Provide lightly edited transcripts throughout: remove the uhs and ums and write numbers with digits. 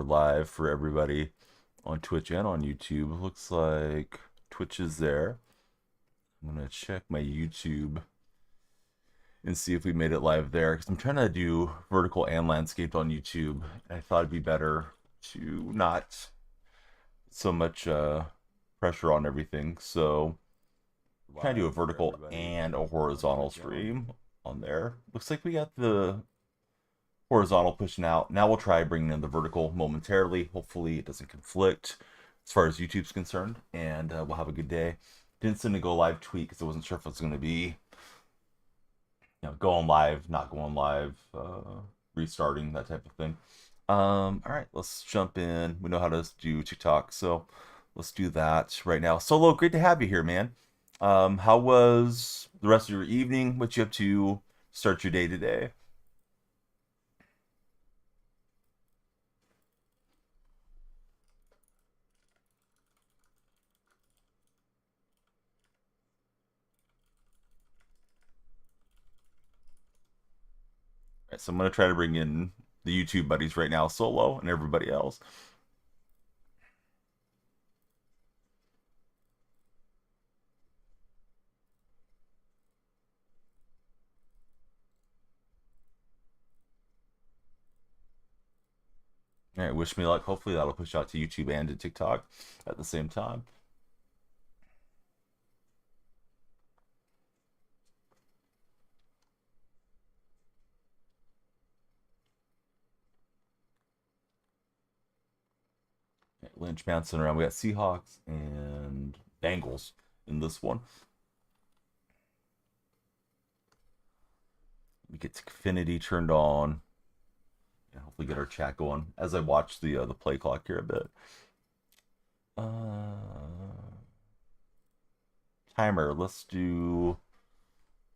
live for everybody on Twitch and on YouTube. Looks like Twitch is there. I'm gonna check my YouTube and see if we made it live there because I'm trying to do vertical and landscape on YouTube. I thought it'd be better to not so much pressure on everything. So I'm trying to do a vertical and a horizontal stream on there. Looks like we got the horizontal pushing out. Now we'll try bringing in the vertical momentarily. Hopefully it doesn't conflict as far as YouTube's concerned, and we'll have a good day. Didn't send a go live tweet because I wasn't sure if it was going to be, going live, not going live, restarting, that type of thing. All right, let's jump in. We know how to do TikTok, so let's do that right now. Solo, great to have you here, man. How was the rest of your evening? What you up to start your day today? Right, so I'm going to try to bring in the YouTube buddies right now, Solo and everybody else. All right, wish me luck. Hopefully that'll push out to YouTube and to TikTok at the same time. Lynch bouncing around. We got Seahawks and Bengals in this one. We get Xfinity turned on. And hopefully get our chat going as I watch the play clock here a bit. Timer. Let's do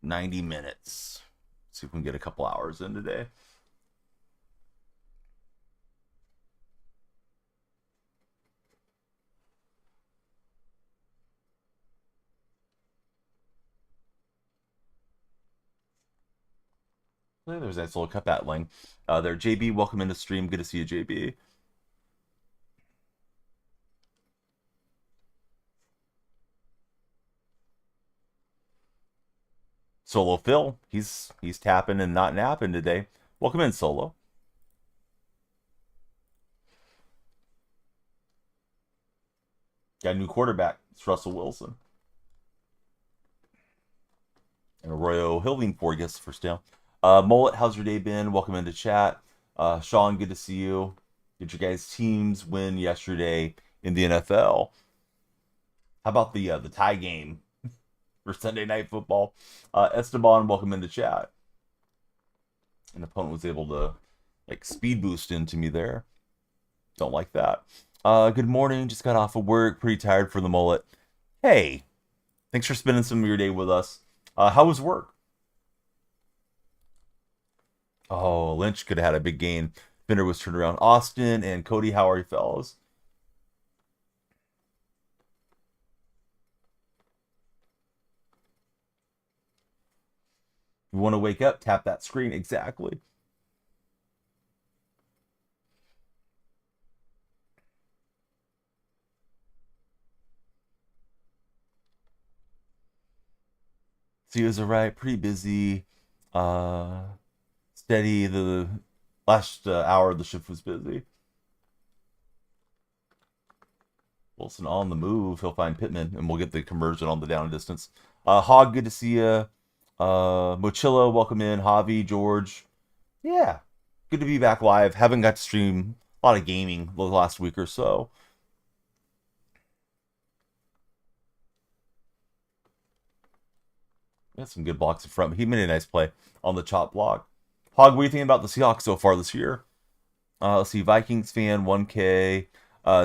90 minutes. See if we can get a couple hours in today. There's a nice little cut that link. There, JB, welcome into stream. Good to see you, JB. Solo Phil, he's tapping and not napping today. Welcome in, Solo. Got a new quarterback. It's Russell Wilson. And Arroyo Hilling for you, guess first down. Mullet, how's your day been? Welcome into chat. Sean, good to see you. Did your guys' teams win yesterday in the NFL? How about the tie game for Sunday Night Football? Esteban, welcome into chat. An opponent was able to speed boost into me there. Don't like that. Good morning. Just got off of work. Pretty tired for the mullet. Hey, thanks for spending some of your day with us. How was work? Oh, Lynch could have had a big game. Fender was turned around. Austin and Cody, how are you, fellas? If you want to wake up, tap that screen. Exactly. So he was alright. Pretty busy. Uh, Steady. The last hour of the shift was busy. Wilson on the move. He'll find Pittman, and we'll get the conversion on the down and distance. Hog, good to see you. Mochilla, welcome in. Javi, George. Yeah, good to be back live. Haven't got to stream a lot of gaming the last week or so. Got some good blocks in front. He made a nice play on the chop block. Hog, what are you thinking about the Seahawks so far this year? Let's see. Vikings fan, 1K.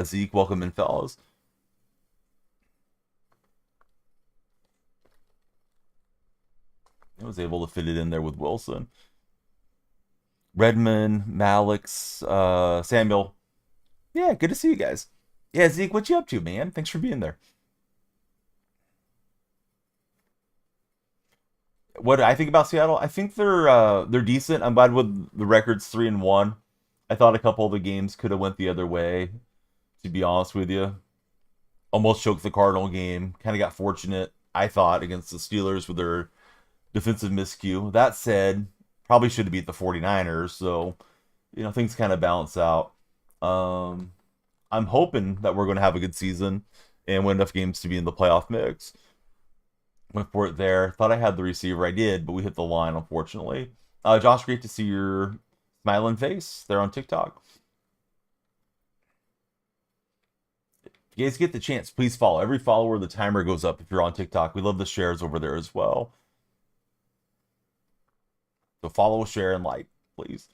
Zeke, welcome in, fellas. I was able to fit it in there with Wilson. Redmond, Malix, Samuel. Yeah, good to see you guys. Yeah, Zeke, what you up to, man? Thanks for being there. What do I think about Seattle? I think they're decent. I'm glad with the records 3-1. I thought a couple of the games could have went the other way, to be honest with you. Almost choked the Cardinal game. Kind of got fortunate, I thought, against the Steelers with their defensive miscue. That said, probably should have beat the 49ers, so things kind of balance out. Um, I'm hoping that we're going to have a good season and win enough games to be in the playoff mix. Went for it there. Thought I had the receiver. I did, but we hit the line, unfortunately. Josh, great to see your smiling face there on TikTok. If you guys get the chance, please follow. Every follower, the timer goes up if you're on TikTok. We love the shares over there as well. So follow, share, and like, please.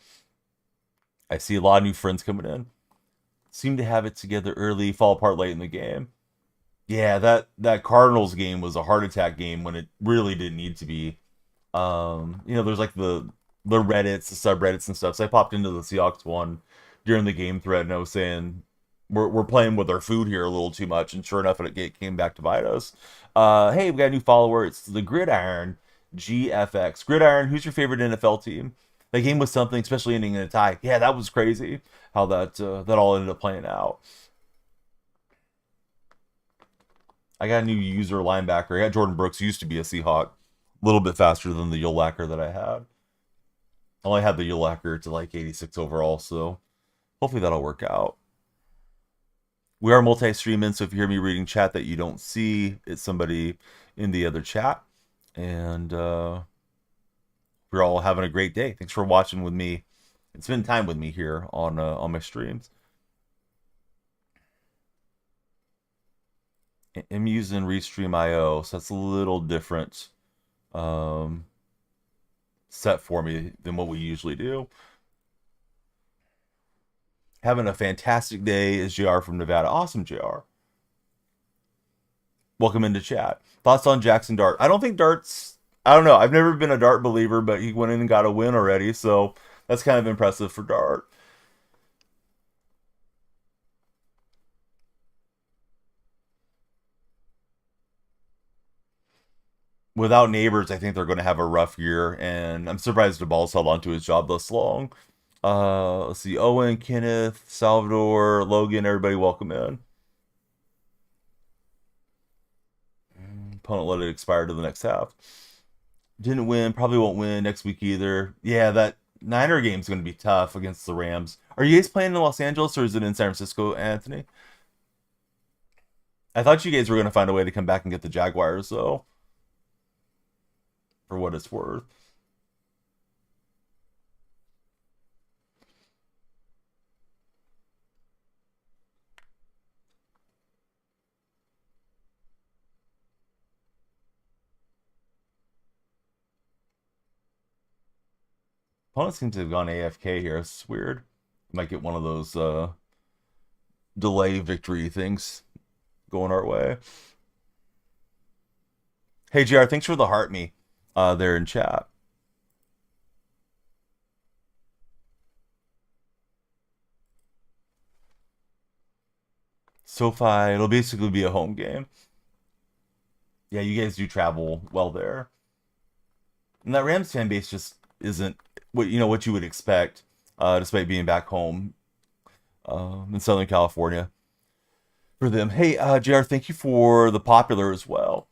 I see a lot of new friends coming in. Seem to have it together early, fall apart late in the game. Yeah, that Cardinals game was a heart attack game when it really didn't need to be. There's like the Reddits, the subreddits and stuff. So I popped into the Seahawks one during the game thread and I was saying we're playing with our food here a little too much, and sure enough, it came back to bite us. Hey, we got a new follower. It's the Gridiron GFX. Gridiron, who's your favorite NFL team? That game was something, especially ending in a tie. Yeah, that was crazy how that all ended up playing out. I got a new user linebacker. I got Jordan Brooks, used to be a Seahawk, a little bit faster than the Yulacker that I had. I only had the Yulacker to like 86 overall, so hopefully that'll work out. We are multi-streaming, so if you hear me reading chat that you don't see, it's somebody in the other chat. And we're all having a great day. Thanks for watching with me and spending time with me here on my streams. I'm using Restream.io, so that's a little different set for me than what we usually do. Having a fantastic day is JR from Nevada. Awesome, JR. Welcome into chat. Thoughts on Jackson Dart? I don't think Dart's. I don't know. I've never been a Dart believer, but he went in and got a win already, so that's kind of impressive for Dart. Without Neighbors, I think they're going to have a rough year, and I'm surprised DeBall's held on to his job this long. Let's see. Owen, Kenneth, Salvador, Logan, everybody welcome in. Opponent let it expire to the next half. Didn't win, probably won't win next week either. Yeah, that Niner game's going to be tough against the Rams. Are you guys playing in Los Angeles or is it in San Francisco, Anthony? I thought you guys were going to find a way to come back and get the Jaguars, though, for what it's worth. Opponent seems to have gone AFK here. It's weird. Might get one of those delay victory things going our way. Hey, JR, thanks for the heart me there in chat. SoFi, it'll basically be a home game. Yeah, you guys do travel well there. And that Rams fan base just isn't what you would expect, despite being back home in Southern California for them. Hey, JR, thank you for the popular as well.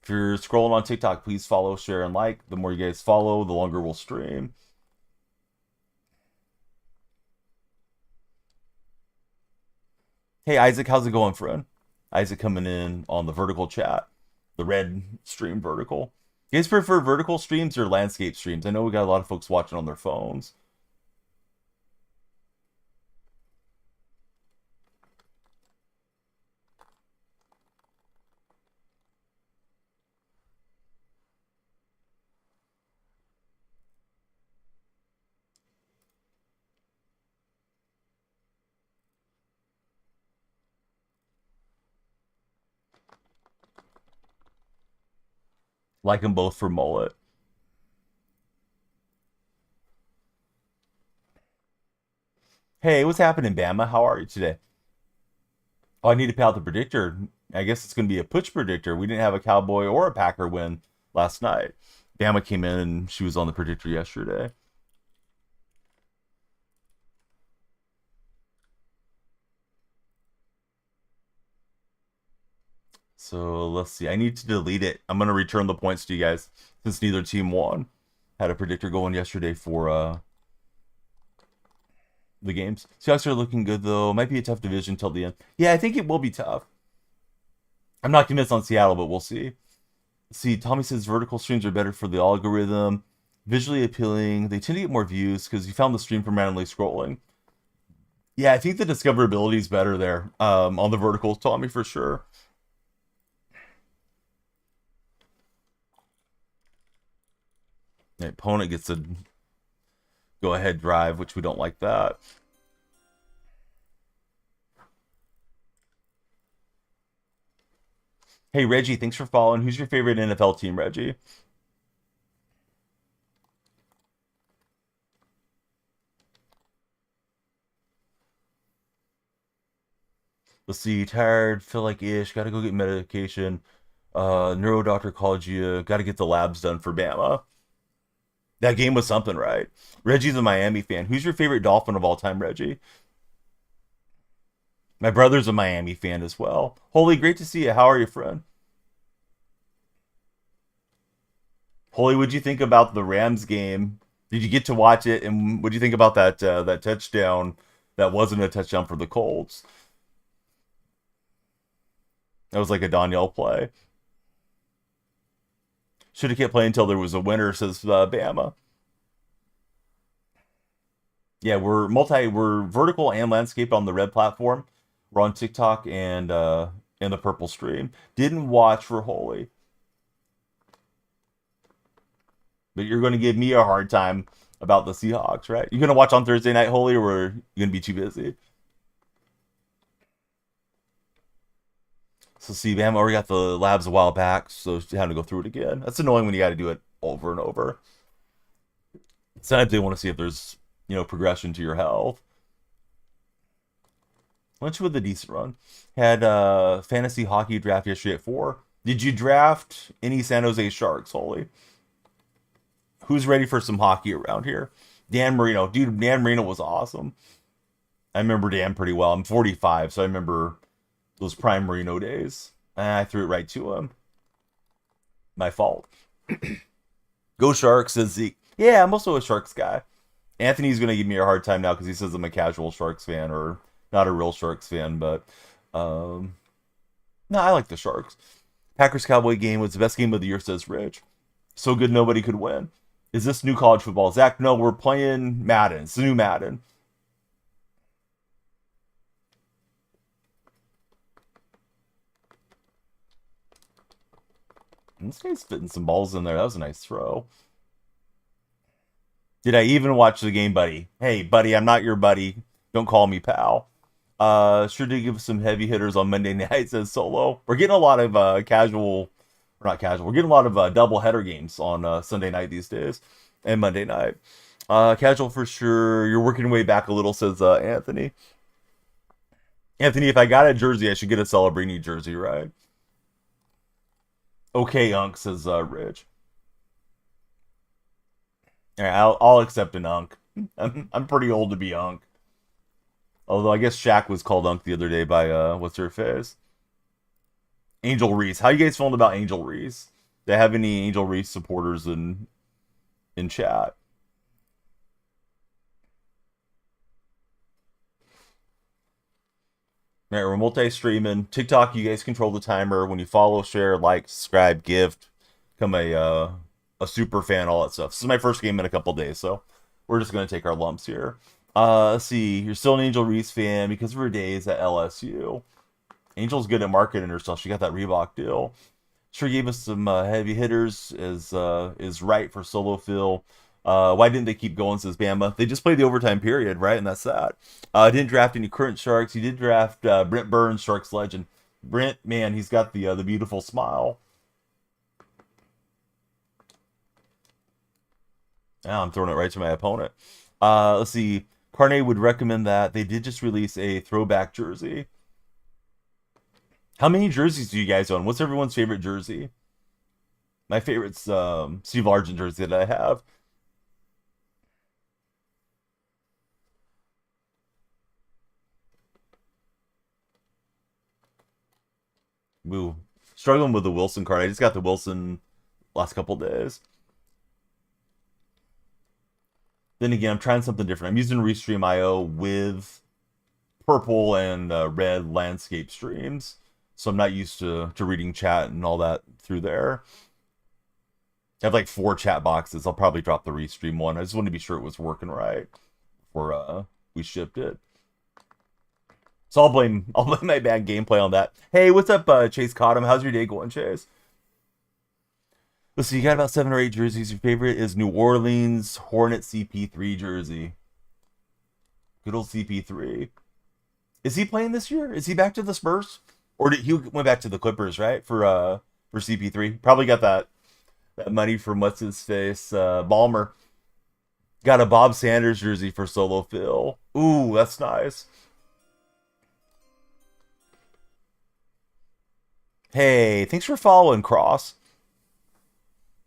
If you're scrolling on TikTok, please follow, share, and like. The more you guys follow, the longer we'll stream. Hey, Isaac, how's it going, friend? Isaac coming in on the vertical chat, the red stream vertical. You guys prefer vertical streams or landscape streams? I know we got a lot of folks watching on their phones. Like them both for mullet. Hey, what's happening, Bama? How are you today? Oh, I need to pay out the predictor. I guess it's going to be a push predictor. We didn't have a Cowboy or a Packer win last night. Bama came in and she was on the predictor yesterday. So let's see. I need to delete it. I'm going to return the points to you guys since neither team won. Had a predictor going yesterday for the games. Seahawks are looking good though. Might be a tough division till the end. Yeah, I think it will be tough. I'm not convinced on Seattle, but we'll see. See, Tommy says vertical streams are better for the algorithm. Visually appealing. They tend to get more views because you found the stream from randomly scrolling. Yeah, I think the discoverability is better there on the verticals, Tommy, for sure. The opponent gets a go-ahead drive, which we don't like that. Hey, Reggie, thanks for following. Who's your favorite NFL team, Reggie? Let's see. Tired, feel like ish. Got to go get medication. Neuro doctor called you. Got to get the labs done for Bama. That game was something, right? Reggie's a Miami fan. Who's your favorite Dolphin of all time, Reggie? My brother's a Miami fan as well. Holy, great to see you. How are you, friend? Holy, what'd you think about the Rams game? Did you get to watch it? And what'd you think about that touchdown that wasn't a touchdown for the Colts? That was like a Danielle play. Should have kept playing until there was a winner, says Bama. Yeah, we're vertical and landscape on the red platform. We're on TikTok and in the purple stream. Didn't watch for Holy. But you're going to give me a hard time about the Seahawks, right? You're going to watch on Thursday night, Holy, or are you going to be too busy? So see, Bama already got the labs a while back, so she had to go through it again. That's annoying when you got to do it over and over. Sometimes they want to see if there's, progression to your health. Went with a decent run. Had fantasy hockey draft yesterday at 4. Did you draft any San Jose Sharks, Holy? Who's ready for some hockey around here? Dan Marino. Dude, Dan Marino was awesome. I remember Dan pretty well. I'm 45, so I remember those prime Marino days. And I threw it right to him. My fault. Go Sharks, says Zeke. Yeah, I'm also a Sharks guy. Anthony's going to give me a hard time now because he says I'm a casual Sharks fan or not a real Sharks fan, but no, I like the Sharks. Packers Cowboy game was the best game of the year, says Rich. So good nobody could win. Is this new college football? Zach, no, we're playing Madden. It's the new Madden. And this guy's fitting some balls in there. That was a nice throw. Did I even watch the game, buddy? Hey, buddy, I'm not your buddy. Don't call me pal. Sure did give some heavy hitters on Monday night, says Solo. We're getting a lot of casual, or not casual, we're getting a lot of double header games on Sunday night these days and Monday night. Casual for sure. You're working your way back a little, says Anthony. Anthony, if I got a jersey, I should get a Celebrini jersey, right? Okay, Unk, says Rich. All right, I'll accept an Unk. I'm pretty old to be Unk. Although I guess Shaq was called Unk the other day by what's her face? Angel Reese. How you guys feeling about Angel Reese? Do I have any Angel Reese supporters in chat? All right, we're multi-streaming. TikTok, you guys control the timer. When you follow, share, like, subscribe, gift, become a super fan, all that stuff. This is my first game in a couple days, so we're just gonna take our lumps here. Let's see. You're still an Angel Reese fan because of her days at LSU. Angel's good at marketing herself. She got that Reebok deal. Sure gave us some heavy hitters. Is right for solo fill. Why didn't they keep going, says Bama? They just played the overtime period, right? And that's that. Didn't draft any current Sharks. He did draft Brent Burns, Sharks legend. Brent, man, he's got the beautiful smile. Now I'm throwing it right to my opponent. Let's see. Carne would recommend that. They did just release a throwback jersey. How many jerseys do you guys own? What's everyone's favorite jersey? My favorite's Steve Largent jersey that I have. Woo. Struggling with the Wilson card. I just got the Wilson last couple days. Then again, I'm trying something different. I'm using Restream IO with purple and red landscape streams. So I'm not used to reading chat and all that through there. I have like 4 chat boxes. I'll probably drop the Restream one. I just wanted to be sure it was working right before we shipped it. So I'll blame my bad gameplay on that. Hey, what's up, Chase Cottom? How's your day going, Chase? Let's see, you got about 7 or 8 jerseys. Your favorite is New Orleans Hornet CP3 jersey. Good old CP3. Is he playing this year? Is he back to the Spurs? Or did he went back to the Clippers, right? For CP3. Probably got that money from what's his face, Ballmer. Got a Bob Sanders jersey for Solo Phil. Ooh, that's nice. Hey, thanks for following, Cross.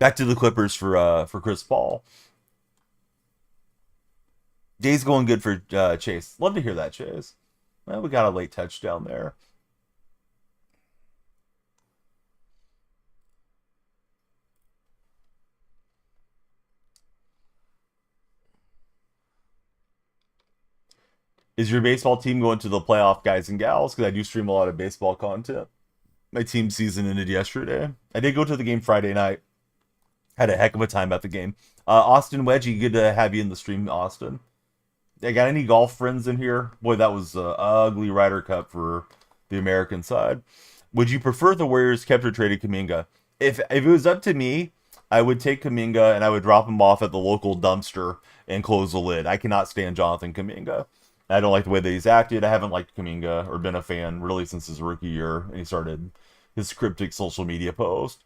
Back to the Clippers for Chris Paul. Day's going good for Chase. Love to hear that, Chase. Well, we got a late touchdown there. Is your baseball team going to the playoff, guys and gals? Because I do stream a lot of baseball content. My team season ended yesterday. I did go to the game Friday night. Had a heck of a time at the game. Austin Wedgie, good to have you in the stream, Austin. I got any golf friends in here? Boy, that was an ugly Ryder Cup for the American side. Would you prefer the Warriors kept or traded Kuminga? If it was up to me, I would take Kuminga and I would drop him off at the local dumpster and close the lid. I cannot stand Jonathan Kuminga. I don't like the way that he's acted. I haven't liked Kuminga or been a fan really since his rookie year, and he started his cryptic social media post.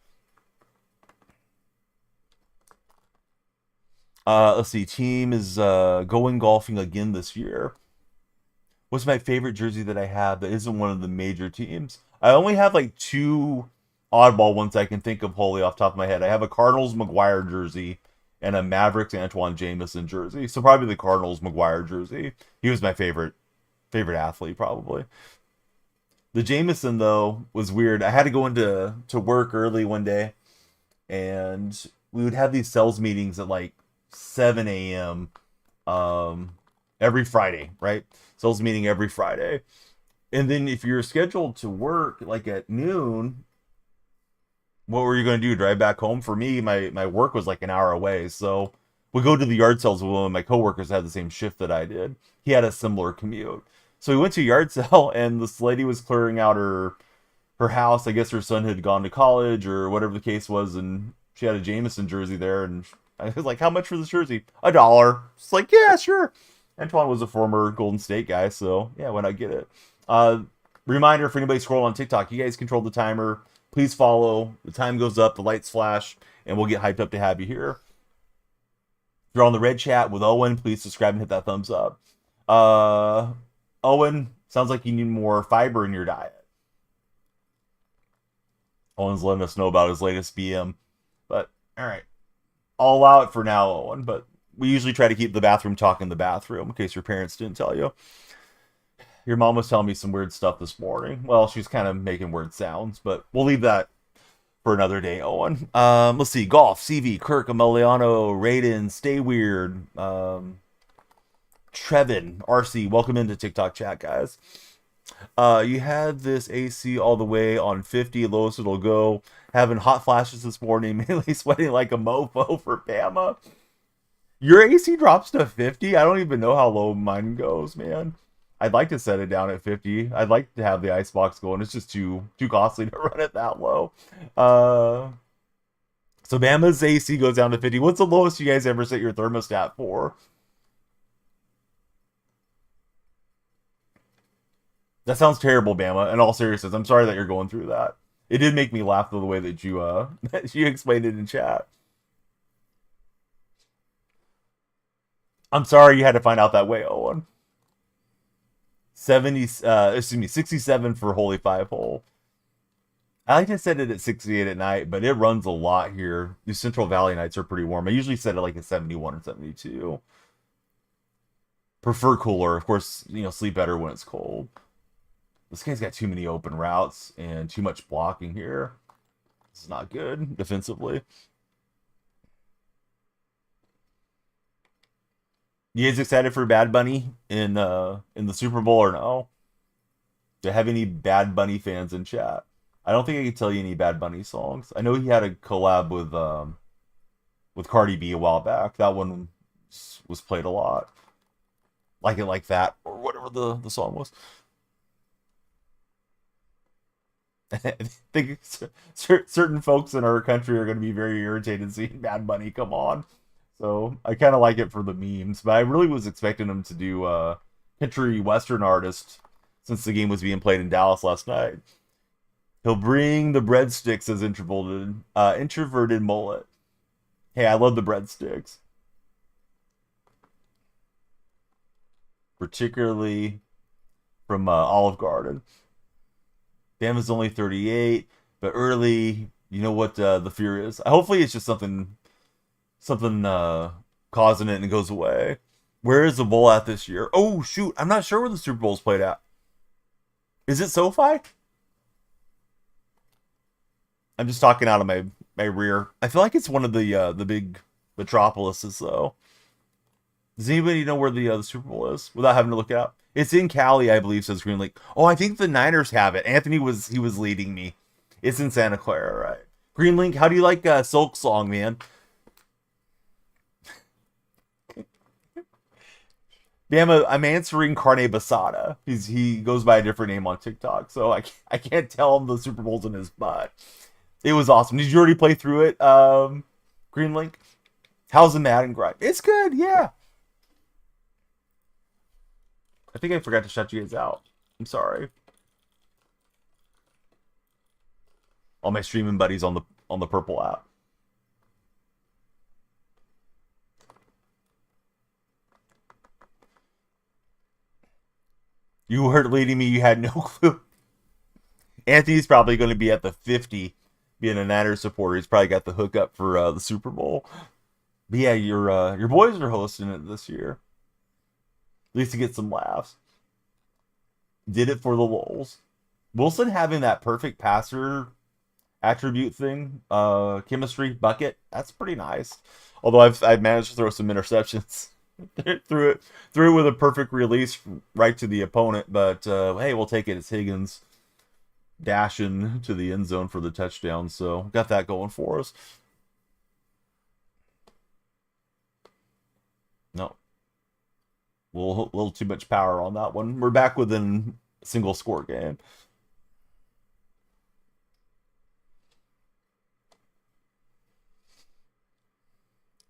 Let's see. Team is going golfing again this year. What's my favorite jersey that I have that isn't one of the major teams? I only have like 2 oddball ones I can think of wholly off the top of my head. I have a Cardinals McGuire jersey and a Mavericks Antoine Jameson jersey. So probably the Cardinals McGuire jersey. He was my favorite athlete probably. The Jameson though was weird. I had to go into work early one day, and we would have these sales meetings at like 7 a.m. Every Friday, right? Sales meeting every Friday. And then if you're scheduled to work like at noon, what were you going to do? Drive back home? For me, my work was like an hour away. So we go to the yard sales with one of my coworkers had the same shift that I did. He had a similar commute. So we went to a yard sale, and this lady was clearing out her house. I guess her son had gone to college or whatever the case was, and she had a Jameson jersey there. And I was like, how much for this jersey? $1. It's like, yeah, sure. Antoine was a former Golden State guy, so yeah, why not get it? Reminder for anybody scrolling on TikTok, you guys control the timer. Please follow. The time goes up, the lights flash, and we'll get hyped up to have you here. If you're on the red chat with Owen, please subscribe and hit that thumbs up. Owen, sounds like you need more fiber in your diet. Owen's letting us know about his latest BM. But, alright. I'll allow it for now, Owen, but we usually try to keep the bathroom talk in the bathroom, in case your parents didn't tell you. Your mom was telling me some weird stuff this morning. Well, she's kind of making weird sounds, but we'll leave that for another day, Owen. Let's see. Golf, CV, Kirk, Emiliano, Raiden, Stay Weird, Trevin, RC. Welcome into TikTok chat, guys. You had this AC all the way on 50, lowest it'll go. Having hot flashes this morning, mainly sweating like a mofo for Bama. Your AC drops to 50? I don't even know how low mine goes, man. I'd like to set it down at 50. I'd like to have the icebox going. It's just too costly to run it that low. So Bama's AC goes down to 50. What's the lowest you guys ever set your thermostat for? That sounds terrible, Bama. In all seriousness, I'm sorry that you're going through that. It did make me laugh the way that you that you explained it in chat. I'm sorry you had to find out that way, Owen. 67 for Holy 5 hole. I like to set it at 68 at night, but it runs a lot here. These Central Valley nights are pretty warm. I usually set it like a 71 or 72. Prefer cooler. Of course, sleep better when it's cold. This guy's got too many open routes and too much blocking here. This is not good defensively. You guys excited for Bad Bunny in the Super Bowl or no? Do you have any Bad Bunny fans in chat? I don't think I can tell you any Bad Bunny songs. I know he had a collab with Cardi B a while back. That one was played a lot. Like It Like That, or whatever the song was. I think certain folks in our country are going to be very irritated seeing Bad Bunny come on. So I kind of like it for the memes, but I really was expecting him to do country western artist since the game was being played in Dallas last night. He'll bring the breadsticks as introverted mullet. Hey, I love the breadsticks, particularly from Olive Garden. Bama's only 38, but early. You know what the fear is. Hopefully, it's just something causing it and it goes away. Where is the bowl at this year? Oh shoot, I'm not sure where the Super Bowl's played at. Is it SoFi? I'm just talking out of my rear. I feel like it's one of the big metropolises though. Does anybody know where the Super Bowl is without having to look it up? It's in Cali, I believe, says Green Lake. Oh, I think the Niners have it. Anthony was leading me. It's in Santa Clara, right? Green Link, how do you like Silk Song, man? Damn, I'm answering Carne Basada. He goes by a different name on TikTok, so I can't tell him the Super Bowl's in his butt. It was awesome. Did you already play through it, Green Link? How's the Madden grind? It's good, yeah. I think I forgot to shut you guys out. I'm sorry. All my streaming buddies on the purple app. You weren't leading me. You had no clue. Anthony's probably going to be at the 50, being a Niners supporter. He's probably got the hookup for the Super Bowl. But yeah, your boys are hosting it this year. At least to get some laughs. Did it for the lulz. Wilson having that perfect passer attribute thing, chemistry bucket. That's pretty nice. Although I've managed to throw some interceptions. threw it with a perfect release right to the opponent, but hey, we'll take it. It's Higgins dashing to the end zone for the touchdown, so got that going for us. No, a little too much power on that one. We're back within a single score game.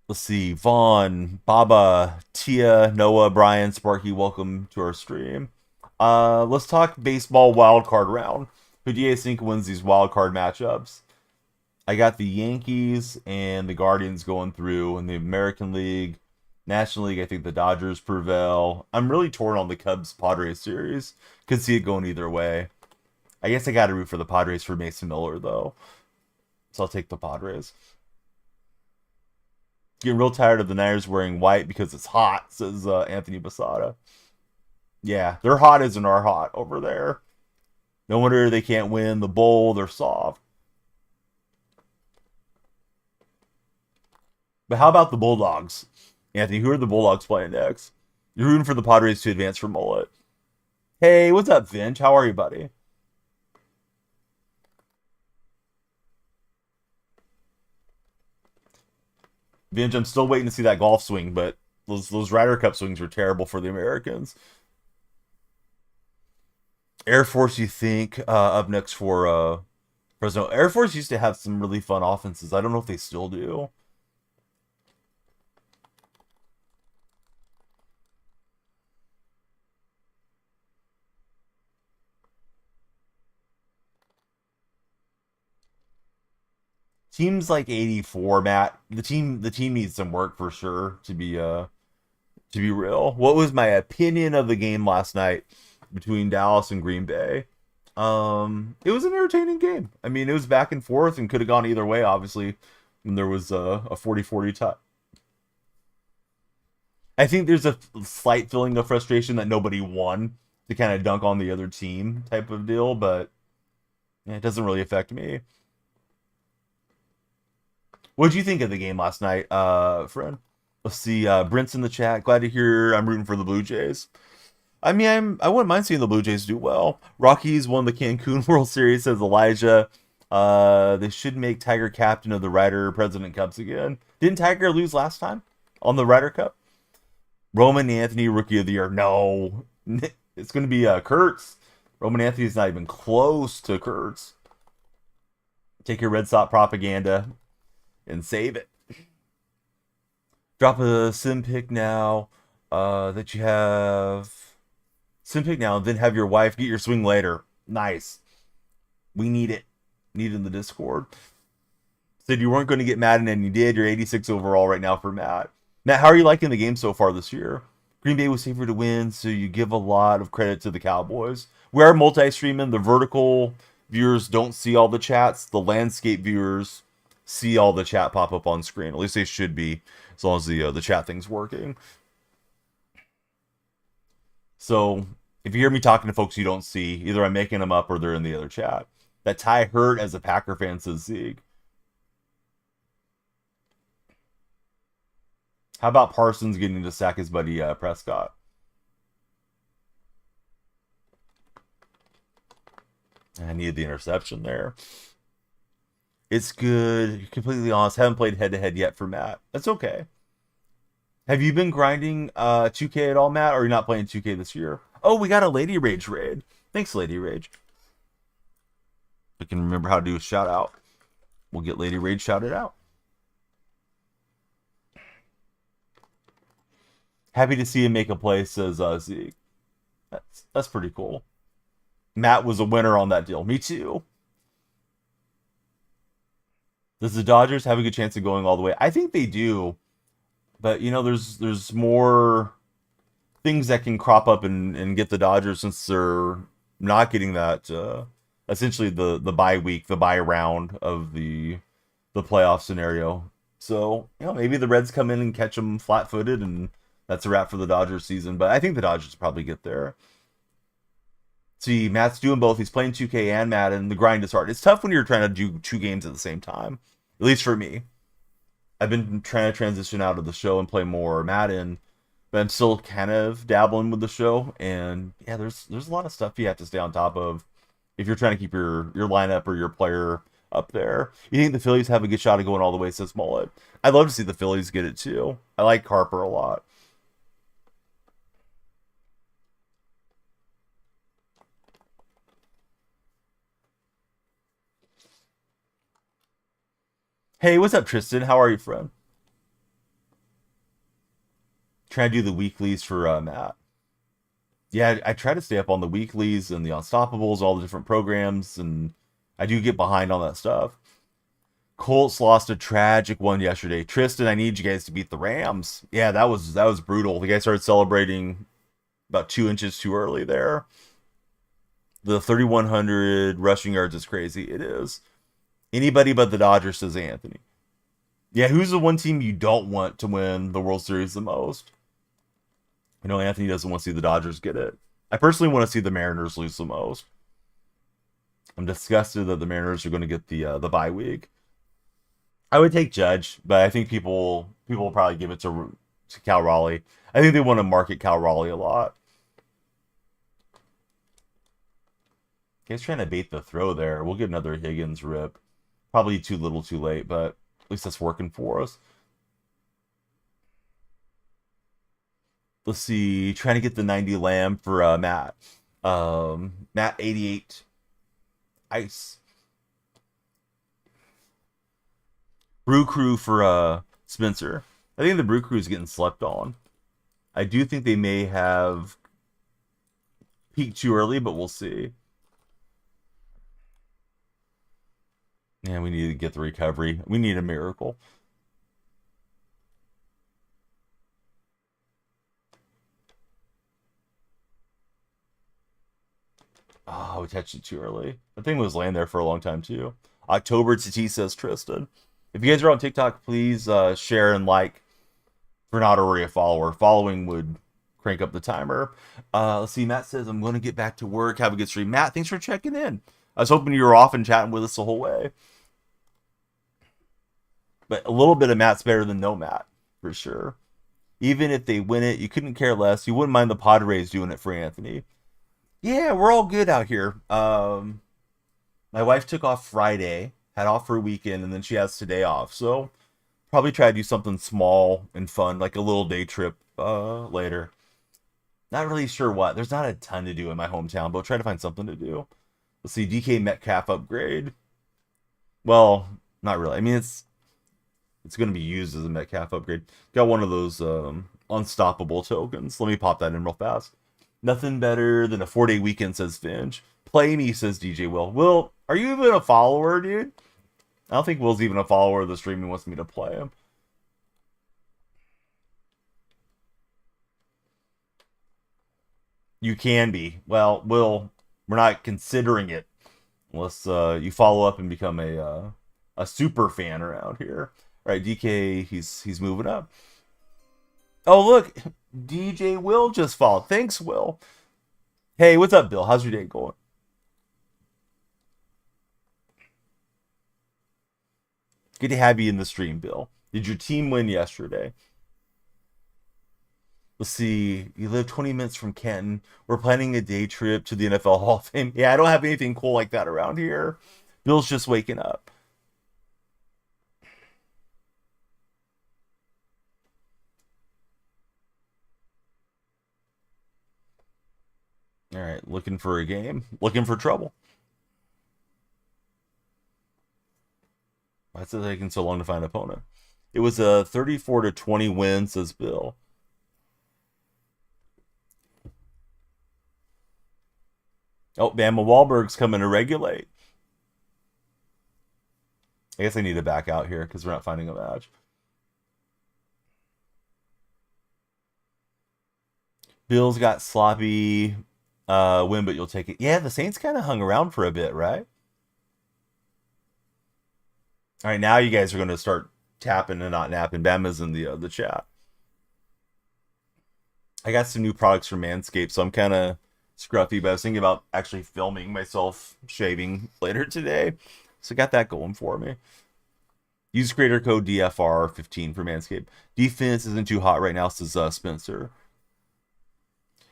Let's see, Vaughn, Baba, Tia, Noah, Brian, Sparky, welcome to our stream. Let's talk baseball wild card round. Who do you guys think wins these wild card matchups? I got the Yankees and the Guardians going through in the American League. National League, I think the Dodgers prevail. I'm really torn on the Cubs-Padres series. Could see it going either way. I guess I got to root for the Padres for Mason Miller, though. So I'll take the Padres. Getting real tired of the Niners wearing white because it's hot, says Anthony Basada. Yeah, they're hot as in our hot over there. No wonder they can't win the bowl. They're soft. But how about the Bulldogs? Anthony, who are the Bulldogs playing next? You're rooting for the Padres to advance for Mullet. Hey, what's up, Vince? How are you, buddy? Vince, I'm still waiting to see that golf swing, but those Ryder Cup swings were terrible for the Americans. Air Force, you think, up next for Fresno. Air Force used to have some really fun offenses. I don't know if they still do. Teams like 84, Matt. The team needs some work for sure to be real. What was my opinion of the game last night between Dallas and Green Bay? It was an entertaining game. I mean, it was back and forth and could have gone either way, obviously, when there was a 40-40 tie. I think there's a slight feeling of frustration that nobody won to kind of dunk on the other team type of deal, but yeah, it doesn't really affect me. What did you think of the game last night, friend? Let's see, Brent's in the chat. Glad to hear I'm rooting for the Blue Jays. I mean, I wouldn't mind seeing the Blue Jays do well. Rockies won the Cancun World Series, says Elijah. They should make Tiger captain of the Ryder President Cups again. Didn't Tiger lose last time on the Ryder Cup? Roman Anthony, Rookie of the Year. No, it's going to be Kurtz. Roman Anthony's not even close to Kurtz. Take your Red Sox propaganda and save it. Drop a sim pick now that you have. Sim pick now, then have your wife get your swing later. Nice. We need it. Need it in the Discord. Said you weren't going to get Madden and you did. You're 86 overall right now for Matt. Matt, how are you liking the game so far this year? Green Bay was favored to win, so you give a lot of credit to the Cowboys. We are multi-streaming. The vertical viewers don't see all the chats. The landscape viewers see all the chat pop up on screen. At least they should be, as long as the chat thing's working. So if you hear me talking to folks you don't see, either I'm making them up or they're in the other chat. That tie hurt as a Packer fan, says Zeke. How about Parsons getting to sack his buddy Prescott? I needed the interception there. It's good. Completely honest. Haven't played head-to-head yet for Matt. That's okay. Have you been grinding 2K at all, Matt? Or are you not playing 2K this year? Oh, we got a Lady Rage raid. Thanks, Lady Rage. If I can remember how to do a shout out, we'll get Lady Rage shouted out. Happy to see him make a play, says Zeke. That's pretty cool. Matt was a winner on that deal. Me too. Does the Dodgers have a good chance of going all the way? I think they do. But, you know, there's more things that can crop up and get the Dodgers, since they're not getting that, essentially the bye week, the bye round of the playoff scenario. So, you know, maybe the Reds come in and catch them flat-footed, and that's a wrap for the Dodgers season. But I think the Dodgers probably get there. See, Matt's doing both. He's playing 2K and Madden. The grind is hard. It's tough when you're trying to do two games at the same time. At least for me. I've been trying to transition out of the show and play more Madden, but I'm still kind of dabbling with the show. And yeah, there's a lot of stuff you have to stay on top of if you're trying to keep your lineup or your player up there. You think the Phillies have a good shot of going all the way, says Mullet. I'd love to see the Phillies get it too. I like Harper a lot. Hey, what's up, Tristan? How are you, friend? Trying to do the weeklies for Matt. Yeah, I try to stay up on the weeklies and the Unstoppables, all the different programs, and I do get behind on that stuff. Colts lost a tragic one yesterday. Tristan, I need you guys to beat the Rams. Yeah, that was brutal. The guys started celebrating about 2 inches too early there. The 3,100 rushing yards is crazy. It is. Anybody but the Dodgers, says Anthony. Yeah, who's the one team you don't want to win the World Series the most? I know Anthony doesn't want to see the Dodgers get it. I personally want to see the Mariners lose the most. I'm disgusted that the Mariners are going to get the bye week. I would take Judge, but I think people will probably give it to Cal Raleigh. I think they want to market Cal Raleigh a lot. Guys trying to bait the throw there. We'll get another Higgins rip. Probably too little too late, but at least that's working for us. Let's see. Trying to get the 90 Lamb for Matt. Matt 88. Ice. Brew Crew for Spencer. I think the Brew Crew is getting slept on. I do think they may have peaked too early, but we'll see. Yeah, we need to get the recovery. We need a miracle. Oh, we touched it too early. The thing was laying there for a long time too. October to T says Tristan. If you guys are on TikTok, please share and like. If you're not already a follower, following would crank up the timer. Let's see. Matt says I'm going to get back to work. Have a good stream. Matt, thanks for checking in. I was hoping you were off and chatting with us the whole way. But a little bit of Matt's better than no Matt, for sure. Even if they win it, you couldn't care less. You wouldn't mind the Padres doing it for Anthony. Yeah, we're all good out here. My wife took off Friday, had off for a weekend, and then she has today off. So probably try to do something small and fun, like a little day trip later. Not really sure what. There's not a ton to do in my hometown, but we'll try to find something to do. Let's see, DK Metcalf upgrade. Well, not really. I mean, it's going to be used as a Metcalf upgrade. Got one of those unstoppable tokens. Let me pop that in real fast. Nothing better than a 4-day weekend, says Finch. Play me, says DJ Will. Will, are you even a follower, dude? I don't think Will's even a follower of the stream. He wants me to play him. You can be. Well, Will, we're not considering it unless you follow up and become a super fan around here. All right, DK, he's moving up. Oh, look, DJ Will just followed. Thanks, Will. Hey, what's up, Bill? How's your day going? Good to have you in the stream, Bill. Did your team win yesterday? Let's see. You live 20 minutes from Canton. We're planning a day trip to the NFL Hall of Fame. Yeah, I don't have anything cool like that around here. Bill's just waking up. All right, looking for a game. Looking for trouble. Why is it taking so long to find an opponent? It was a 34-20 win, says Bill. Oh, Bama Wahlberg's coming to regulate. I guess I need to back out here because we're not finding a match. Bills got sloppy win, but you'll take it. Yeah, the Saints kind of hung around for a bit, right? All right, now you guys are going to start tapping and not napping. Bama's in the chat. I got some new products from Manscaped, so I'm kind of scruffy, but I was thinking about actually filming myself shaving later today. So got that going for me. Use creator code DFR15 for Manscaped. Defense isn't too hot right now, says Spencer.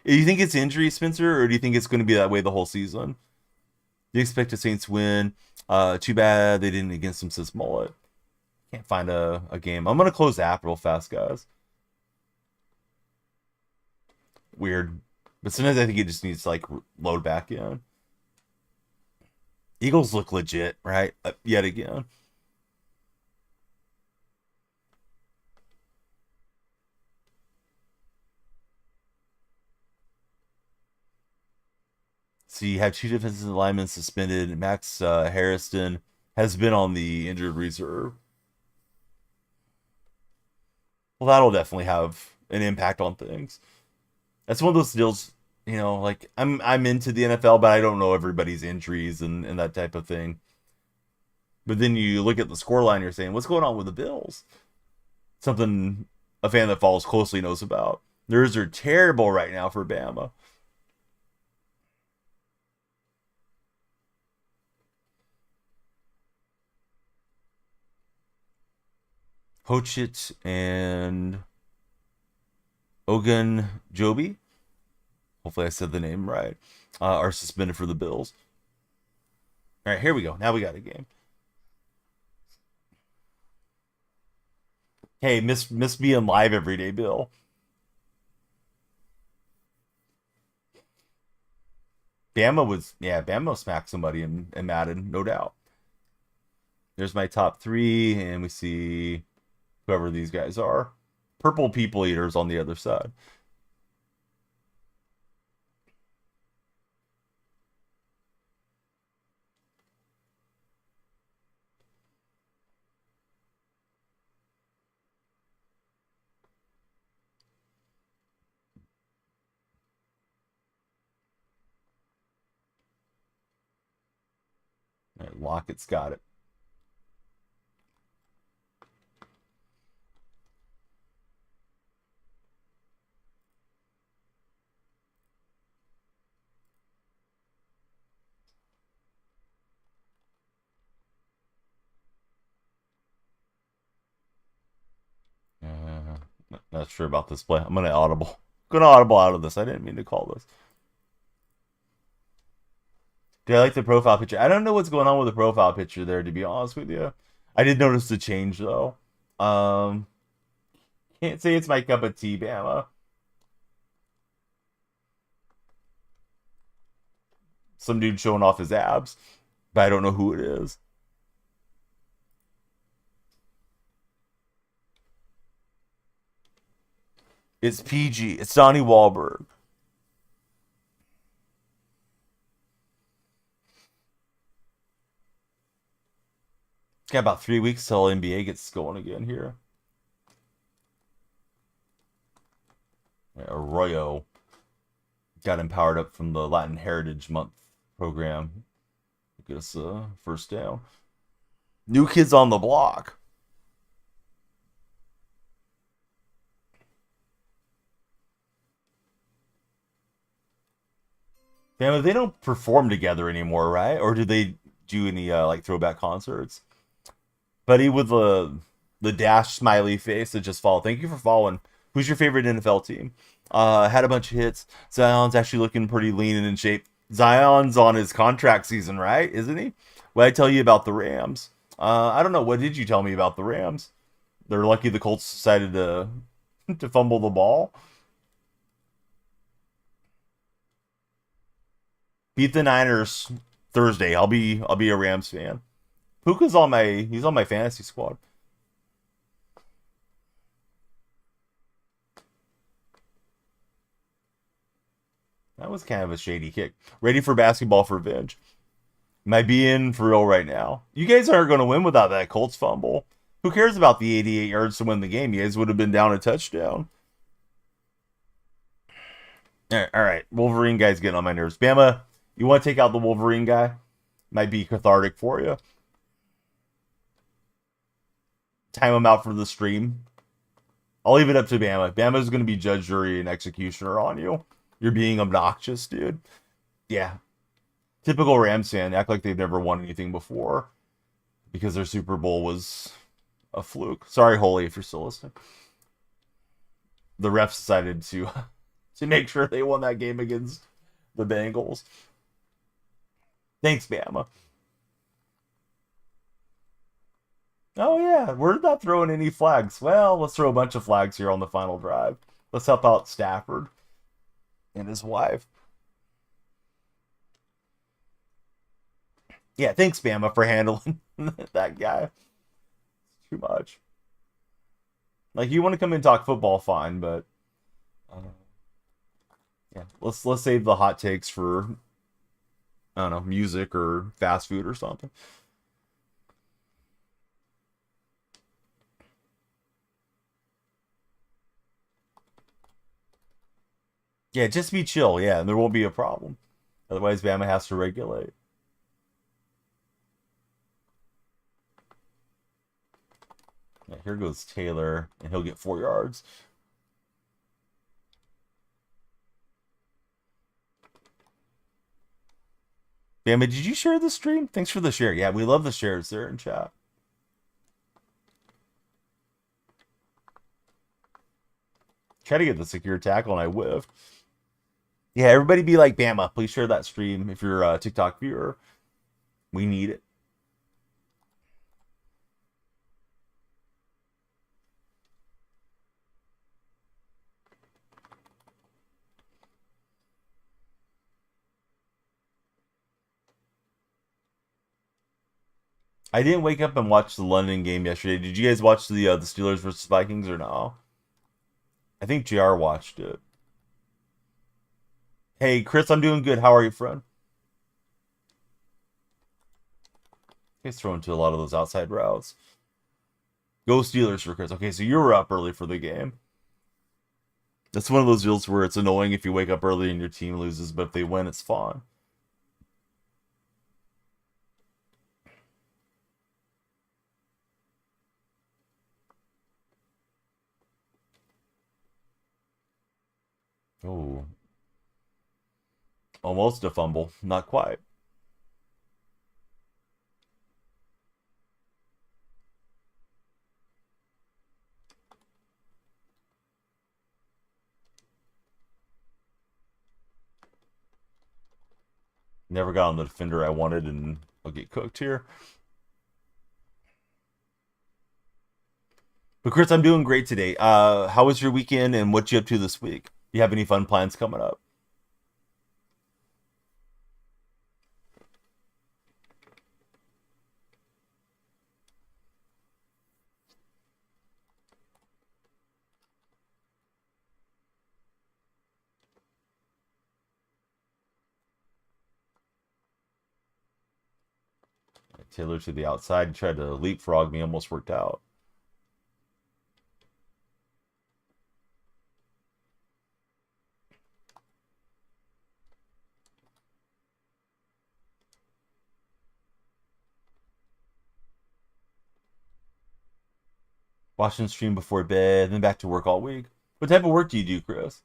Do you think it's injury, Spencer, or do you think it's going to be that way the whole season? Do you expect the Saints win? Too bad they didn't against them, says Mullet. Can't find a game. I'm going to close the app real fast, guys. Weird. But sometimes I think it just needs to, like, load back in. Eagles look legit, right? Yet again. So you have two defensive linemen suspended. Max Harrison has been on the injured reserve. Well, that'll definitely have an impact on things. That's one of those deals, you know, like I'm into the NFL, but I don't know everybody's injuries and that type of thing. But then you look at the scoreline, you're saying, what's going on with the Bills? Something a fan that follows closely knows about. Theirs are terrible right now for Bama. Hochit and Ogun Joby, hopefully I said the name right, are suspended for the Bills. All right, here we go. Now we got a game. Hey, miss being live every day, Bill. Bama smacked somebody in Madden, no doubt. There's my top three, and we see whoever these guys are. Purple people eaters on the other side. Lockett's got it. Not sure about this play. I'm gonna audible. Gonna audible out of this. I didn't mean to call this. Do I like the profile picture? I don't know what's going on with the profile picture there, to be honest with you. I did notice the change though. Can't say it's my cup of tea, Bama. Some dude showing off his abs, but I don't know who it is. It's PG. It's Donnie Wahlberg. It's got about 3 weeks till NBA gets going again here. Arroyo got him powered up from the Latin Heritage Month program. Get us a first down. New kids on the block. Damn, they don't perform together anymore, right? Or do they do any like throwback concerts? Buddy with the dash smiley face that just followed. Thank you for following. Who's your favorite NFL team? Had a bunch of hits. Zion's actually looking pretty lean and in shape. Zion's on his contract season, right? Isn't he? What did I tell you about the Rams? I don't know. What did you tell me about the Rams? They're lucky the Colts decided to to fumble the ball. Beat the Niners Thursday. I'll be a Rams fan. He's on my fantasy squad. That was kind of a shady kick. Ready for basketball for revenge. Might be in for real right now. You guys aren't going to win without that Colts fumble. Who cares about the 88 yards to win the game? You guys would have been down a touchdown. All right. Wolverine guy's getting on my nerves. Bama, you want to take out the Wolverine guy? Might be cathartic for you. Time him out for the stream. I'll leave it up to Bama. Bama's going to be judge, jury, and executioner on you. You're being obnoxious, dude. Yeah. Typical Rams fan. Act like they've never won anything before because their Super Bowl was a fluke. Sorry, Holy, if you're still listening. The refs decided to make sure they won that game against the Bengals. Thanks, Bama. Oh, yeah. We're not throwing any flags. Well, let's throw a bunch of flags here on the final drive. Let's help out Stafford and his wife. Yeah, thanks, Bama, for handling that guy. It's too much. Like, you want to come in and talk football, fine, but yeah, let's save the hot takes for, I don't know, music or fast food or something. Yeah, just be chill. Yeah, and there won't be a problem. Otherwise, Bama has to regulate. Yeah, here goes Taylor, and he'll get 4 yards. Bama, did you share the stream? Thanks for the share. Yeah, we love the shares there in chat. Try to get the secure tackle, and I whiffed. Yeah, everybody be like Bama. Please share that stream if you're a TikTok viewer. We need it. I didn't wake up and watch the London game yesterday. Did you guys watch the Steelers versus Vikings or no? I think JR watched it. Hey, Chris, I'm doing good. How are you, friend? He's throwing to a lot of those outside routes. Go Steelers for Chris. Okay, so you were up early for the game. That's one of those deals where it's annoying if you wake up early and your team loses, but if they win, it's fun. Oh, almost a fumble. Not quite. Never got on the defender I wanted, and I'll get cooked here. But Chris, I'm doing great today. How was your weekend, and what you up to this week? You have any fun plans coming up? Taylor to the outside, tried to leapfrog me, almost worked out. Watching stream before bed, then back to work all week. What type of work do you do, Chris?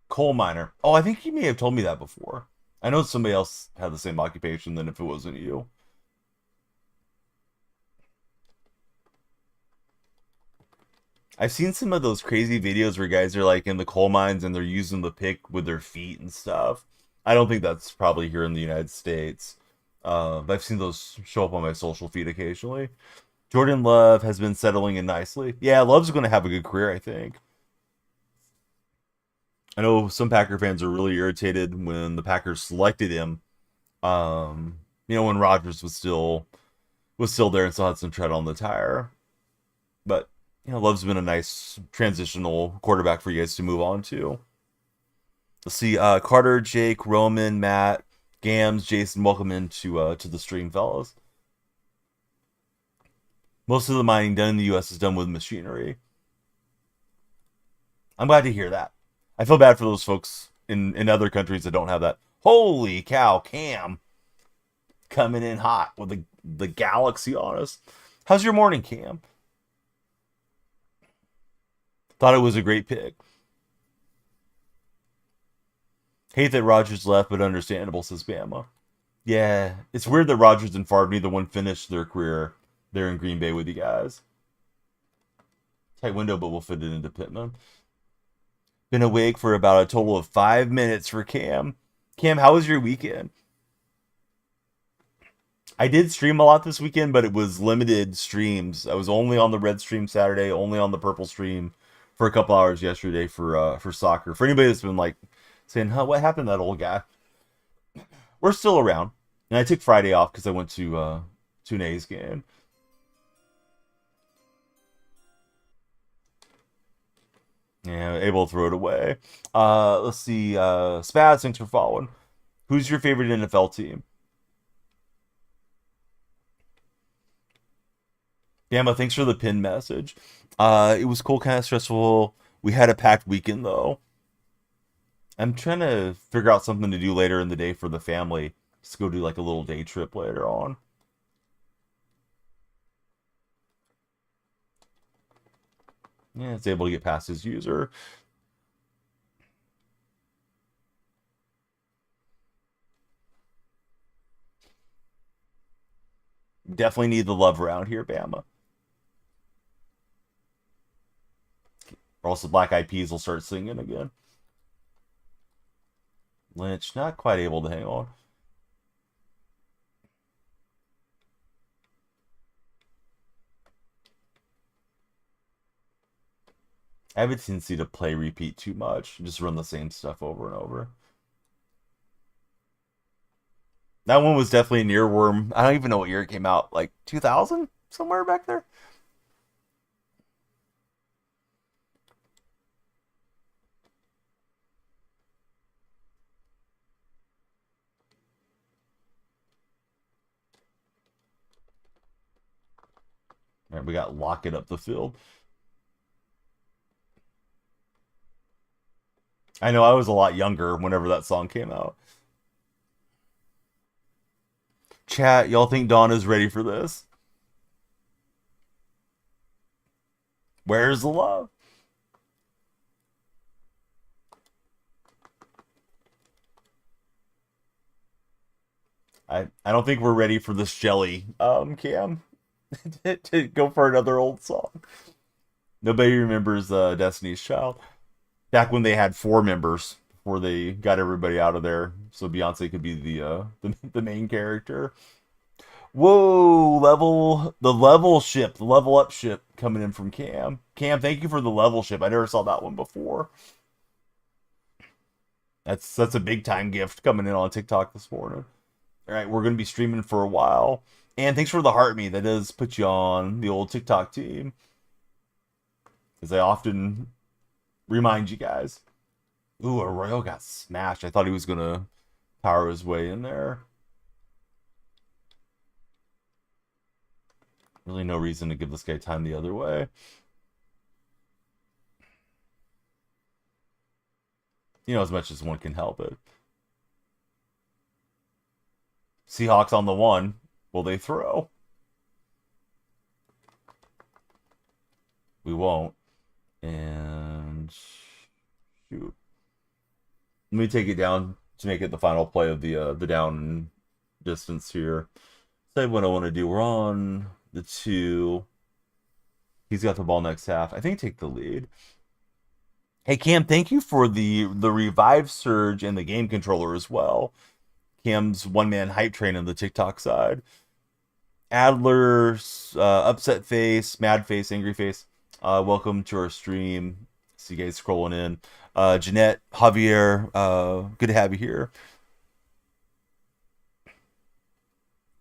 Coal miner. Oh, I think you may have told me that before. I know somebody else had the same occupation than if it wasn't you. I've seen some of those crazy videos where guys are like in the coal mines and they're using the pick with their feet and stuff. I don't think that's probably here in the United States. But I've seen those show up on my social feed occasionally. Jordan Love has been settling in nicely. Yeah, Love's going to have a good career, I think. I know some Packer fans are really irritated when the Packers selected him. When Rodgers was still there and still had some tread on the tire. But Love's been a nice transitional quarterback for you guys to move on to. Let's see, Carter, Jake, Roman, Matt, Gams, Jason, welcome into the stream, fellas. Most of the mining done in the U.S. is done with machinery. I'm glad to hear that. I feel bad for those folks in other countries that don't have that. Holy cow, Cam coming in hot with the galaxy on us. How's your morning, Cam? Thought it was a great pick. Hate that Rodgers left, but understandable, says Bama. Yeah, it's weird that Rodgers and Favre, neither one finished their career there in Green Bay with you guys. Tight window, but we'll fit it into Pittman. Been awake for about a total of 5 minutes for Cam. Cam, how was your weekend? I did stream a lot this weekend, but it was limited streams. I was only on the red stream Saturday, only on the purple stream for a couple hours yesterday for soccer. For anybody that's been like saying, "Huh, what happened to that old guy?" We're still around, and I took Friday off because I went to an A's game. Yeah, able to throw it away. Let's see. Spaz, thanks for following. Who's your favorite NFL team? Gamma, thanks for the pin message. It was cool, kind of stressful. We had a packed weekend though. I'm trying to figure out something to do later in the day for the family. Just go do like a little day trip later on. Yeah, it's able to get past his user. Definitely need the love around here, Bama. Or else the Black Eyed Peas will start singing again. Lynch, not quite able to hang on. I have a tendency to play repeat too much. Just run the same stuff over and over. That one was definitely an earworm. I don't even know what year it came out. Like 2000? Somewhere back there? All right, we got Lock It Up the Field. I know I was a lot younger whenever that song came out. Chat, y'all think Donna's ready for this? Where's the love? I don't think we're ready for this jelly, Cam, to go for another old song. Nobody remembers Destiny's Child. Back when they had 4 members before they got everybody out of there, so Beyonce could be the main character. Whoa, the level up ship coming in from Cam. Cam, thank you for the level ship. I never saw that one before. That's a big time gift coming in on TikTok this morning. All right, we're gonna be streaming for a while, and thanks for the heart me. That does put you on the old TikTok team, as I often remind you guys. Ooh, Arroyo got smashed. I thought he was gonna power his way in there. Really no reason to give this guy time the other way. You know, as much as one can help it. Seahawks on the 1. Will they throw? We won't. And shoot. Let me take it down to make it the final play of the down distance here. Say what I want to do. We're on the 2. He's got the ball next half. I think take the lead. Hey Cam, thank you for the revive surge and the game controller as well. Cam's one-man hype train on the TikTok side. Adler's upset face, mad face, angry face. Welcome to our stream. See you guys scrolling in. Jeanette, Javier, good to have you here.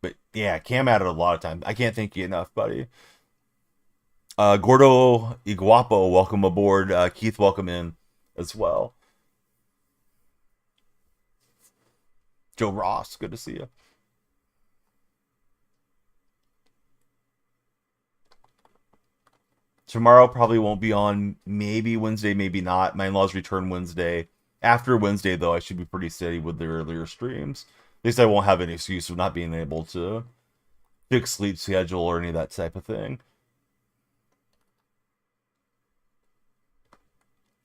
But yeah, Cam added a lot of time. I can't thank you enough, buddy. Gordo Iguapo, welcome aboard. Keith, welcome in as well. Joe Ross, good to see you. Tomorrow probably won't be on. Maybe Wednesday, maybe not. My in-laws return Wednesday. After Wednesday, though, I should be pretty steady with the earlier streams. At least I won't have any excuse of not being able to fix sleep schedule or any of that type of thing.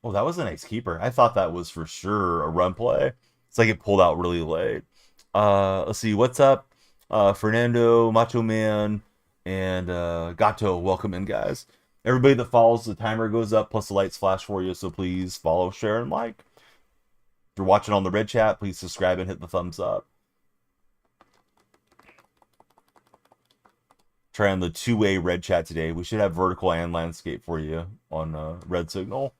Oh, that was a nice keeper. I thought that was for sure a run play. It's like it pulled out really late. Let's see. What's up? Fernando, Macho Man, and Gato. Welcome in, guys. Everybody that follows, the timer goes up, plus the lights flash for you, so please follow, share, and like. If you're watching on the red chat, please subscribe and hit the thumbs up. Try on the two-way red chat today. We should have vertical and landscape for you on red signal.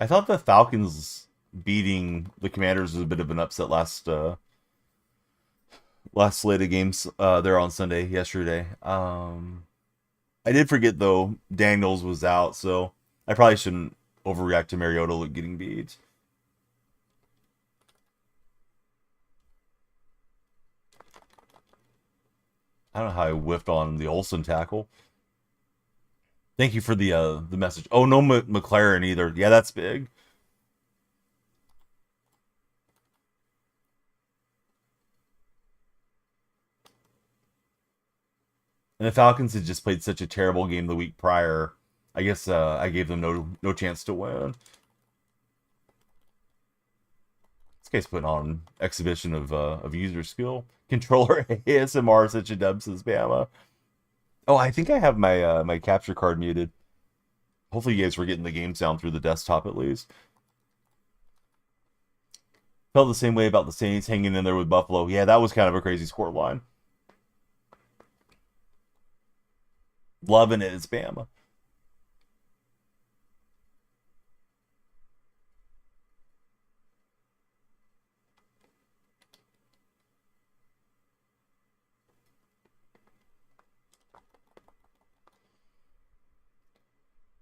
I thought the Falcons beating the Commanders was a bit of an upset last slate of games there on Sunday yesterday. I did forget though Daniels was out, so I probably shouldn't overreact to Mariota getting beat. I don't know how I whiffed on the Olsen tackle. Thank you for the message. Oh, no McLaren either. Yeah, that's big. And the Falcons had just played such a terrible game the week prior. I guess I gave them no chance to win. This guy's putting on exhibition of user skill. Controller ASMR such a dub, says Bama. Oh, I think I have my my capture card muted. Hopefully you guys were getting the game sound through the desktop at least. Felt the same way about the Saints hanging in there with Buffalo. Yeah, that was kind of a crazy score line. Loving it, it's Bama.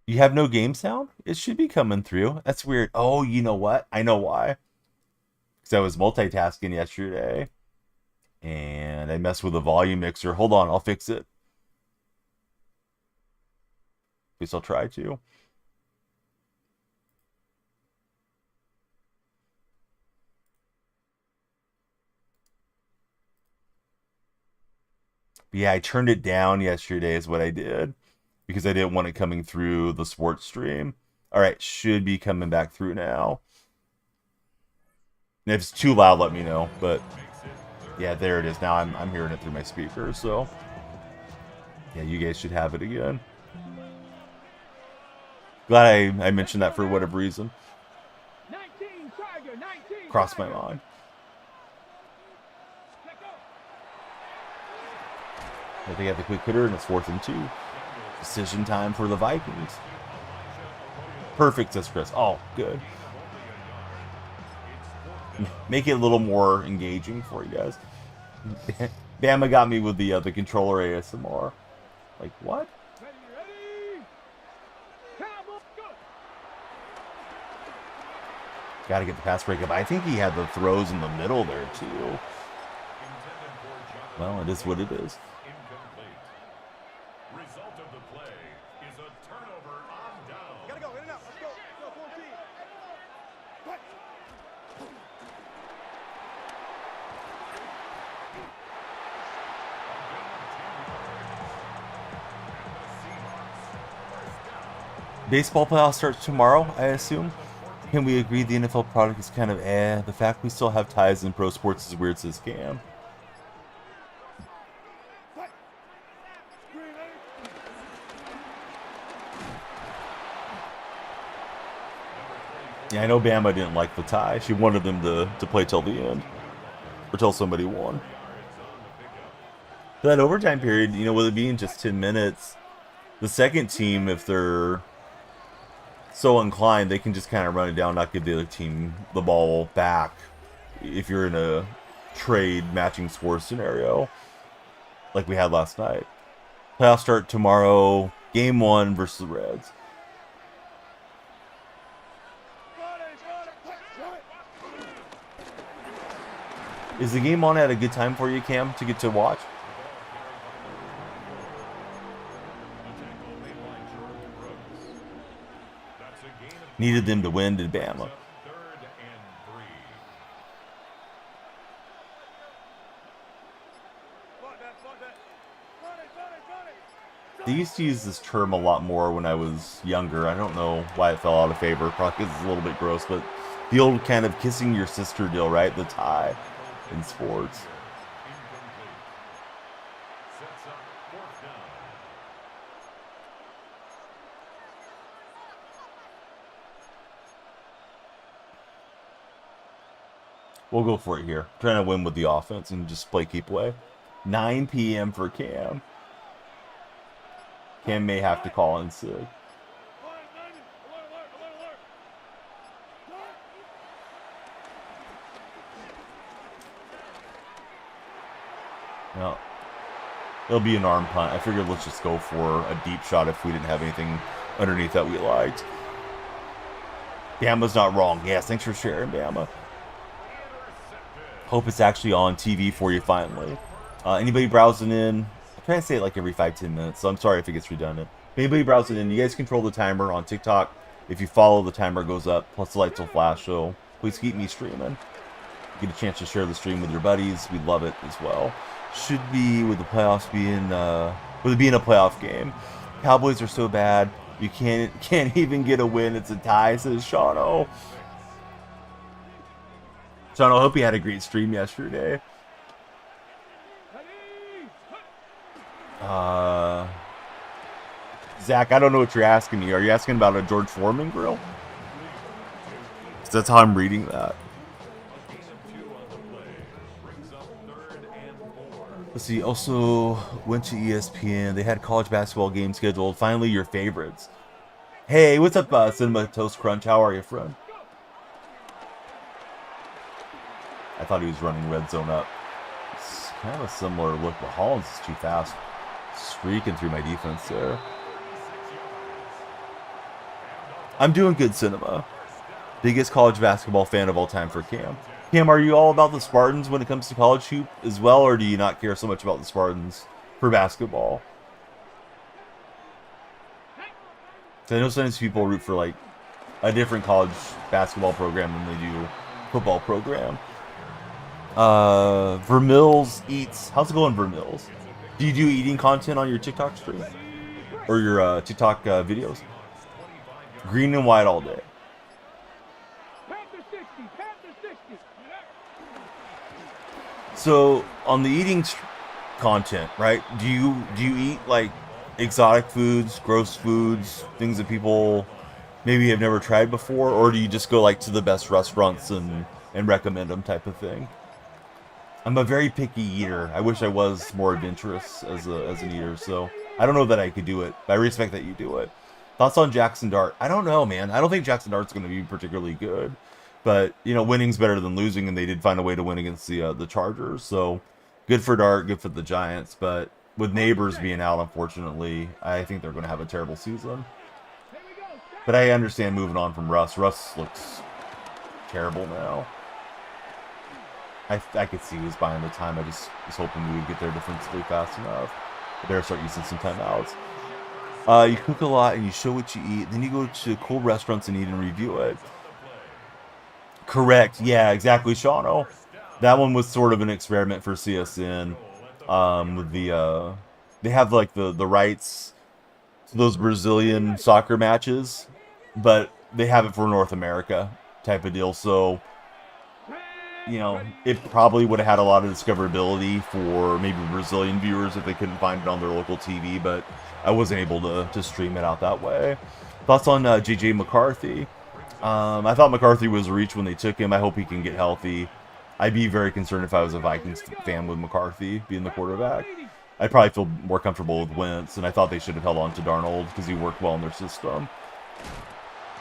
You have no game sound? It should be coming through. That's weird. Oh, you know what? I know why. Because I was multitasking yesterday. And I messed with the volume mixer. Hold on, I'll fix it. At least I'll try to. But yeah, I turned it down yesterday is what I did. Because I didn't want it coming through the sports stream. Alright, should be coming back through now. And if it's too loud, let me know. But yeah, there it is. Now I'm hearing it through my speakers, so yeah, you guys should have it again. Glad I mentioned that for whatever reason. Crossed my mind. I think I have the quick hitter, and it's 4th and 2. Decision time for the Vikings. Perfect, says Chris. Oh, good. Make it a little more engaging for you guys. Bama got me with the controller ASMR. Like, what? Got to get the pass breakup. I think he had the throws in the middle there, too. Well, it is what it is. Baseball playoffs starts tomorrow, I assume. Can we agree the NFL product is kind of eh? The fact we still have ties in pro sports is weird, says Cam. Yeah, I know Bama didn't like the tie. She wanted them to play till the end. Or till somebody won. That overtime period, you know, with it being just 10 minutes, the second team, if they're so inclined, they can just kind of run it down, not give the other team the ball back if you're in a trade matching score scenario like we had last night. Playoffs start tomorrow, game 1 versus the Reds. Is the game on at a good time for you, Cam, to get to watch? Needed them to win to Bama. They used to use this term a lot more when I was younger. I don't know why it fell out of favor. Probably because it's a little bit gross, but the old kind of kissing your sister deal, right? The tie in sports. We'll go for it here. Trying to win with the offense and just play keep away. 9 p.m. for Cam. Cam may have to call in sick. No. It'll be an arm punt. I figured let's just go for a deep shot if we didn't have anything underneath that we liked. Bama's not wrong. Yes, thanks for sharing, Bama. Hope it's actually on TV for you finally. Anybody browsing in? I try to say it like every 5-10 minutes, so I'm sorry if it gets redundant. Anybody browsing in, you guys control the timer on TikTok. If you follow, the timer goes up, plus the lights will flash, so please keep me streaming. Get a chance to share the stream with your buddies. We'd love it as well. Should be, with the playoffs being, with it being a playoff game. Cowboys are so bad, you can't even get a win. It's a tie, says Shano. Shano, I hope you had a great stream yesterday. Zach, I don't know what you're asking me. Are you asking about a George Foreman grill? 'Cause that's how I'm reading that. Let's see. Also went to ESPN. They had college basketball games scheduled. Finally, your favorites. Hey, what's up, Cinema Toast Crunch? How are you, friend? I thought he was running red zone up. It's kind of a similar look, but Hollins is too fast. Streaking through my defense there. I'm doing good, Cinema. Biggest college basketball fan of all time for Cam. Cam, are you all about the Spartans when it comes to college hoop as well, or do you not care so much about the Spartans for basketball? So I know sometimes people root for like a different college basketball program than they do football program. Vermills eats. How's it going, Vermills? Do you do eating content on your TikTok stream or your TikTok videos? Green and white all day. So on the eating content, right? Do you eat like exotic foods, gross foods, things that people maybe have never tried before, or do you just go like to the best restaurants and recommend them type of thing? I'm a very picky eater. I wish I was more adventurous as an eater, so I don't know that I could do it. But I respect that you do it. Thoughts on Jackson Dart? I don't know, man. I don't think Jackson Dart's going to be particularly good, but you know, winning's better than losing, and they did find a way to win against the Chargers. So good for Dart, good for the Giants. But with Neighbors being out, unfortunately, I think they're going to have a terrible season. But I understand moving on from Russ. Russ looks terrible now. I could see he was buying the time. I just was hoping we would get there defensively fast enough. But better start using some timeouts. You cook a lot and you show what you eat. Then you go to cool restaurants and eat and review it. Correct. Yeah, exactly, Shawno. That one was sort of an experiment for CSN. With the they have like the rights to those Brazilian soccer matches, but they have it for North America type of deal. So you know, it probably would have had a lot of discoverability for maybe Brazilian viewers if they couldn't find it on their local TV, but I wasn't able to stream it out that way. Thoughts on JJ McCarthy? I thought McCarthy was a reach when they took him. I hope he can get healthy. I'd be very concerned if I was a Vikings fan with McCarthy being the quarterback. I'd probably feel more comfortable with Wentz, and I thought they should have held on to Darnold because he worked well in their system.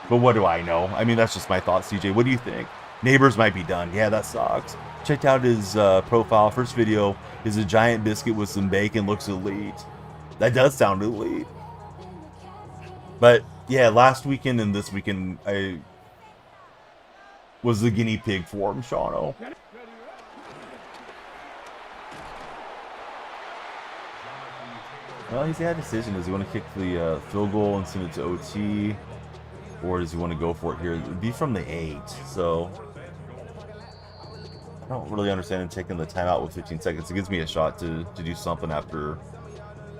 But what do I know? I mean, that's just my thoughts, CJ. What do you think? Neighbors might be done. Yeah, that sucks. Checked out his profile. First video is a giant biscuit with some bacon. Looks elite. That does sound elite. But yeah, last weekend and this weekend, I was the guinea pig for him, Shawno. Well, he's had a decision. Does he want to kick the field goal and send it to OT? Or does he want to go for it here? It would be from the 8, so I don't really understand him taking the timeout with 15 seconds. It gives me a shot to do something after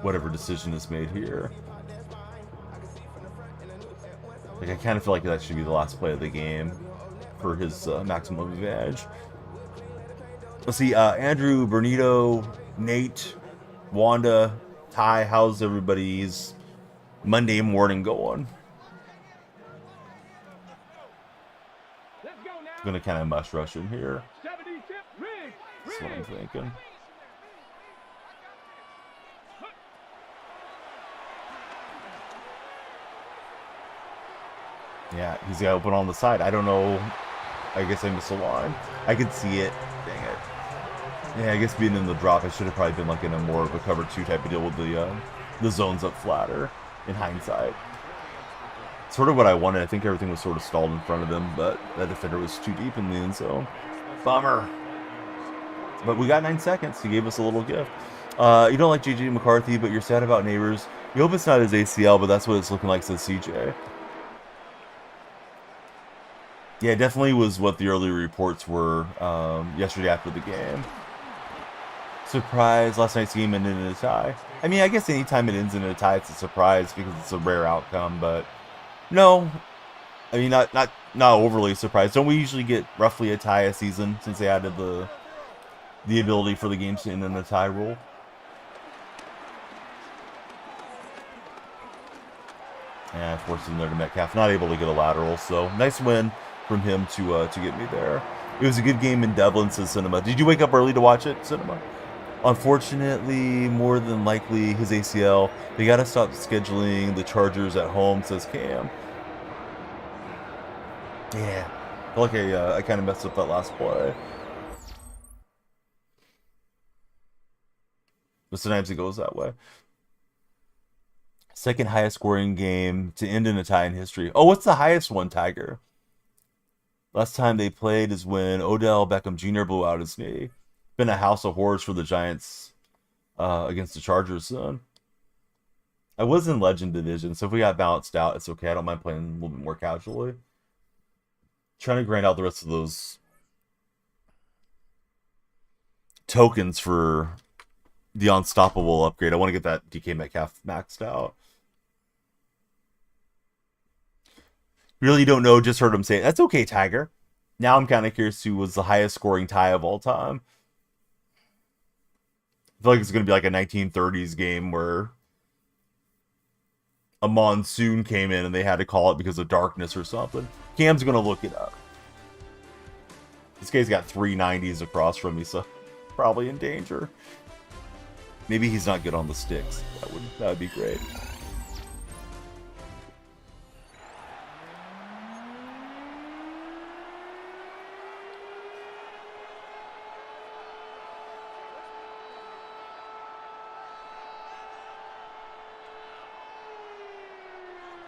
whatever decision is made here. Like, I kind of feel like that should be the last play of the game for his maximum advantage. Let's see, Andrew, Bernito, Nate, Wanda, Ty, how's everybody's Monday morning going? I'm going to kind of must rush him here. That's what I'm thinking. Yeah, he's got open on the side. I don't know. I guess I missed a line. I could see it. Dang it. Yeah, I guess being in the drop, I should have probably been like in a more of a cover 2 type of deal with the zones up flatter in hindsight. Sort of what I wanted. I think everything was sort of stalled in front of him, but that defender was too deep in the end zone. Bummer. But we got 9 seconds. He gave us a little gift. You don't like JJ McCarthy, but you're sad about Neighbors. You hope it's not his ACL, but that's what it's looking like, says CJ. Yeah, it definitely was what the early reports were yesterday after the game. Surprise, last night's game ended in a tie. I mean, I guess anytime it ends in a tie, it's a surprise because it's a rare outcome, but no. I mean, not overly surprised. Don't we usually get roughly a tie a season since they added the ability for the games to end in a tie rule? And forced him there to Metcalf, not able to get a lateral, so nice win from him to get me there. It was a good game in Dublin, says Cinema. Did you wake up early to watch it, Cinema? Unfortunately, more than likely, his ACL. They got to stop scheduling the Chargers at home, says Cam. Yeah. I feel like I kind of messed up that last play. But sometimes it goes that way. Second highest scoring game to end in a tie in history. Oh, what's the highest one, Tiger? Last time they played is when Odell Beckham Jr. blew out his knee. Been a house of horrors for the Giants against the Chargers, son. I was in Legend Division, so if we got balanced out, it's okay. I don't mind playing a little bit more casually. Trying to grind out the rest of those tokens for the Unstoppable upgrade. I want to get that DK Metcalf maxed out. Really don't know, just heard him say it. That's okay, Tiger. Now I'm kind of curious who was the highest scoring tie of all time. I feel like it's going to be like a 1930s game where a monsoon came in and they had to call it because of darkness or something. Cam's going to look it up. This guy's got 390s across from me, so probably in danger. Maybe he's not good on the sticks. That would be great.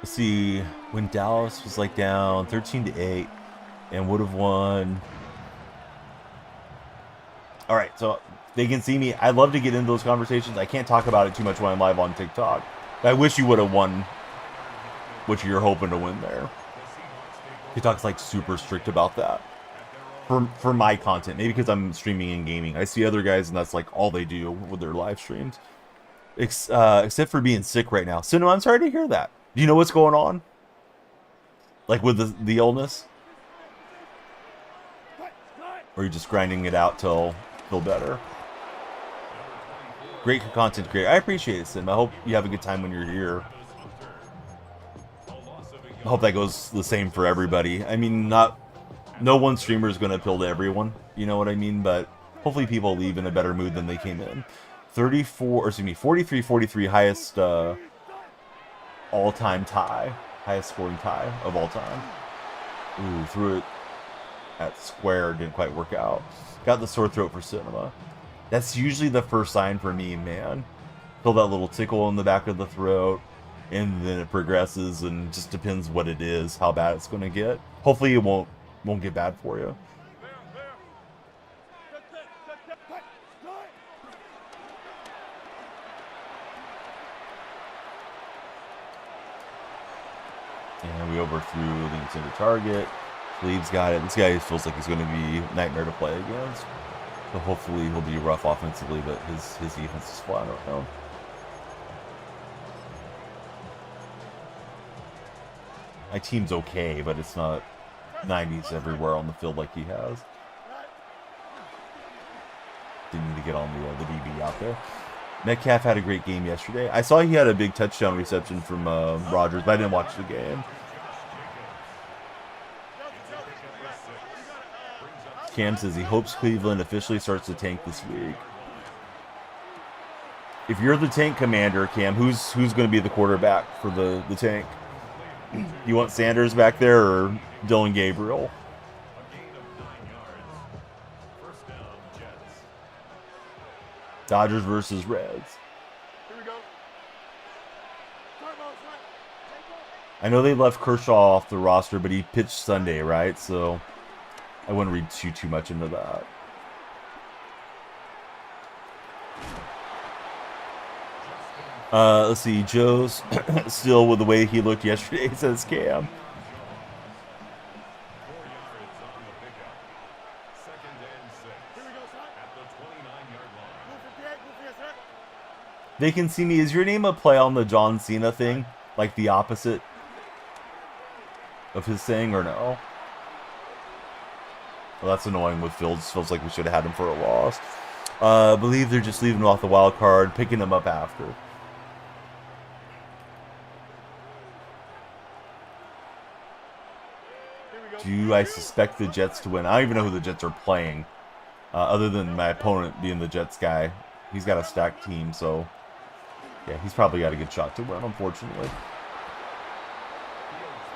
Let's see, when Dallas was like down 13-8 and would have won. All right, so they can see me. I'd love to get into those conversations. I can't talk about it too much when I'm live on TikTok. But I wish you would have won what you're hoping to win there. TikTok's like super strict about that. For my content, maybe because I'm streaming and gaming. I see other guys and that's like all they do with their live streams. Except for being sick right now. So no, I'm sorry to hear that. Do you know what's going on? Like with the illness? Or are you just grinding it out till feel better? Great content creator. I appreciate it, Sim. I hope you have a good time when you're here. I hope that goes the same for everybody. I mean, no one streamer is going to appeal to everyone. You know what I mean? But hopefully people leave in a better mood than they came in. 43-43, highest all-time tie. Highest scoring tie of all time. Ooh, threw it at square. Didn't quite work out. Got the sore throat for cinema. That's usually the first sign for me, man. Feel that little tickle in the back of the throat. And then it progresses and just depends what it is, how bad it's going to get. Hopefully it won't get bad for you. And we overthrew the intended target. Cleve's got it. This guy feels like he's going to be a nightmare to play against. So hopefully he'll be rough offensively, but his defense is flat right now. My team's okay, but it's not 90s everywhere on the field like he has. Didn't need to get on the DB out there. Metcalf had a great game yesterday. I saw he had a big touchdown reception from Rodgers, but I didn't watch the game. Cam says he hopes Cleveland officially starts the tank this week. If you're the tank commander, Cam, who's going to be the quarterback for the tank? You want Sanders back there or Dylan Gabriel? Dodgers versus Reds. I know they left Kershaw off the roster, but he pitched Sunday, right? So I wouldn't read too much into that. Let's see. Joe's still with the way he looked yesterday, says Cam. They can see me. Is your name a play on the John Cena thing? Like the opposite of his saying, or no? Well, that's annoying with Fields. Feels like we should have had him for a loss. I believe they're just leaving him off the wild card, picking him up after. Do I suspect the Jets to win? I don't even know who the Jets are playing. Other than my opponent being the Jets guy. He's got a stacked team, so... yeah, he's probably got a good shot to win, unfortunately.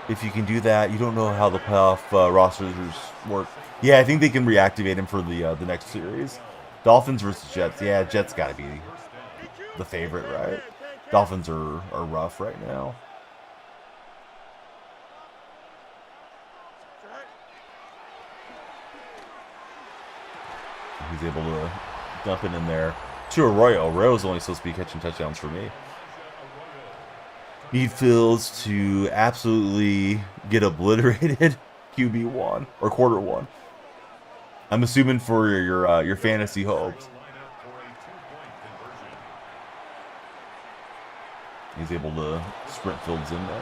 If you can do that, you don't know how the playoff rosters work. Yeah, I think they can reactivate him for the next series. Dolphins versus Jets. Yeah, Jets got to be the favorite, right? Dolphins are rough right now. He's able to dump it in there to Arroyo. Arroyo's only supposed to be catching touchdowns for me. Need Fields to absolutely get obliterated. QB1 or quarter one. I'm assuming for your fantasy hopes. He's able to sprint Fields in there.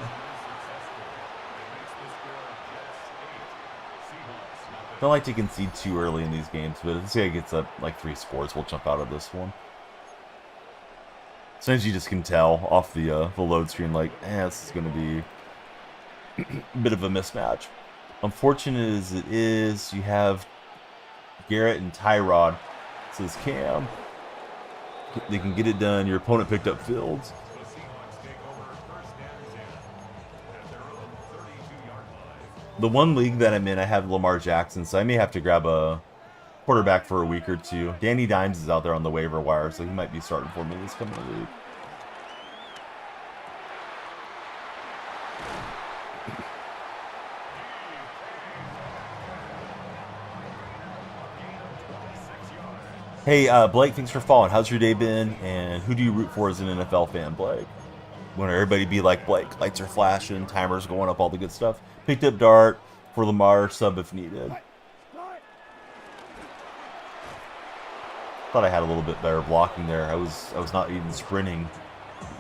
Don't like to concede too early in these games, but if this guy gets up like 3 scores, we'll jump out of this one. Sometimes you just can tell off the load screen, like, this is going to be a bit of a mismatch. Unfortunate as it is, you have Garrett and Tyrod. Says Cam. They can get it done. Your opponent picked up Fields. The one league that I'm in, I have Lamar Jackson, so I may have to grab a quarterback for a week or two. Danny Dimes is out there on the waiver wire, so he might be starting for me this coming week. Hey, Blake, thanks for following. How's your day been? And who do you root for as an NFL fan, Blake? Want everybody be like Blake? Lights are flashing, timers going up, all the good stuff. Picked up Dart for Lamar, sub if needed. Thought I had a little bit better blocking there. I was not even sprinting.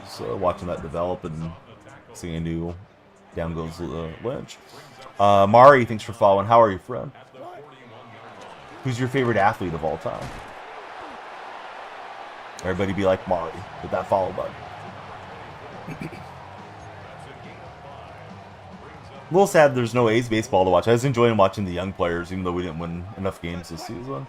So watching that develop and seeing a new down goes Lynch. Mari, thanks for following. How are you, friend? Who's your favorite athlete of all time? Everybody be like Mari with that follow button. A little sad there's no A's baseball to watch. I was enjoying watching the young players, even though we didn't win enough games this season.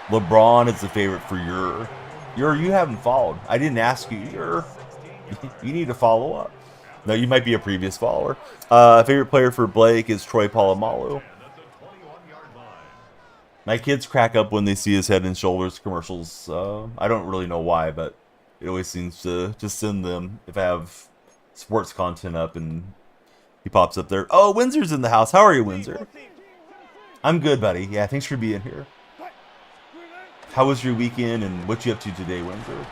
LeBron is the favorite for you haven't followed. I didn't ask you. You need to follow up. No, you might be a previous follower. Favorite player for Blake is Troy Polamalu. My kids crack up when they see his Head and Shoulders commercials. I don't really know why, but it always seems to just send them if I have sports content up and he pops up there. Oh, Windsor's in the house. How are you, Windsor? I'm good, buddy. Yeah, thanks for being here. How was your weekend and what you up to today, Windsor?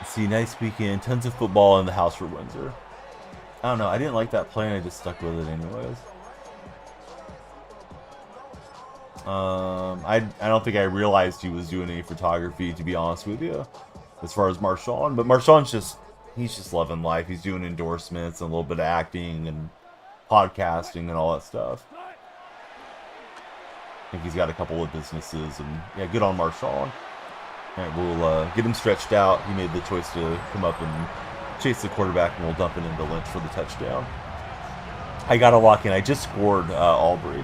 See, nice weekend. Tons of football in the house for Windsor. I don't know. I didn't like that play, and I just stuck with it anyways. I don't think I realized he was doing any photography, to be honest with you, as far as Marshawn. But Marshawn's he's just loving life. He's doing endorsements and a little bit of acting and podcasting and all that stuff. I think he's got a couple of businesses, and yeah, good on Marshawn. All right, we'll get him stretched out. He made the choice to come up and chase the quarterback, and we'll dump it into Lynch for the touchdown. I got to lock in. I just scored Aubrey.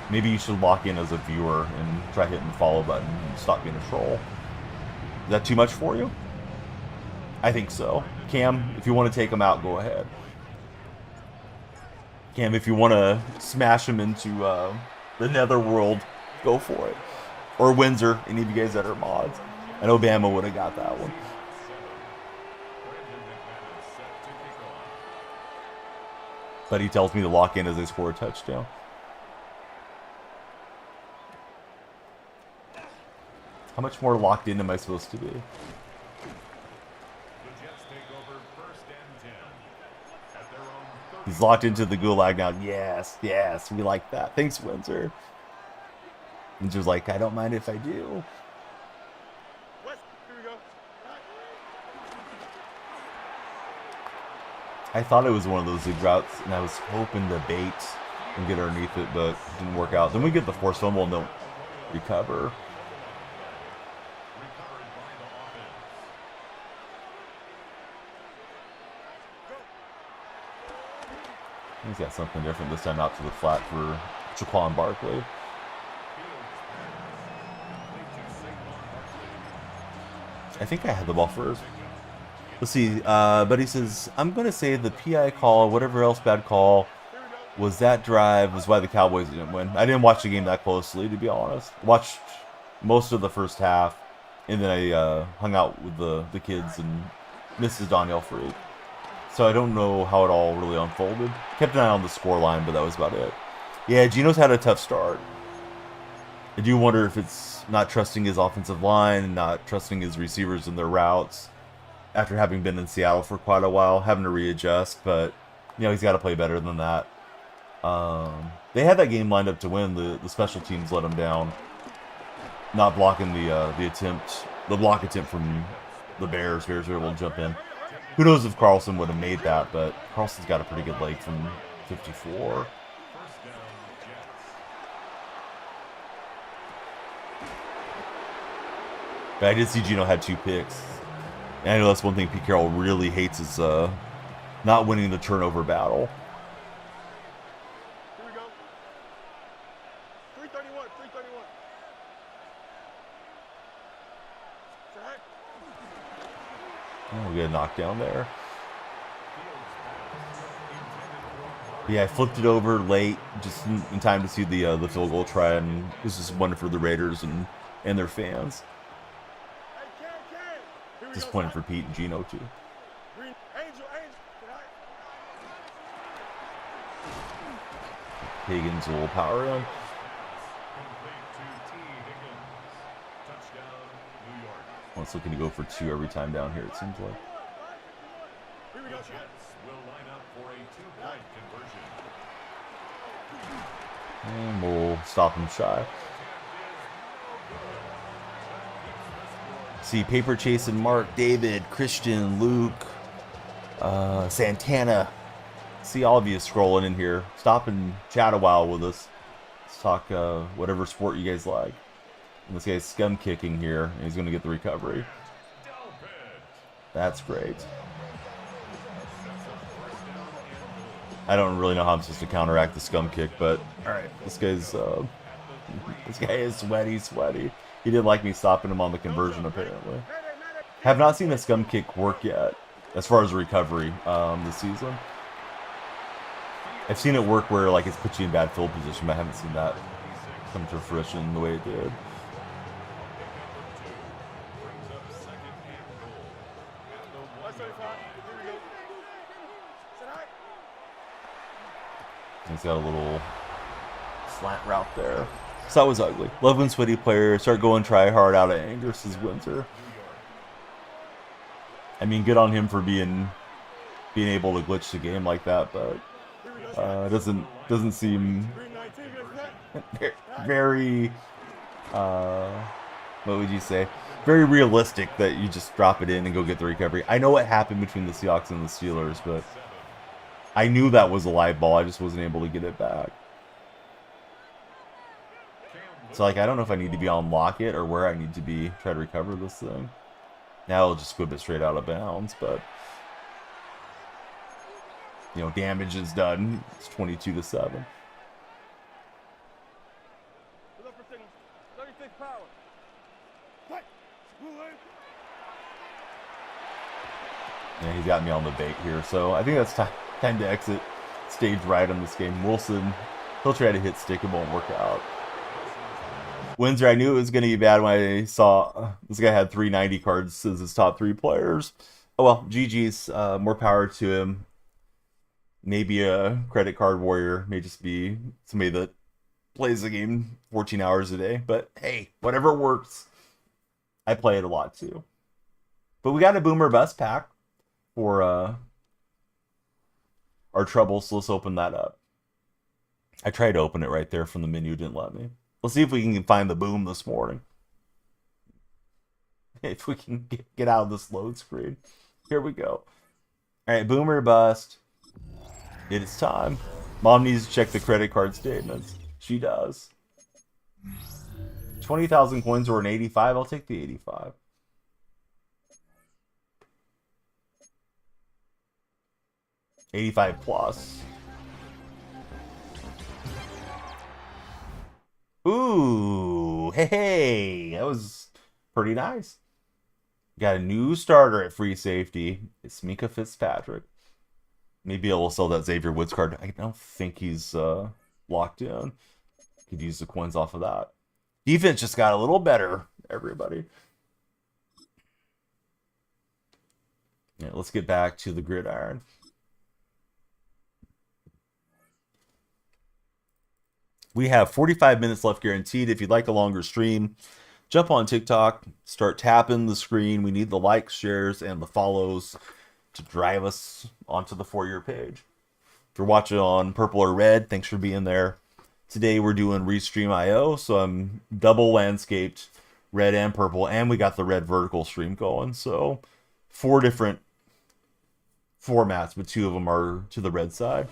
Maybe you should lock in as a viewer and try hitting the follow button and stop being a troll. Is that too much for you? I think so. Cam, if you want to take him out, go ahead. Cam, if you want to smash him into the netherworld, go for it. Or Windsor, any of you guys that are mods. I know Bama would have got that one. But he tells me to lock in as they score a touchdown. How much more locked in am I supposed to be? He's locked into the gulag now. Yes, yes, we like that. Thanks, Windsor. Windsor's like, I don't mind if I do. I thought it was one of those zig routes, and I was hoping to bait and get underneath it, but it didn't work out. Then we get the forced fumble and don't recover. He's got something different this time out to the flat for Jaquan Barkley. I think I had the ball first. Let's see. But he says, I'm going to say the PI call, whatever else bad call, was that drive was why the Cowboys didn't win. I didn't watch the game that closely, to be honest. Watched most of the first half, and then I hung out with the kids and Mrs. Danielle Freak. So I don't know how it all really unfolded. Kept an eye on the score line, but that was about it. Yeah, Gino's had a tough start. I do wonder if it's not trusting his offensive line, not trusting his receivers in their routes after having been in Seattle for quite a while, having to readjust, but he's got to play better than that. They had that game lined up to win. The special teams let them down, not blocking the block attempt from the Bears. Bears were able to jump in. Who knows if Carlson would have made that, but Carlson's got a pretty good leg from 54. But I did see Gino had 2 picks. And I know that's one thing Pete Carroll really hates is not winning the turnover battle. Here we go. 331, 331. Oh, we got a knockdown there. But yeah, I flipped it over late, just in time to see the field goal try, and this is one for the Raiders and their fans. Disappointing for Pete and Gino too. Higgins will power in. Well, it's looking to go for 2 every time down here, it seems like. And we'll stop him shy. See, Paper chasing Mark, David, Christian, Luke, Santana. See all of you scrolling in here. Stop and chat a while with us. Let's talk whatever sport you guys like. And this guy's scum kicking here, and he's going to get the recovery. That's great. I don't really know how I'm supposed to counteract the scum kick, but all right, this guy is sweaty. He didn't like me stopping him on the conversion, apparently. Have not seen a scum kick work yet, as far as recovery this season. I've seen it work where like it's put you in bad field position, but I haven't seen that come to fruition the way it did. He's got a little slant route there. So that was ugly. Love when sweaty players start going try hard out of anger, says Windsor. I mean, good on him for being able to glitch the game like that, but it doesn't seem very what would you say? Very realistic that you just drop it in and go get the recovery. I know what happened between the Seahawks and the Steelers, but I knew that was a live ball. I just wasn't able to get it back. So, like, I don't know if I need to be on locket or where I need to be try to recover this thing. Now I'll just squib it straight out of bounds, but damage is done. It's 22-7. Yeah, he's got me on the bait here, so I think that's time to exit stage right on this game. Wilson, he'll try to hit stick, it won't work out. Windsor, I knew it was going to be bad when I saw this guy had 390 cards as his top 3 players. Oh well, GG's, more power to him. Maybe a credit card warrior, may just be somebody that plays the game 14 hours a day. But hey, whatever works. I play it a lot too. But we got a Boomer Bust pack for our troubles, so let's open that up. I tried to open it right there from the menu, didn't let me. Let's see if we can find the boom this morning. If we can get out of this load screen. Here we go. All right, Boomer Bust. It is time. Mom needs to check the credit card statements. She does. 20,000 coins or an 85. I'll take the 85. $85 plus. Ooh, hey, that was pretty nice. Got a new starter at free safety. It's Mika Fitzpatrick. Maybe I will sell that Xavier Woods card. I don't think he's locked in. Could use the coins off of that. Defense just got a little better, everybody. Yeah, let's get back to the gridiron. We have 45 minutes left guaranteed. If you'd like a longer stream, jump on TikTok, start tapping the screen. We need the likes, shares, and the follows to drive us onto the For Your page. If you're watching on purple or red, thanks for being there. Today we're doing Restream IO, so I'm double landscaped, red and purple, and we got the red vertical stream going. So 4 different formats, but 2 of them are to the red side.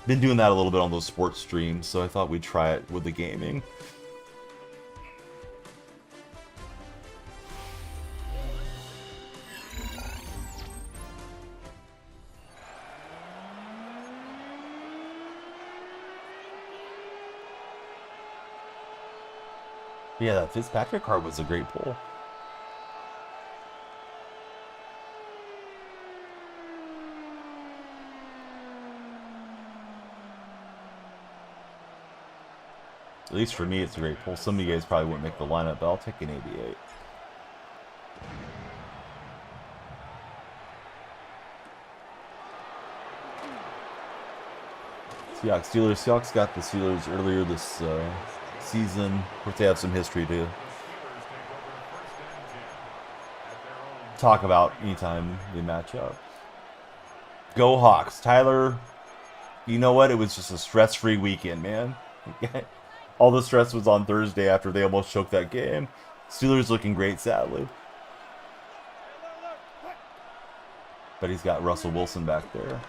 Been doing that a little bit on those sports streams, so I thought we'd try it with the gaming. Yeah, that Fitzpatrick card was a great pull. At least for me, it's a great pull. Some of you guys probably wouldn't make the lineup, but I'll take an 88. Seahawks, Steelers. Seahawks got the Steelers earlier this season. Of course, they have some history to talk about anytime they match up. Go Hawks. Tyler, you know what? It was just a stress-free weekend, man. All the stress was on Thursday after they almost choked that game. Steelers looking great, sadly. But he's got Russell Wilson back there.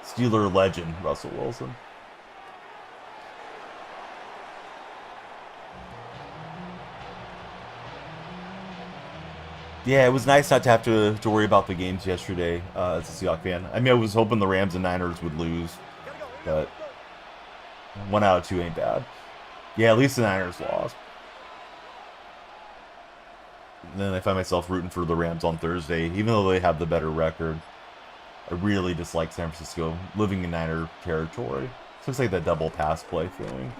Steeler legend, Russell Wilson. Yeah, it was nice not to have to worry about the games yesterday as a Seahawks fan. I mean, I was hoping the Rams and Niners would lose, but 1 out of 2 ain't bad. Yeah, at least the Niners lost. And then I find myself rooting for the Rams on Thursday, even though they have the better record. I really dislike San Francisco living in Niner territory. It looks like that double pass play thing.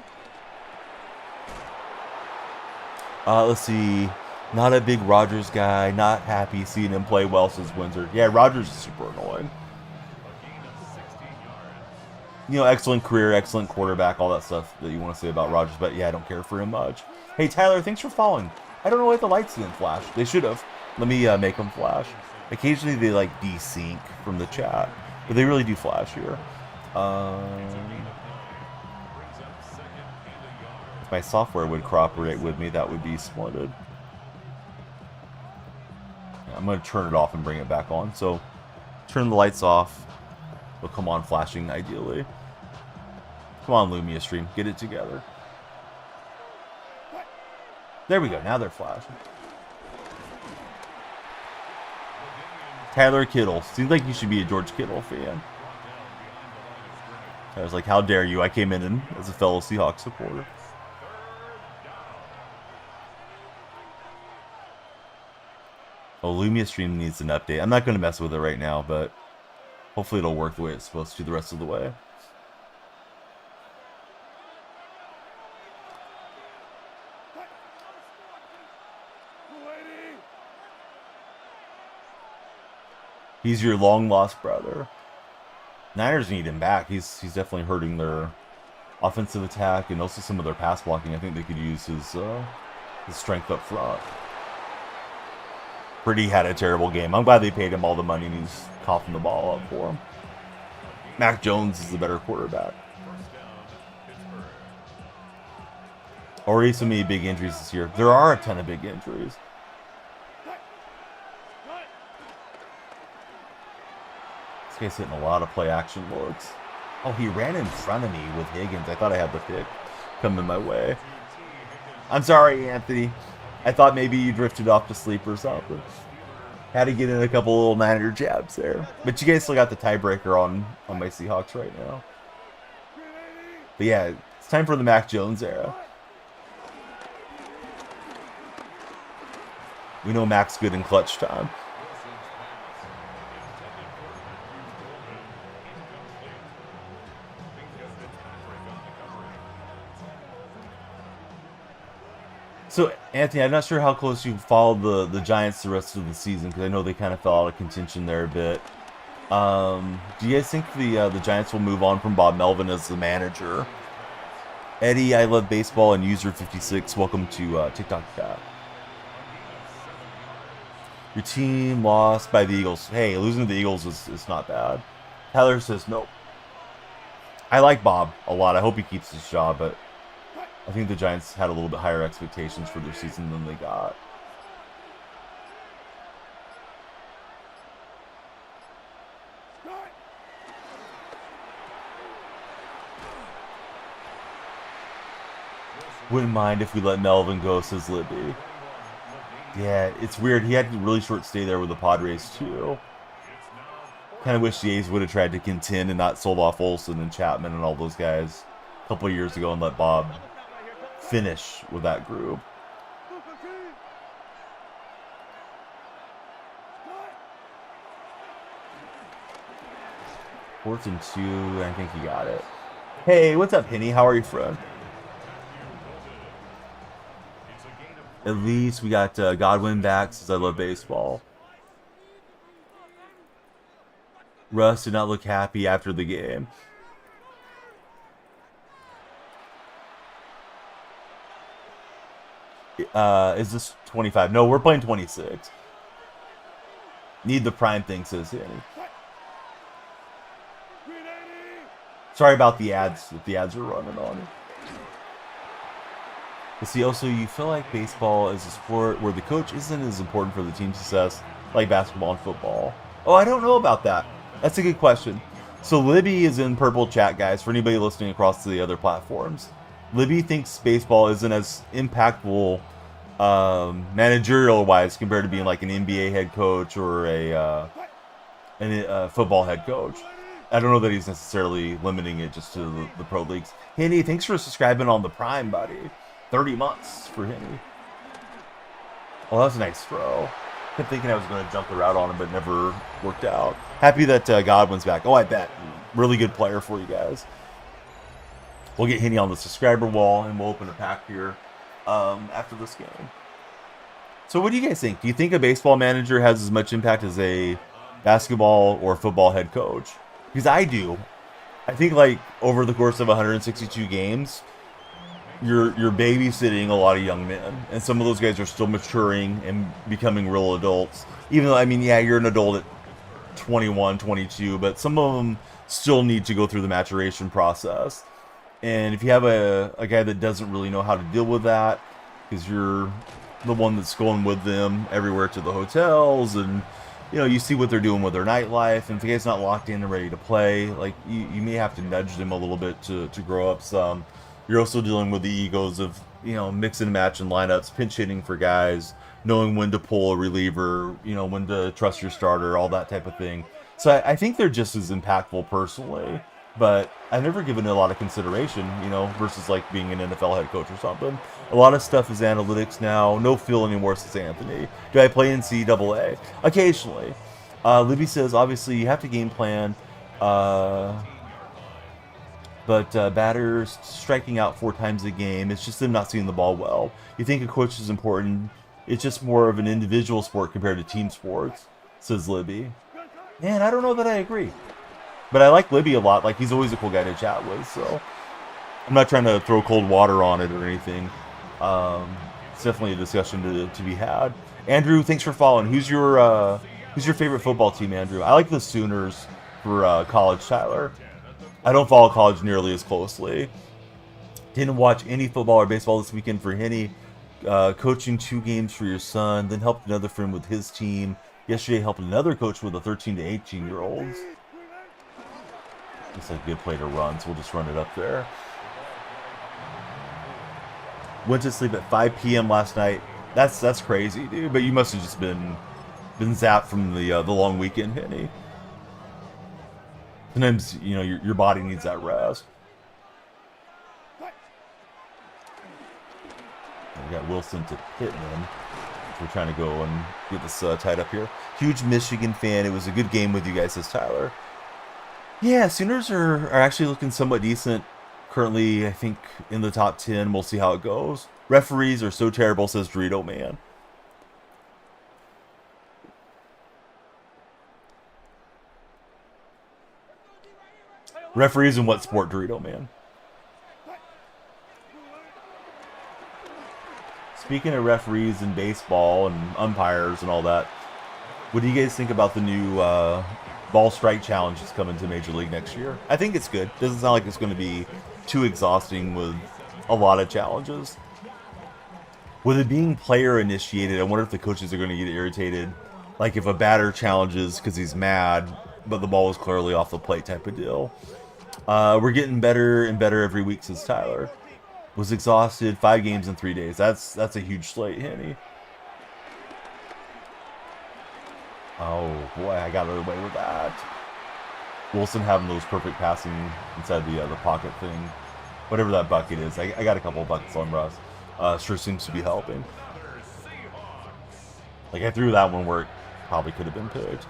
Let's see. Not a big Rodgers guy. Not happy seeing him play well since Windsor. Yeah, Rodgers is super annoying. You know, excellent career, excellent quarterback, all that stuff that you want to say about Rodgers. But yeah, I don't care for him much. Hey, Tyler, thanks for following. I don't know why the lights didn't flash. They should have. Let me make them flash. Occasionally they like desync from the chat, but they really do flash here. If my software would cooperate with me, that would be splendid. Yeah, I'm going to turn it off and bring it back on. So turn the lights off. They'll come on flashing ideally. Come on, Lumia stream. Get it together. There we go. Now they're flashing. Tyler Kittle. Seems like you should be a George Kittle fan. I was like, how dare you? I came in as a fellow Seahawks supporter. Oh, Lumia stream needs an update. I'm not going to mess with it right now, but hopefully it'll work the way it's supposed to the rest of the way. He's your long-lost brother. Niners need him back. He's definitely hurting their offensive attack and also some of their pass blocking. I think they could use his strength up front. Purdy had a terrible game. I'm glad they paid him all the money and he's coughing the ball up for him. Mac Jones is the better quarterback. Already so many big injuries this year. There are a ton of big injuries. This guy's hitting a lot of play action looks. Oh, he ran in front of me with Higgins. I thought I had the pick coming my way. I'm sorry, Anthony. I thought maybe you drifted off to sleep or something. Had to get in a couple little Niner jabs there. But you guys still got the tiebreaker on my Seahawks right now. But yeah, it's time for the Mac Jones era. We know Mac's good in clutch time. So, Anthony, I'm not sure how close you followed the Giants the rest of the season, because I know they kind of fell out of contention there a bit. Do you guys think the Giants will move on from Bob Melvin as the manager? Eddie, I love baseball, and user56, welcome to TikTok Chat. Your team lost by the Eagles. Hey, losing to the Eagles is not bad. Tyler says nope. I like Bob a lot. I hope he keeps his job, but I think the Giants had a little bit higher expectations for their season than they got. Wouldn't mind if we let Melvin go, says Libby. Yeah, it's weird. He had a really short stay there with the Padres, too. Kind of wish the A's would have tried to contend and not sold off Olsen and Chapman and all those guys a couple of years ago and let Bob finish with that group. Fourth and 2, I think he got it. Hey, what's up, Penny? How are you, friend? At least we got Godwin back, since I love baseball. Russ did not look happy after the game. Is this 25? No, we're playing 26. Need the prime thing, says Danny. Sorry about the ads, if the ads are running on. But see, also, you feel like baseball is a sport where the coach isn't as important for the team's success like basketball and football. Oh, I don't know about that. That's a good question. So Libby is in purple chat, guys, for anybody listening across the other platforms. Libby thinks baseball isn't as impactful managerial-wise compared to being like an NBA head coach or a football head coach. I don't know that he's necessarily limiting it just to the pro leagues. Henny, thanks for subscribing on the Prime, buddy. 30 months for Henny. Oh, that was a nice throw. Kept thinking I was going to jump the route on him, but never worked out. Happy that Godwin's back. Oh, I bet. Really good player for you guys. We'll get Henny on the subscriber wall, and we'll open a pack here after this game. So what do you guys think? Do you think a baseball manager has as much impact as a basketball or football head coach? Because I do. I think like over the course of 162 games, you're babysitting a lot of young men, and some of those guys are still maturing and becoming real adults. Even though, I mean, yeah, you're an adult at 21, 22, but some of them still need to go through the maturation process. And if you have a guy that doesn't really know how to deal with that, because you're the one that's going with them everywhere to the hotels, and you know, you see what they're doing with their nightlife, and if the guy's not locked in and ready to play, like you may have to nudge them a little bit to grow up some. You're also dealing with the egos of, you know, mix and match and lineups, pinch hitting for guys, knowing when to pull a reliever, you know, when to trust your starter, all that type of thing. So I think they're just as impactful personally, but I've never given it a lot of consideration, you know, versus like being an NFL head coach or something. A lot of stuff is analytics now. No feel anymore, says Anthony. Do I play in CAA? Occasionally. Libby says, obviously, you have to game plan. But batters striking out 4 times a game, it's just them not seeing the ball well. You think a coach is important. It's just more of an individual sport compared to team sports, says Libby. Man, I don't know that I agree. But I like Libby a lot. Like, he's always a cool guy to chat with, so I'm not trying to throw cold water on it or anything. It's definitely a discussion to be had. Andrew, thanks for following. Who's your favorite football team, Andrew? I like the Sooners for college, Tyler. I don't follow college nearly as closely. Didn't watch any football or baseball this weekend for Henny. Coaching 2 games for your son, then helped another friend with his team. Yesterday helped another coach with the 13 to 18-year-olds. It's a good play to run, so we'll just run it up there. Went to sleep at 5 p.m. last night. That's crazy, dude. But you must have just been zapped from the long weekend, Henny. Sometimes, you know, your body needs that rest. We got Wilson to Pittman. We're trying to go and get this tied up here. Huge Michigan fan. It was a good game with you guys, says Tyler. Yeah, Sooners are actually looking somewhat decent. Currently, I think, in the top 10. We'll see how it goes. Referees are so terrible, says Dorito Man. Referees in what sport, Dorito Man? Speaking of referees in baseball and umpires and all that, what do you guys think about the new ball strike challenge that's coming to Major League next year? I think it's good. Doesn't sound like it's going to be too exhausting with a lot of challenges. With it being player initiated, I wonder if the coaches are going to get irritated. Like if a batter challenges because he's mad, but the ball is clearly off the plate type of deal. We're getting better and better every week, says Tyler. Was exhausted, 5 games in 3 days. That's a huge slate, Henny. Oh boy, I got away with that. Wilson having those perfect passing inside the pocket thing, whatever that bucket is. I got a couple of buckets on Russ. Sure seems to be helping. Like I threw that one where it probably could have been picked.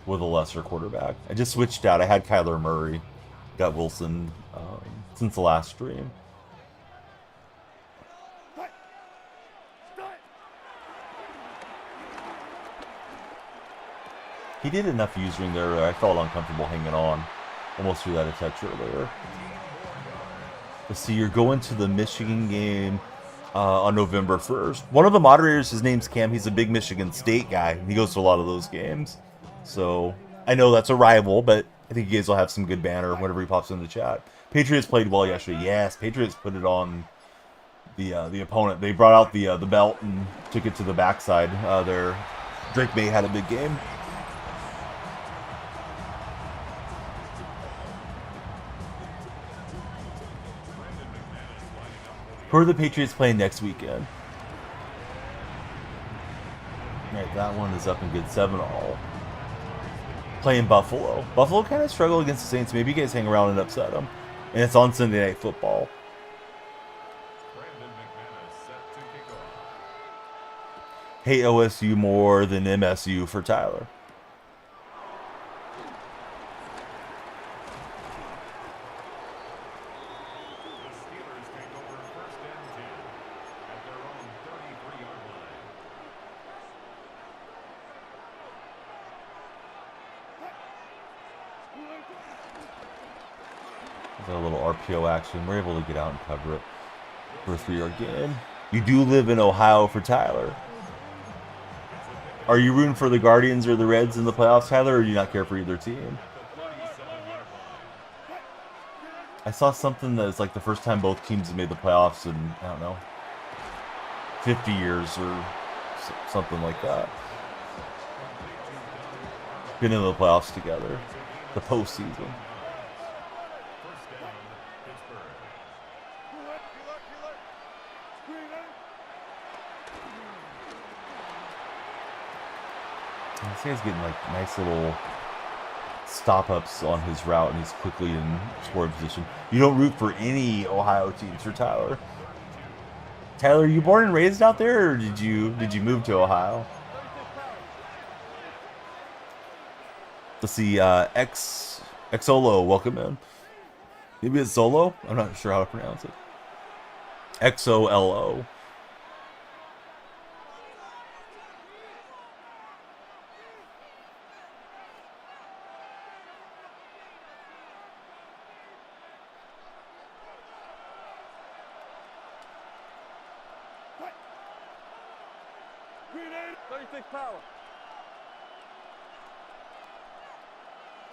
With a lesser quarterback. I just switched out. I had Kyler Murray. Got Wilson since the last stream. He did enough using there. I felt uncomfortable hanging on. Almost threw that a touch earlier. Let's see, you're going to the Michigan game on November 1st. One of the moderators, his name's Cam. He's a big Michigan State guy. He goes to a lot of those games. So, I know that's a rival, but I think you guys will have some good banner whenever he pops in the chat. Patriots played well yesterday. Yes, Patriots put it on the opponent. They brought out the belt and took it to the backside there. Drake May had a big game. Who are the Patriots playing next weekend? Alright, that one is up in good 7-all. Playing Buffalo. Buffalo kind of struggled against the Saints. Maybe you guys hang around and upset them. And it's on Sunday Night Football. Hate OSU more than MSU for Tyler. A little RPO action. We're able to get out and cover it for a 3-yard gain. You do live in Ohio for Tyler. Are you rooting for the Guardians or the Reds in the playoffs, Tyler, or do you not care for either team? I saw something that it's like the first time both teams have made the playoffs in, I don't know, 50 years or something like that. Been in the playoffs together. The postseason. This guy's getting like nice little stop-ups on his route, and he's quickly in scoring position. You don't root for any Ohio teams for Tyler. Tyler, are you born and raised out there, or did you move to Ohio? Let's see, Xolo, welcome in. Maybe it's Zolo? I'm not sure how to pronounce it. XOLO.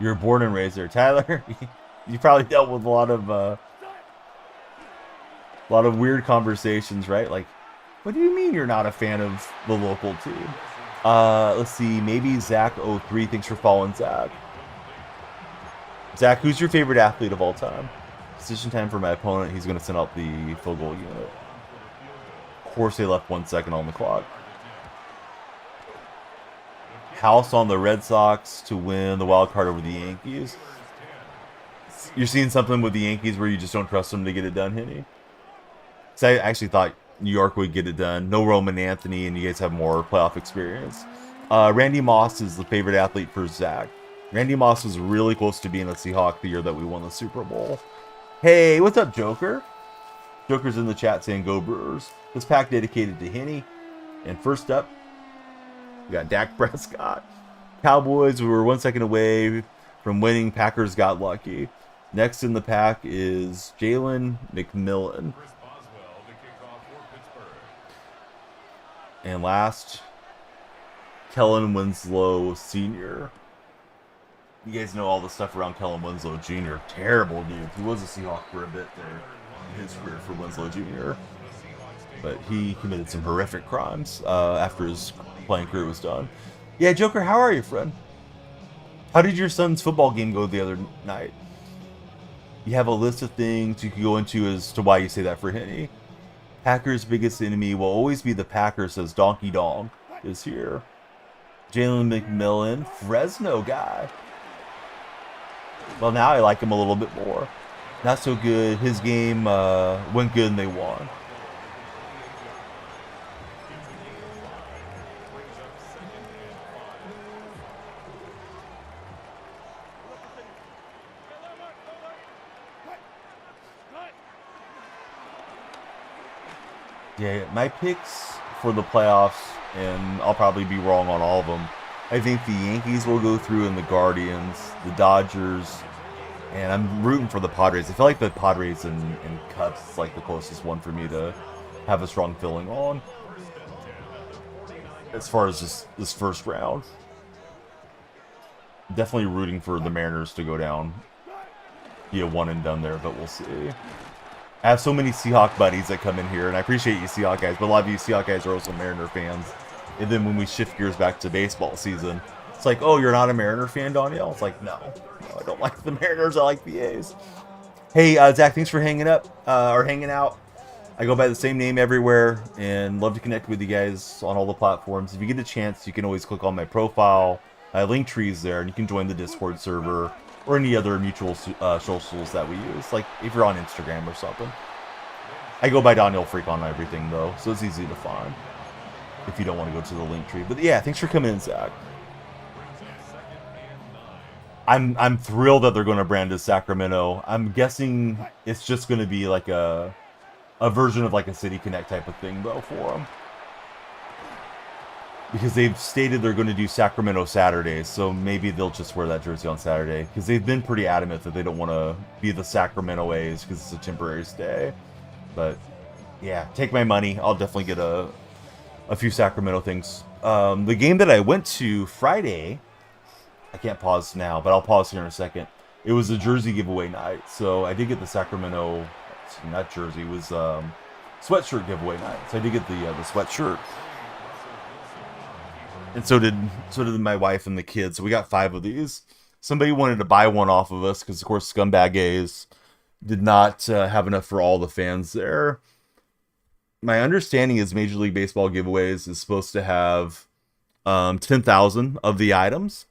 You're born and raised there, Tyler. You probably dealt with a lot of weird conversations, right? Like, what do you mean you're not a fan of the local team? Let's see, maybe Zach03. Thanks for following, Zach. Zach, who's your favorite athlete of all time? Decision time for my opponent. He's going to send out the field goal unit. Of course, they left 1 second on the clock. House on the Red Sox to win the wild card over the Yankees. You're seeing something with the Yankees where you just don't trust them to get it done, Henny? Because I actually thought New York would get it done. No Roman Anthony, and you guys have more playoff experience. Randy Moss is the favorite athlete for Zach. Randy Moss was really close to being a Seahawk the year that we won the Super Bowl. Hey, what's up, Joker? Joker's in the chat saying, "Go Brewers." This pack dedicated to Henny. And first up, we got Dak Prescott. Cowboys, we were 1 second away from winning. Packers got lucky. Next in the pack is Jalen McMillan. And last, Kellen Winslow Sr. You guys know all the stuff around Kellen Winslow Jr. Terrible dude. He was a Seahawk for a bit there in his career for Winslow Jr. But he committed some horrific crimes after his playing career was done. Yeah, Joker, how are you, friend? How did your son's football game go the other night? You have a list of things you could go into as to why you say that for Henny. Packers' biggest enemy will always be the Packers, says Donkey Dong is here. Jalen McMillan, Fresno guy. Well, now I like him a little bit more. Not so good. His game went good and they won. Yeah, my picks for the playoffs, and I'll probably be wrong on all of them. I think the Yankees will go through and the Guardians, the Dodgers, and I'm rooting for the Padres. I feel like the Padres and Cubs is like the closest one for me to have a strong feeling on as far as this first round. Definitely rooting for the Mariners to go down. Be a one and done there, but we'll see. I have so many Seahawk buddies that come in here, and I appreciate you Seahawk guys, but a lot of you Seahawk guys are also Mariner fans. And then when we shift gears back to baseball season, it's like, oh, you're not a Mariner fan, Danielle? It's like, no, I don't like the Mariners, I like the A's. Hey, Zach, thanks for hanging up, or hanging out. I go by the same name everywhere, and love to connect with you guys on all the platforms. If you get a chance, you can always click on my profile. Link trees there, and you can join the Discord server, or any other mutual socials that we use, like if you're on Instagram or something. I go by Daniel Freak on everything, though, so it's easy to find if you don't want to go to the link tree. But yeah, thanks for coming in, Zach. I'm thrilled that they're going to brand as Sacramento. I'm guessing it's just going to be like a version of like a City Connect type of thing, though, for them. Because they've stated they're going to do Sacramento Saturdays, so maybe they'll just wear that jersey on Saturday. Because they've been pretty adamant that they don't want to be the Sacramento A's because it's a temporary stay. But yeah, take my money. I'll definitely get a few Sacramento things. The game that I went to Friday, I can't pause now, but I'll pause here in a second. It was a jersey giveaway night, so I did get the Sacramento, not jersey, it was sweatshirt giveaway night. So I did get the sweatshirt. And so did my wife and the kids. So we got 5 of these. Somebody wanted to buy one off of us because, of course, Scumbag A's did not have enough for all the fans there. My understanding is Major League Baseball giveaways is supposed to have 10,000 of the items.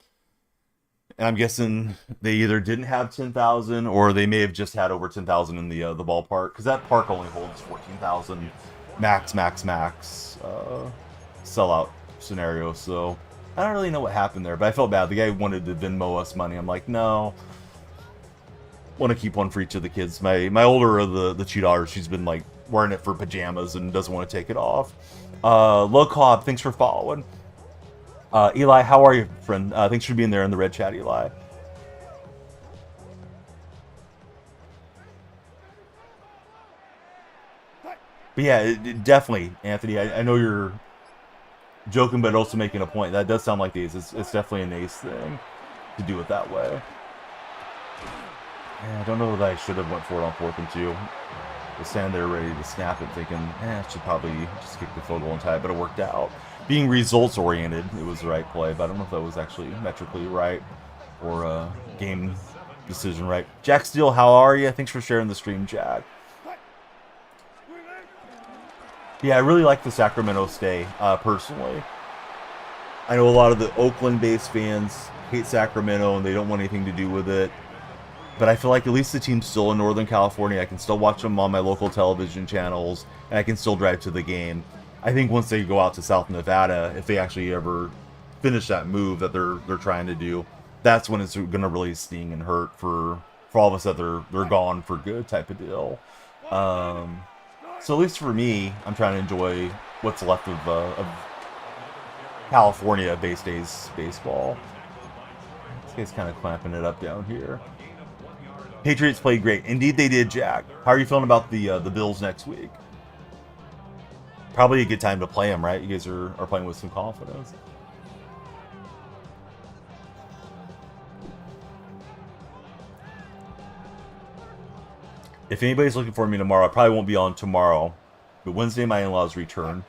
And I'm guessing they either didn't have 10,000 or they may have just had over 10,000 in the ballpark. Because that park only holds 14,000 max sellout scenario. So I don't really know what happened there, but I felt bad. The guy wanted to Venmo us money. I'm like, no. Want to keep one for each of the kids. My older of the two daughters, she's been like wearing it for pajamas and doesn't want to take it off. Low Cobb, thanks for following. Eli, how are you, friend? Thanks for being there in the red chat, Eli. But yeah, it definitely, Anthony, I know you're joking, but also making a point. That does sound like the A's. It's definitely an A's thing to do it that way. Yeah, I don't know that I should have went for it on 4th and 2. I was standing there ready to snap it, thinking, I should probably just kick the field goal and tie it, but it worked out. Being results-oriented, it was the right play, but I don't know if that was actually metrically right or game decision right. Jack Steele, how are you? Thanks for sharing the stream, Jack. Yeah, I really like the Sacramento stay, personally. I know a lot of the Oakland-based fans hate Sacramento and they don't want anything to do with it. But I feel like at least the team's still in Northern California. I can still watch them on my local television channels, and I can still drive to the game. I think once they go out to South Nevada, if they actually ever finish that move that they're trying to do, that's when it's going to really sting and hurt for all of us that they're gone for good type of deal. So at least for me, I'm trying to enjoy what's left of California base days baseball. This guy's kind of clamping it up down here. Patriots played great. Indeed they did, Jack. How are you feeling about the Bills next week? Probably a good time to play them, right? You guys are playing with some confidence. If anybody's looking for me tomorrow, I probably won't be on tomorrow. But Wednesday, my in-laws return.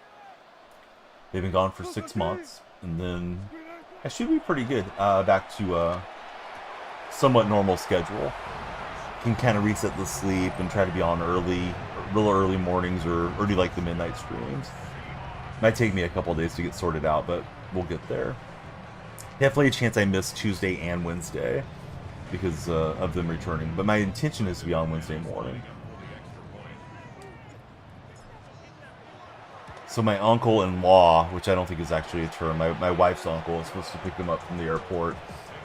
They've been gone for 6 months. And then I should be pretty good. Back to a somewhat normal schedule. Can kind of reset the sleep and try to be on real early mornings or do like the midnight streams. Might take me a couple days to get sorted out, but we'll get there. Definitely a chance I miss Tuesday and Wednesday because of them returning. But my intention is to be on Wednesday morning. So my uncle-in-law, which I don't think is actually a term, my wife's uncle is supposed to pick them up from the airport.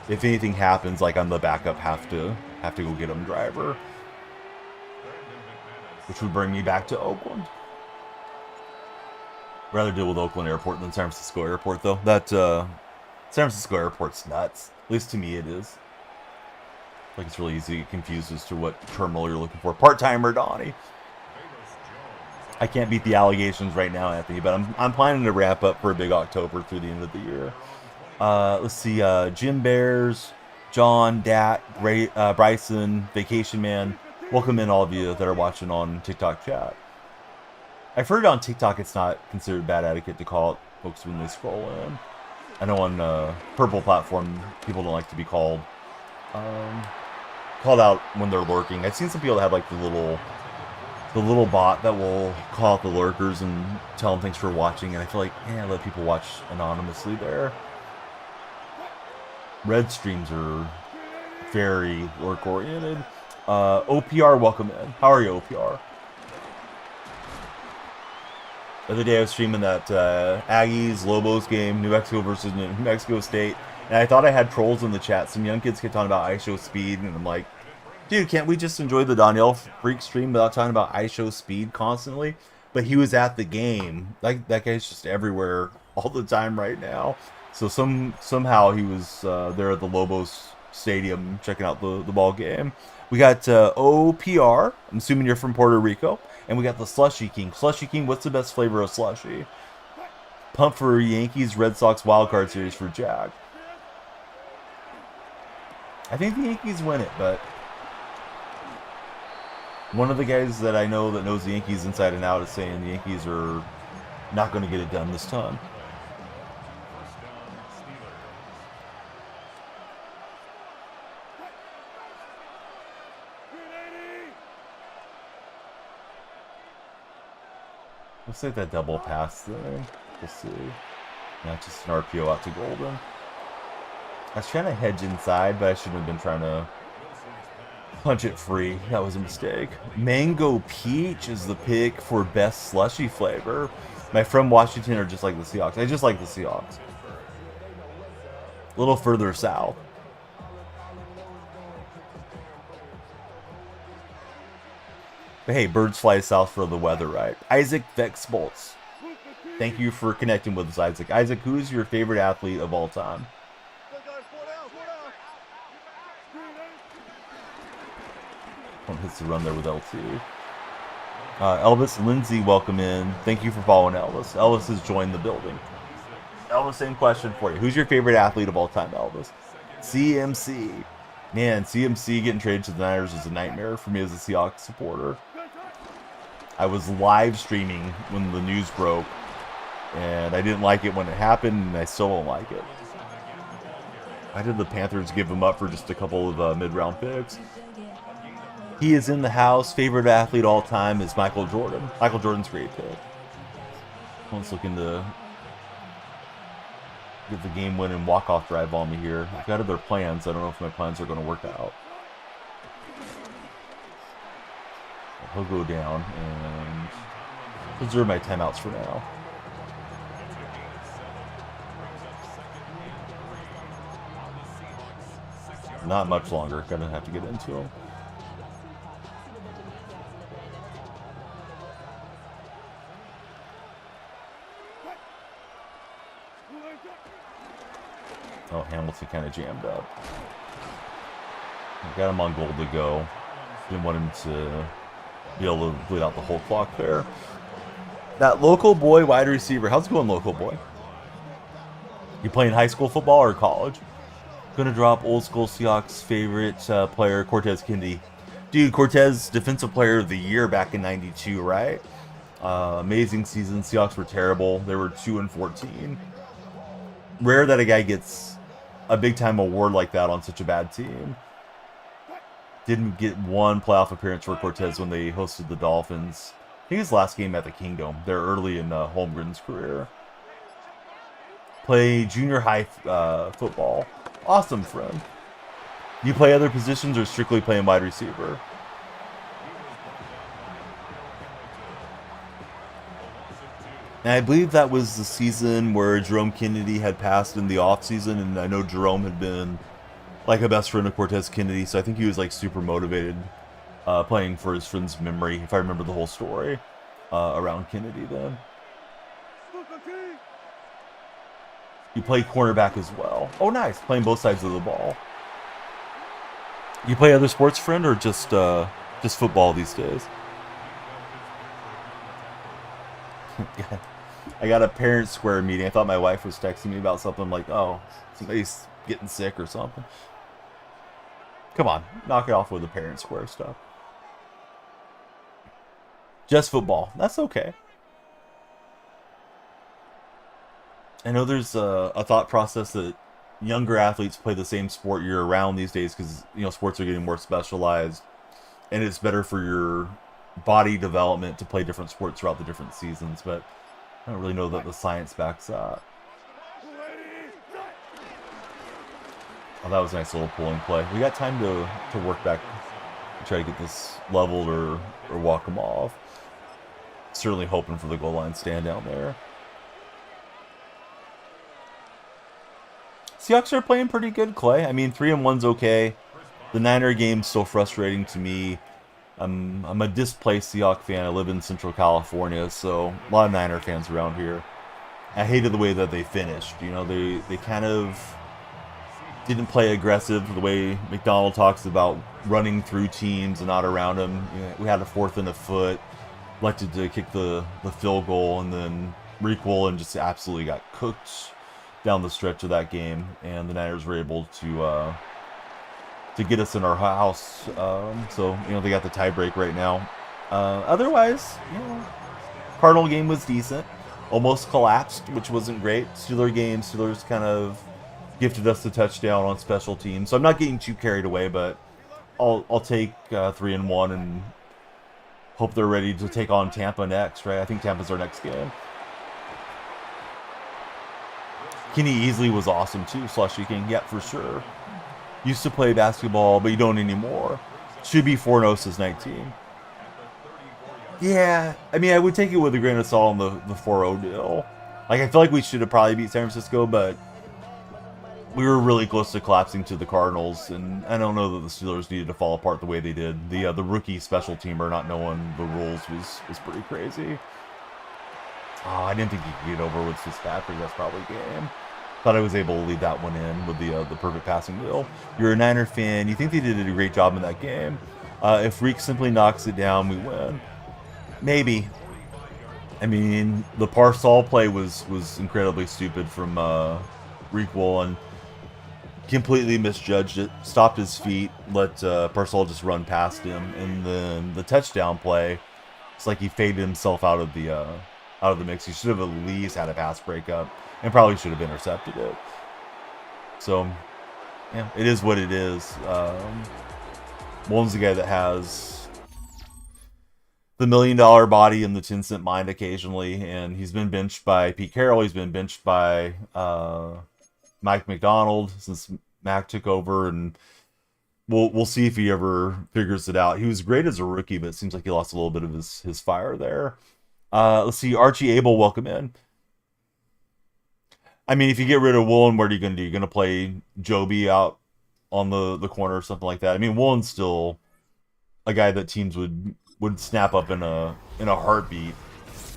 If anything happens, like I'm the backup, have to go get them driver, which would bring me back to Oakland. Rather deal with Oakland Airport than San Francisco Airport, though. That San Francisco Airport's nuts. At least to me, it is. Like it's really easy to get confused as to what terminal you're looking for. Part-timer Donnie. I can't beat the allegations right now, Anthony, but I'm planning to wrap up for a big October through the end of the year. Let's see, Jim Bears, John, Dat, Bryson, Vacation Man. Welcome in all of you that are watching on TikTok chat. I've heard on TikTok it's not considered bad etiquette to call out folks when they scroll in. I know on Purple platform, people don't like to be called out when they're lurking. I've seen some people that have like the little bot that will call out the lurkers and tell them thanks for watching, and I feel like, let people watch anonymously there. Red streams are very lurk-oriented. OPR, welcome in. How are you, OPR? The other day I was streaming that Aggies-Lobos game, New Mexico versus New Mexico State, and I thought I had trolls in the chat. Some young kids kept talking about ISO speed, and I'm like, dude, can't we just enjoy the Donnell Freak stream without talking about ISO speed constantly? But he was at the game. Like, that guy's just everywhere all the time right now. So somehow he was there at the Lobos Stadium checking out the ball game. We got OPR. I'm assuming you're from Puerto Rico. And we got the Slushy King. Slushy King, what's the best flavor of slushy? Pump for Yankees, Red Sox wildcard series for Jack. I think the Yankees win it, but one of the guys that I know that knows the Yankees inside and out is saying the Yankees are not going to get it done this time. Looks like that double pass there. We'll see. Not just an RPO out to Golden. I was trying to hedge inside, but I shouldn't have been trying to punch it free. That was a mistake. Mango Peach is the pick for best slushy flavor. My friend Washington are just like the Seahawks. I just like the Seahawks. A little further south. But hey, birds fly south for the weather, right? Isaac Vexbolts. Thank you for connecting with us, Isaac. Isaac, who is your favorite athlete of all time? One hits the run there with LT. Elvis Lindsay, welcome in. Thank you for following Elvis. Elvis has joined the building. Elvis, same question for you. Who's your favorite athlete of all time, Elvis? CMC. Man, CMC getting traded to the Niners is a nightmare for me as a Seahawks supporter. I was live streaming when the news broke, and I didn't like it when it happened, and I still don't like it. Why did the Panthers give him up for just a couple of mid-round picks? He is in the house. Favorite athlete all time is Michael Jordan. Michael Jordan's a great pick. One's looking to get the game-winning walk-off drive on me here. I've got other plans. I don't know if my plans are going to work out. he'll go down and reserve my timeouts for now. Not much longer. Gonna have to get into them. Oh, Hamilton kind of jammed up. Got him on goal to go. Didn't want him to be able to bleed out the whole clock there. That local boy wide receiver. How's it going, local boy? You playing high school football or college? Gonna drop old school Seahawks favorite player, Cortez Kennedy. Dude, Cortez, defensive player of the year back in '92, right? Amazing season. Seahawks were terrible. They were 2-14. Rare that a guy gets a big time award like that on such a bad team. Didn't get one playoff appearance for Cortez when they hosted the Dolphins. I think his last game at the Kingdom. They're early in Holmgren's career. Play junior high football. Awesome, friend. Do you play other positions or strictly playing wide receiver? And I believe that was the season where Jerome Kennedy had passed in the offseason, and I know Jerome had been like a best friend of Cortez Kennedy, so I think he was like super motivated playing for his friend's memory, if I remember the whole story around Kennedy then. You play cornerback as well. Oh, nice. Playing both sides of the ball. You play other sports, friend, or just football these days? Yeah. I got a parent square meeting. I thought my wife was texting me about something like, oh, somebody's getting sick or something. Come on, knock it off with the parent square stuff. Just football. That's okay. I know there's a thought process that younger athletes play the same sport year-round these days because, you know, sports are getting more specialized, and it's better for your body development to play different sports throughout the different seasons, but I don't really know that the science backs that. Oh, that was a nice little pulling play. We got time to work back and try to get this leveled or walk them off. Certainly hoping for the goal line stand down there. Seahawks are playing pretty good, Clay. I mean, 3-1's okay. The Niner game's still frustrating to me. I'm a displaced Seahawks fan. I live in Central California, so a lot of Niner fans around here. I hated the way that they finished. You know, they kind of didn't play aggressive the way McDonald talks about running through teams and not around them. You know, we had a 4th and a foot, elected to kick the field goal, and then Requel and just absolutely got cooked down the stretch of that game, and the Niners were able to get us in our house. So, you know, they got the tie break right now. Otherwise, you know, Cardinal game was decent. Almost collapsed, which wasn't great. Steeler game, Steelers kind of gifted us the touchdown on special teams. So I'm not getting too carried away, but I'll take 3-1 and hope they're ready to take on Tampa next, right? I think Tampa's our next game. Kenny Easley was awesome too, Slushy King. Yeah, for sure. Used to play basketball, but you don't anymore. Should be 4-0 since 19. Yeah, I mean, I would take it with a grain of salt on the 4-0 deal. Like, I feel like we should have probably beat San Francisco, but we were really close to collapsing to the Cardinals, and I don't know that the Steelers needed to fall apart the way they did. The rookie special teamer not knowing the rules was pretty crazy. Oh, I didn't think he could get over with Fitzpatrick. That's probably game. Thought I was able to leave that one in with the perfect passing deal. You're a Niner fan. You think they did a great job in that game. If Reek simply knocks it down, we win. Maybe. I mean, the Parsall play was incredibly stupid from Requel and completely misjudged it. Stopped his feet, let Parsall just run past him, and then the touchdown play, it's like he faded himself out of the mix. He should have at least had a pass breakup and probably should have intercepted it. So, yeah, it is what it is. One's the guy that has the $1 million body and the 10-cent mind occasionally, and he's been benched by Pete Carroll. He's been benched by Mike McDonald since Mac took over, and we'll see if he ever figures it out. He was great as a rookie, but it seems like he lost a little bit of his fire there. Let's see, Archie Abel, welcome in. I mean, if you get rid of Woolen, what are you going to do? You're going to play Joby out on the corner or something like that. I mean, Woolen's still a guy that teams would snap up in a heartbeat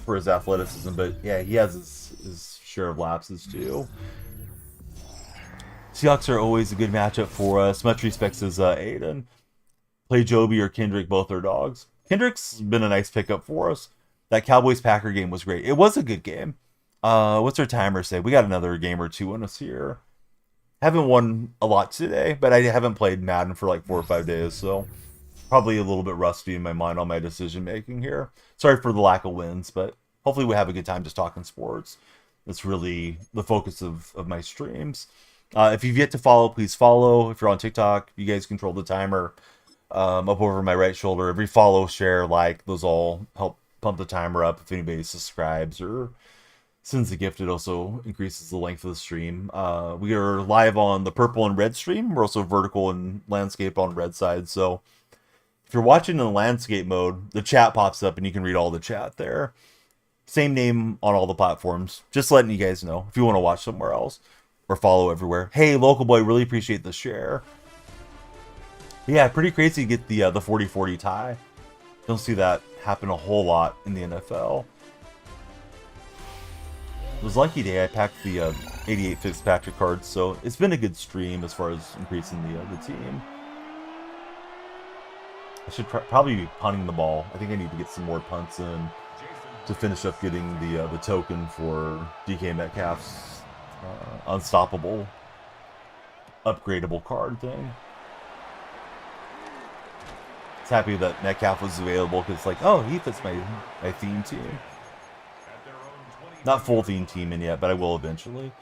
for his athleticism, but yeah, he has his share of lapses too. Seahawks are always a good matchup for us. Much respects as Aiden. Play Joby or Kendrick, both are dogs. Kendrick's been a nice pickup for us. That Cowboys-Packer game was great. It was a good game. What's our timer say? We got another game or two in us here. Haven't won a lot today, but I haven't played Madden for like 4 or 5 days, so probably a little bit rusty in my mind on my decision making here. Sorry for the lack of wins, but hopefully we have a good time just talking sports. That's really the focus of my streams. If you've yet to follow, please follow. If you're on TikTok, you guys control the timer up over my right shoulder. Every follow, share, like, those all help pump the timer up. If anybody subscribes or sends a gift, it also increases the length of the stream. We are live on the purple and red stream. We're also vertical and landscape on red side. So if you're watching in landscape mode, the chat pops up and you can read all the chat there. Same name on all the platforms. Just letting you guys know if you want to watch somewhere else or follow everywhere. Hey, local boy, really appreciate the share. Yeah, pretty crazy to get the 40-40 tie. Don't see that happen a whole lot in the NFL. It was lucky day. I packed the 88 Fitzpatrick cards, so it's been a good stream as far as increasing the team. I should probably be punting the ball. I think I need to get some more punts in to finish up getting the token for DK Metcalf's unstoppable upgradable card thing. It's happy that Metcalf was available because, like, oh, he fits my theme team. Not full theme team in yet, but I will eventually.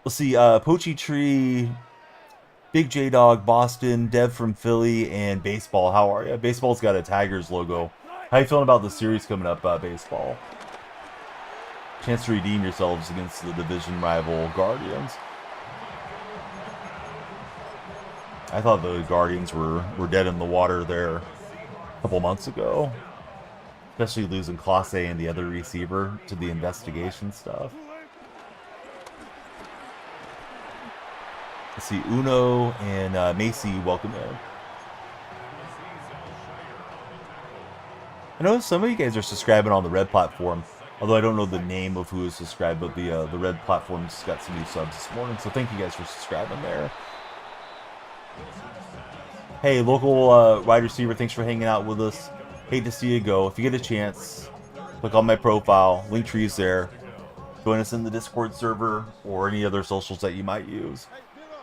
Let's see, Poachy Tree, Big J Dog, Boston, Dev from Philly, and Baseball. How are you? Baseball's got a Tigers logo. How you feeling about the series coming up, Baseball? Chance to redeem yourselves against the division rival Guardians. I thought the Guardians were dead in the water there a couple months ago. Especially losing Clase and the other receiver to the investigation stuff. Let's see, Uno and Macy, welcome in. I know some of you guys are subscribing on the red platform, although I don't know the name of who is subscribed, but the red platform's got some new subs this morning, so thank you guys for subscribing there. Hey, local wide receiver, thanks for hanging out with us. Hate to see you go. If you get a chance, click on my profile. Linktree's there. Join us in the Discord server or any other socials that you might use.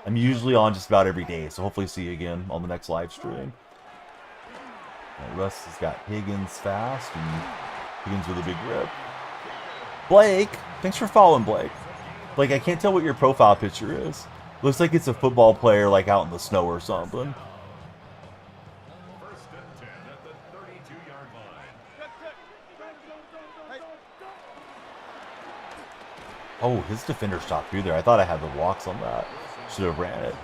I'm usually on just about every day, so hopefully see you again on the next live stream. Russ has got Higgins fast and Higgins with a big rip. Blake, thanks for following, Blake. Blake, I can't tell what your profile picture is. Looks like it's a football player, like out in the snow or something. Oh, his defender shot through there. I thought I had the walks on that. Should have ran it.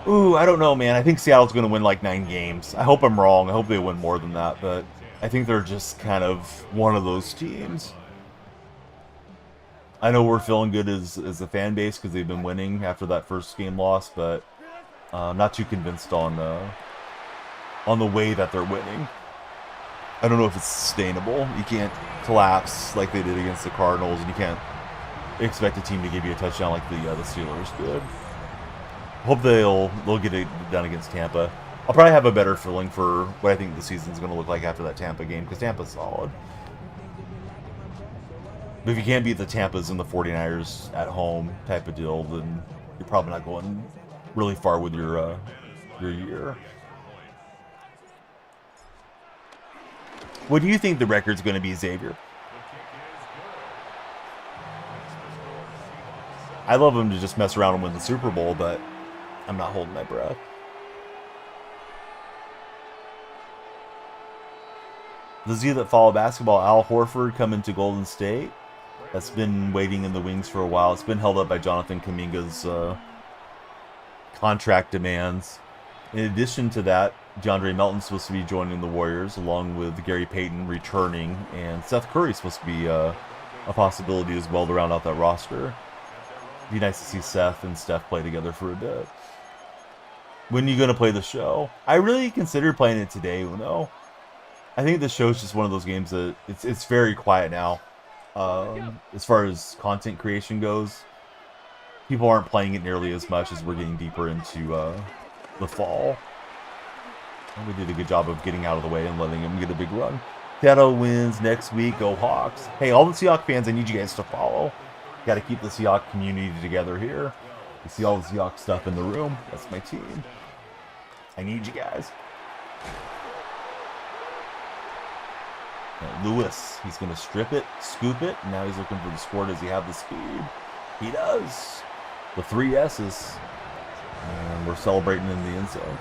Ooh, I don't know, man. I think Seattle's going to win like 9 games. I hope I'm wrong. I hope they win more than that, but I think they're just kind of one of those teams. I know we're feeling good as a fan base because they've been winning after that first game loss, but I'm not too convinced on the way that they're winning. I don't know if it's sustainable. You can't collapse like they did against the Cardinals, and you can't expect a team to give you a touchdown like the Steelers did. Hope they'll get it done against Tampa. I'll probably have a better feeling for what I think the season's going to look like after that Tampa game, because Tampa's solid. But if you can't beat the Tampas and the 49ers at home type of deal, then you're probably not going really far with your year. What do you think the record's going to be, Xavier? I love him to just mess around and win the Super Bowl, but I'm not holding my breath. Those of you that follow basketball, Al Horford coming to Golden State. That's been waiting in the wings for a while. It's been held up by Jonathan Kuminga's contract demands. In addition to that, DeAndre Melton's supposed to be joining the Warriors, along with Gary Payton returning, and Seth Curry's supposed to be a possibility as well to round out that roster. Be nice to see Seth and Steph play together for a bit. When are you going to play the show? I really considered playing it today, though. I think the show's just one of those games that it's very quiet now. As far as content creation goes, people aren't playing it nearly as much as we're getting deeper into the fall. And we did a good job of getting out of the way and letting them get a big run. Seattle wins next week. Go Hawks. Hey, all the Seahawks fans, I need you guys to follow. Got to keep the Seahawks community together here. You see all the Seahawks stuff in the room. That's my team. I need you guys. Now, Lewis, he's going to strip it, scoop it. And now he's looking for the score. Does he have the speed? He does. The 3 S's. And we're celebrating in the end zone.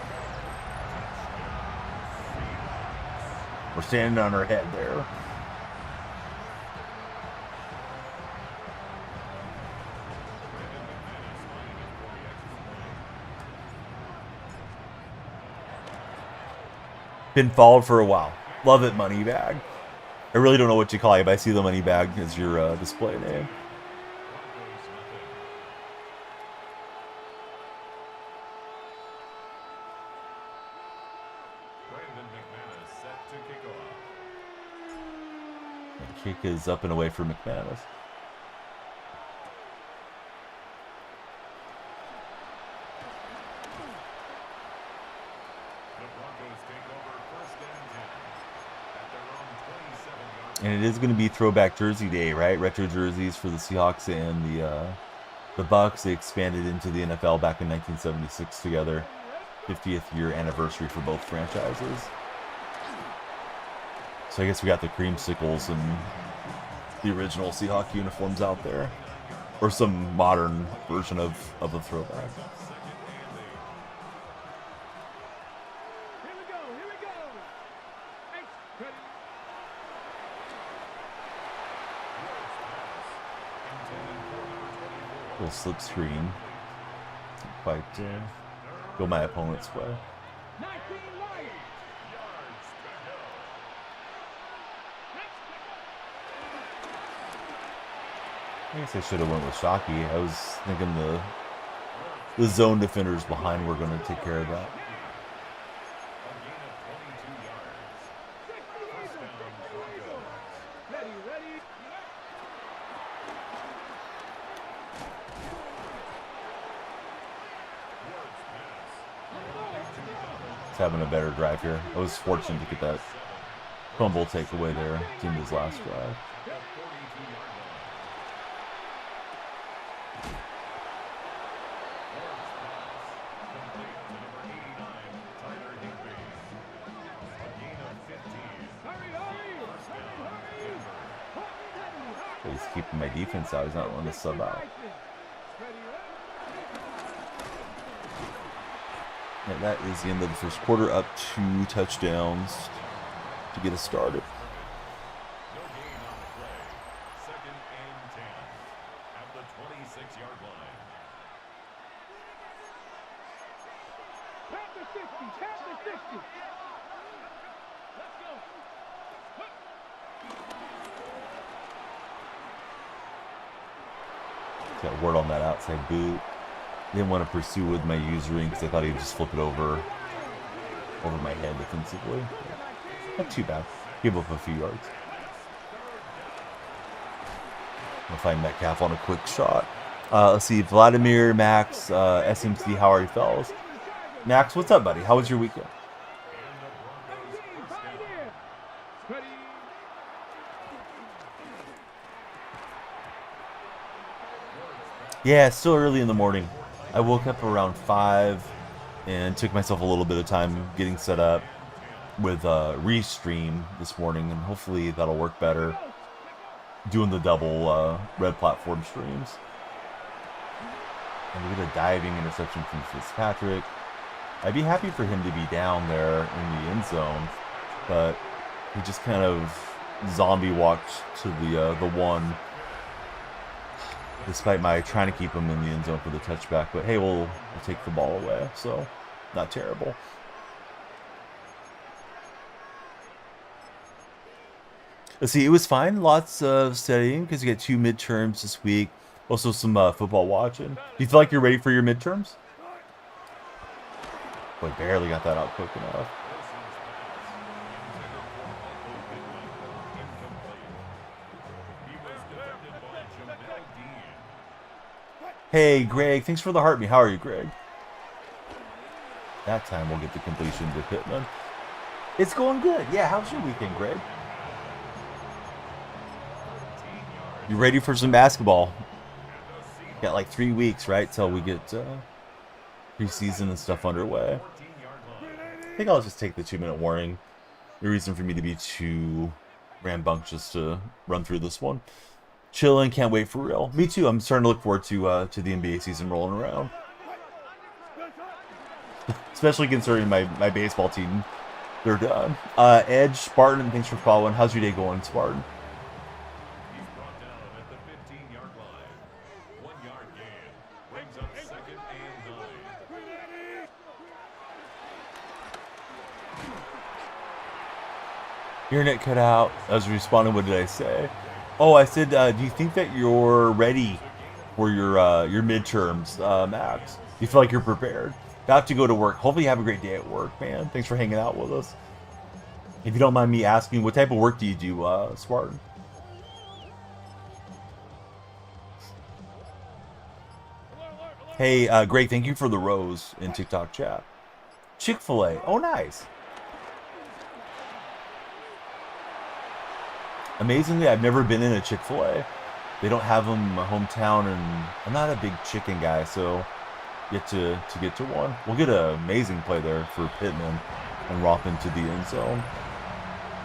We're standing on our head there. Been followed for a while. Love it, Moneybag. I really don't know what you call you, but I see the Moneybag as your display name. The kick is up and away for McManus. And it is going to be throwback jersey day, right? Retro jerseys for the Seahawks and the Bucks. They expanded into the NFL back in 1976 together. 50th year anniversary for both franchises. So I guess we got the creamsicles and the original Seahawk uniforms out there. Or some modern version of a throwback. Little slip screen. Didn't quite go my opponent's way. I guess I should have went with Shockey. I was thinking the zone defenders behind were going to take care of that. Having a better drive here. I was fortunate to get that fumble takeaway there in his last drive. But he's keeping my defense out. He's not wanting to sub out. And that is the end of the first quarter, up 2 touchdowns to get us started. No gain on the play. 2nd and 10 at the 26-yard line. Tap the 50, tap the 50. Let's Got go. a word on that outside boot. Didn't want to pursue with my usering because I thought he'd just flip it over my head defensively. Not too bad. Give up a few yards. I'll find Metcalf on a quick shot. Let's see. Vladimir, Max, SMC, how are you fellas? Max, what's up, buddy? How was your weekend? Yeah, it's still early in the morning. I woke up around 5 and took myself a little bit of time getting set up with Restream this morning, and hopefully that'll work better. Doing the double red platform streams. And we get a diving interception from Fitzpatrick. I'd be happy for him to be down there in the end zone, but he just kind of zombie walked to the one. Despite my trying to keep him in the end zone for the touchback, but hey, we'll take the ball away. So not terrible. Let's see, it was fine. Lots of studying because you got 2 midterms this week. Also some football watching. Do you feel like you're ready for your midterms? Boy, barely got that out quick enough. Hey, Greg, thanks for the heartbeat. How are you, Greg? That time we'll get the completion to Pittman. It's going good. Yeah, how's your weekend, Greg? You ready for some basketball? Got like 3 weeks, right, till we get preseason and stuff underway. I think I'll just take the 2-minute warning. No reason for me to be too rambunctious to run through this one. Chilling, can't wait for real. Me too. I'm starting to look forward to the NBA season rolling around. Especially considering my baseball team, they're done. Edge, Spartan, thanks for following. How's your day going, Spartan? He's brought down at the 15-yard line. 1-yard gain. Brings up 2nd and 9. Your net cut out. I was responding. What did I say? Oh, I said, do you think that you're ready for your midterms, Max? Do you feel like you're prepared? About to go to work. Hopefully you have a great day at work, man. Thanks for hanging out with us. If you don't mind me asking, what type of work do you do, Spartan? Hey, Greg, thank you for the rose in TikTok chat. Chick-fil-A. Oh, nice. Amazingly, I've never been in a Chick-fil-A. They don't have them in my hometown, and I'm not a big chicken guy, so get to get to one. We'll get an amazing play there for Pittman and romp into the end zone.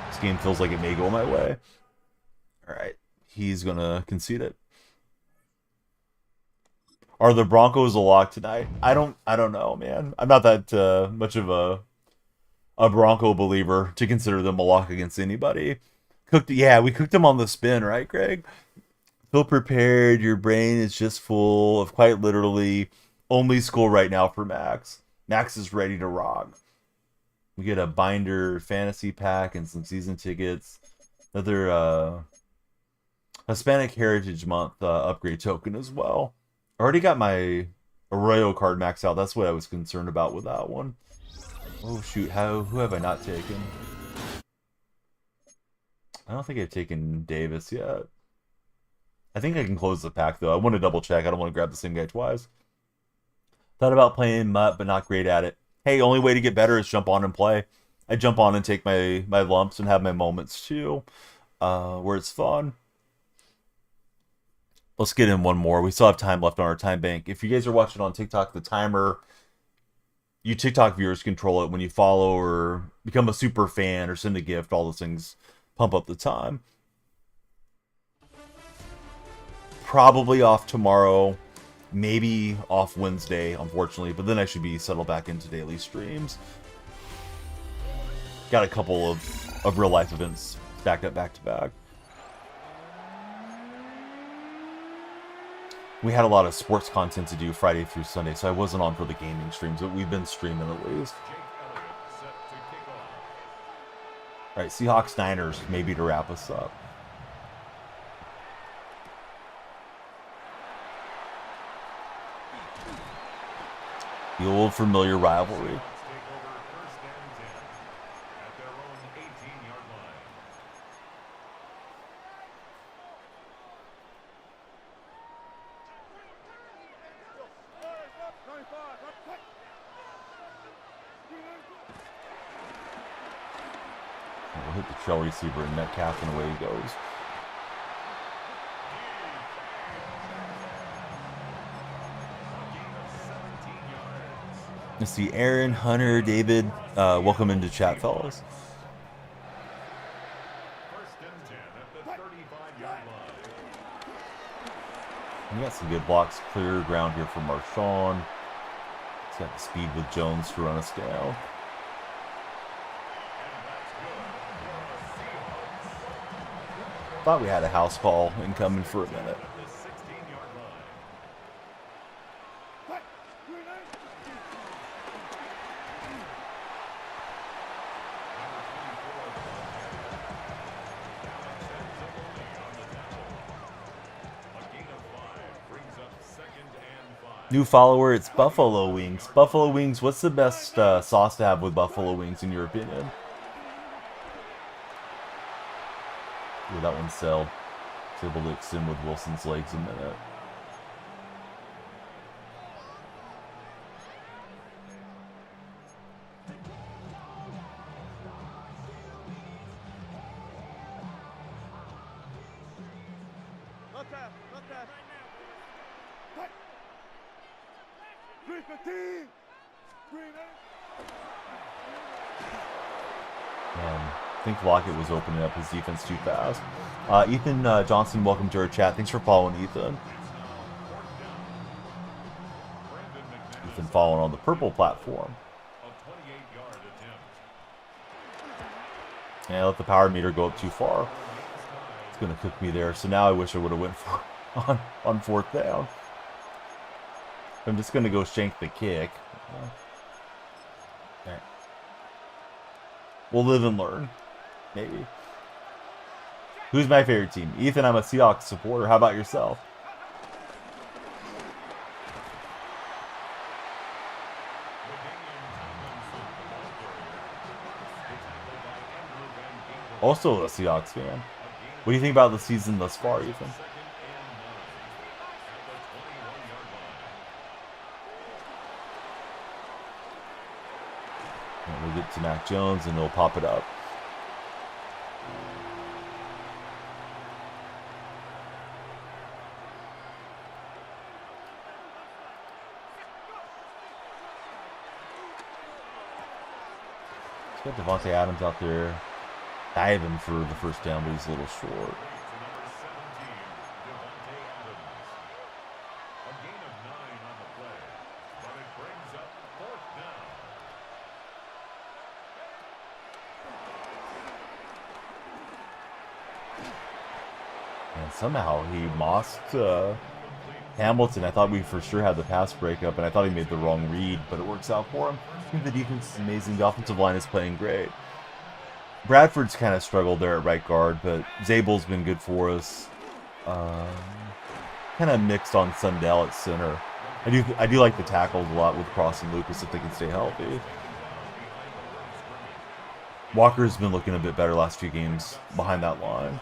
This game feels like it may go my way. All right, he's gonna concede it. Are the Broncos a lock tonight? I don't know, man. I'm not that much of a Bronco believer to consider them a lock against anybody. We cooked them on the spin, right, Greg? Feel prepared. Your brain is just full of quite literally only school right now for Max. Max is ready to rock. We get a binder fantasy pack and some season tickets. Another Hispanic Heritage Month upgrade token as well. I already got my Arroyo card maxed out. That's what I was concerned about with that one. Oh shoot, who have I not taken? I don't think I've taken Davis yet. I think I can close the pack though. I want to double check. I don't want to grab the same guy twice. Thought about playing Mutt, but not great at it. Hey, only way to get better is jump on and play. I jump on and take my lumps and have my moments too, where it's fun. Let's get in one more. We still have time left on our time bank. If you guys are watching on TikTok, the timer, you TikTok viewers control it when you follow or become a super fan or send a gift. All those things pump up the time. Probably off tomorrow, maybe off Wednesday, unfortunately, but then I should be settled back into daily streams. Got a couple of real life events stacked up back to back. We had a lot of sports content to do Friday through Sunday, so I wasn't on for the gaming streams, but we've been streaming at least. All right, Seahawks Niners, maybe to wrap us up. The old familiar rivalry. We'll hit the trail receiver and Metcalf, and away he goes. Let's see, Aaron, Hunter, David, welcome into chat, fellas. We got some good blocks, clear ground here for Marshawn. He's got the speed with Jones to run us down. Thought we had a house call incoming for a minute. New follower, it's Buffalo Wings. Buffalo Wings, what's the best sauce to have with Buffalo Wings, in your opinion? Ooh, that one sell. It's able to extend with Wilson's legs a minute. Man, I think Lockett was opening up his defense too fast. Ethan Johnson, welcome to our chat. Thanks for following, Ethan. Ethan following on the purple platform. And I let the power meter go up too far. It's going to cook me there. So now I wish I would have went for on fourth down. I'm just going to go shank the kick. Okay. We'll live and learn. Maybe. Who's my favorite team? Ethan, I'm a Seahawks supporter. How about yourself? Also a Seahawks fan. What do you think about the season thus far, Ethan? And we'll get to Mac Jones and he'll pop it up. He's got Devontae Adams out there diving for the first down, but he's a little short. And somehow he mossed Hamilton. I thought we for sure had the pass breakup, and I thought he made the wrong read, but it works out for him. I think the defense is amazing. The offensive line is playing great. Bradford's kind of struggled there at right guard, but Zabel's been good for us. Kind of mixed on Sundell at center. I do like the tackles a lot with Cross and Lucas if they can stay healthy. Walker's been looking a bit better last few games behind that line.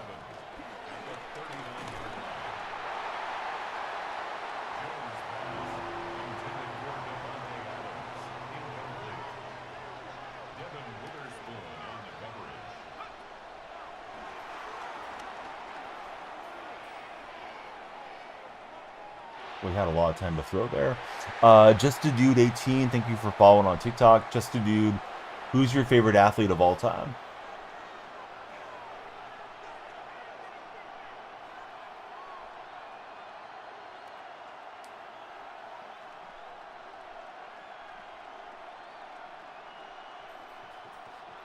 We had a lot of time to throw there. Just a Dude 18, thank you for following on TikTok. Just a Dude, who's your favorite athlete of all time?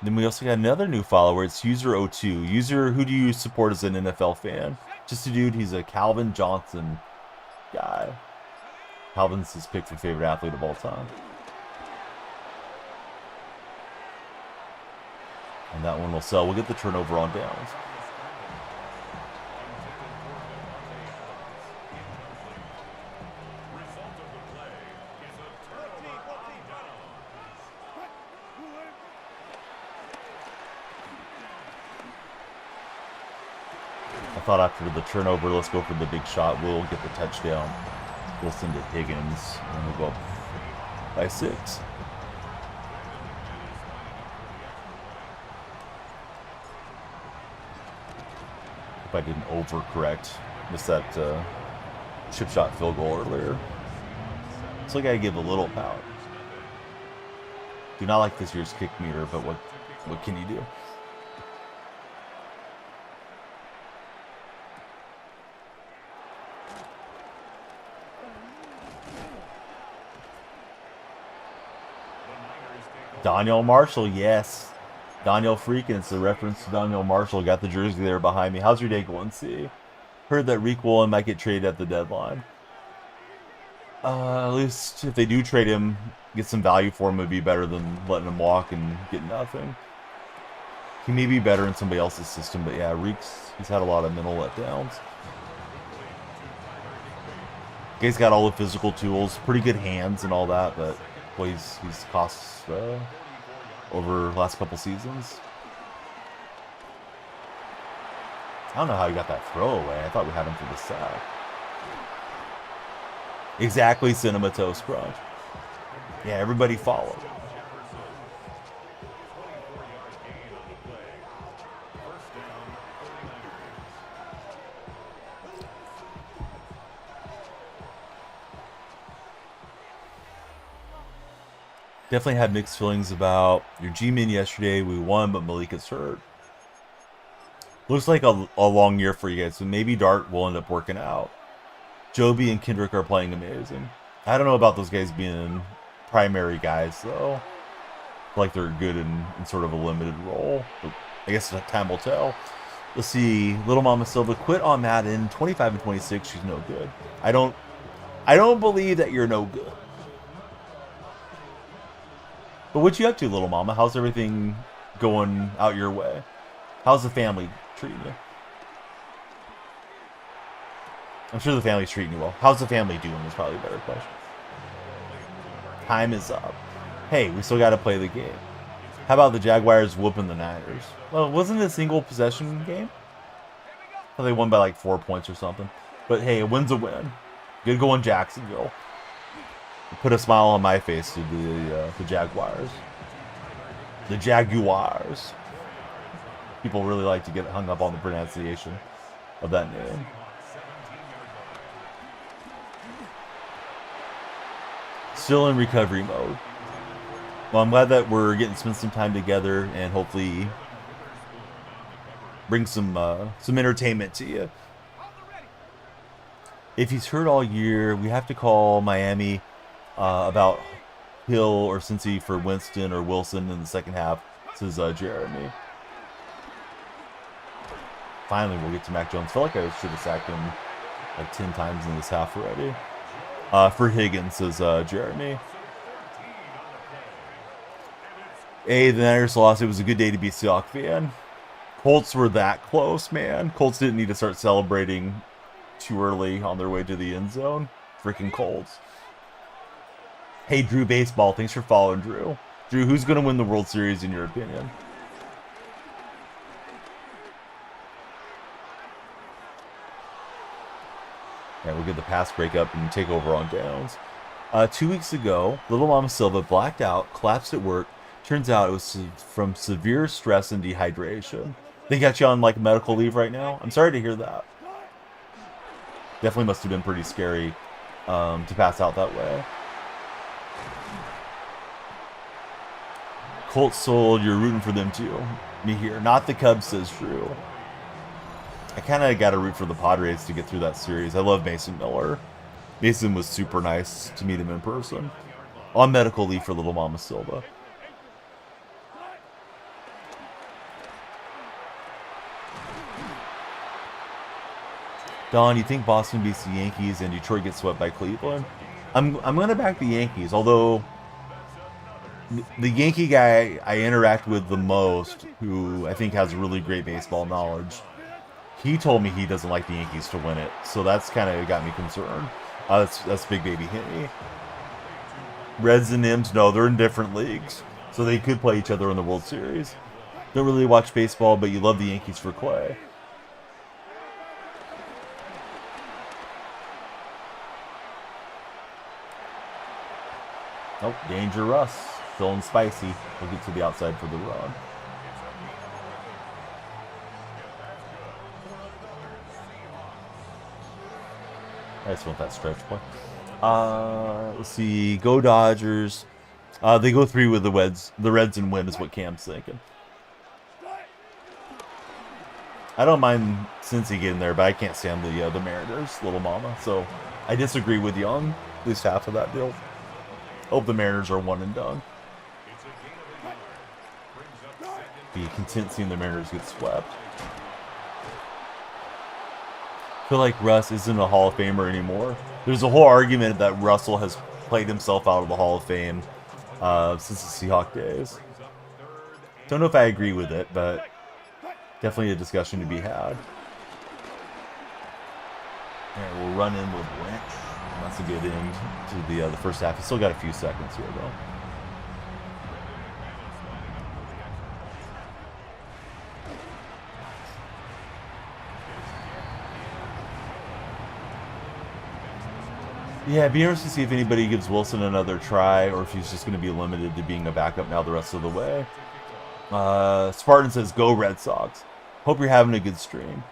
Then we also got another new follower. It's User02. User, who do you support as an NFL fan? Just a Dude, he's a Calvin Johnson guy. Calvin's his pick for favorite athlete of all time. And that one will sell. We'll get the turnover on downs. I thought after the turnover, let's go for the big shot. We'll get the touchdown. We'll send to Higgins, and we'll go up by 6. If I didn't overcorrect, missed that chip shot field goal earlier. So I gotta give a little power. Do not like this year's kick meter, but what can you do? Daniel Marshall, yes. Daniel Freakin, it's a reference to Daniel Marshall. Got the jersey there behind me. How's your day going, C? Heard that Reek Woolen might get traded at the deadline. At least if they do trade him, get some value for him, would be better than letting him walk and get nothing. He may be better in somebody else's system, but yeah, Reek's, he's had a lot of mental letdowns. Guy's got all the physical tools, pretty good hands and all that, but boy, he's cost over the last couple seasons. I don't know how he got that throwaway. I thought we had him for the sack. Exactly, Cinematose Crunch. Yeah, everybody followed. Definitely had mixed feelings about your G-Men yesterday. We won, but Malik is hurt. Looks like a long year for you guys, so maybe Dart will end up working out. Joby and Kendrick are playing amazing. I don't know about those guys being primary guys, though. Like they're good in sort of a limited role. But I guess time will tell. Let's see. Little Mama Silva quit on Madden. 25 and 26. She's no good. I don't believe that you're no good. But what you up to, Little Mama? How's everything going out your way? How's the family treating you? I'm sure the family's treating you well. How's the family doing is probably a better question. Time is up. Hey, we still got to play the game. How about the Jaguars whooping the Niners? Well, wasn't it a single possession game? Well, they won by like 4 points or something. But hey, a win's a win. Good going Jacksonville. Put a smile on my face to the Jaguars. The Jaguars. People really like to get hung up on the pronunciation of that name. Still in recovery mode. Well, I'm glad that we're getting to spend some time together and hopefully bring some entertainment to you. If he's hurt all year, we have to call Miami about Hill or Cincy for Winston or Wilson in the second half, says Jeremy. Finally, we'll get to Mac Jones. Felt like I should have sacked him like 10 times in this half already. For Higgins, says Jeremy. Hey, the Niners lost. It was a good day to be a Seahawks fan. Colts were that close, man. Colts didn't need to start celebrating too early on their way to the end zone. Freaking Colts. Hey, Drew Baseball. Thanks for following, Drew. Drew, who's going to win the World Series in your opinion? Yeah, we'll get the pass breakup and take over on downs. 2 weeks ago, Little Mama Silva blacked out, collapsed at work. Turns out it was from severe stress and dehydration. They got you on like medical leave right now? I'm sorry to hear that. Definitely must have been pretty scary to pass out that way. Colts sold, you're rooting for them too. Me here. Not the Cubs, says Drew. I kind of got to root for the Padres to get through that series. I love Mason Miller. Mason was super nice to meet him in person. On medical leave for Little Mama Silva. Don, you think Boston beats the Yankees and Detroit gets swept by Cleveland? I'm going to back the Yankees, although the Yankee guy I interact with the most, who I think has really great baseball knowledge, he told me he doesn't like the Yankees to win it, so that's kind of got me concerned. That's Big Baby Henry. Reds and M's, no, they're in different leagues, so they could play each other in the World Series. Don't really watch baseball, but you love the Yankees for Clay. Oh, Danger Russ. Feeling spicy. We'll get to the outside for the run. I just want that stretch play. Let's see. Go Dodgers. They go 3 with the Reds and win is what Cam's thinking. I don't mind Cincy getting there, but I can't stand the Mariners, Little Mama. So I disagree with you on at least half of that deal. Hope the Mariners are one and done. Be content seeing the Mariners get swept. Feel like Russ isn't a Hall of Famer anymore. There's a whole argument that Russell has played himself out of the Hall of Fame since the Seahawks days. Don't know if I agree with it, but definitely a discussion to be had. Alright, we'll run in with Wentz. That's a good end to the first half. He's still got a few seconds here, though. Yeah, it'd be interesting to see if anybody gives Wilson another try or if he's just going to be limited to being a backup now the rest of the way. Spartan says, go Red Sox. Hope you're having a good stream.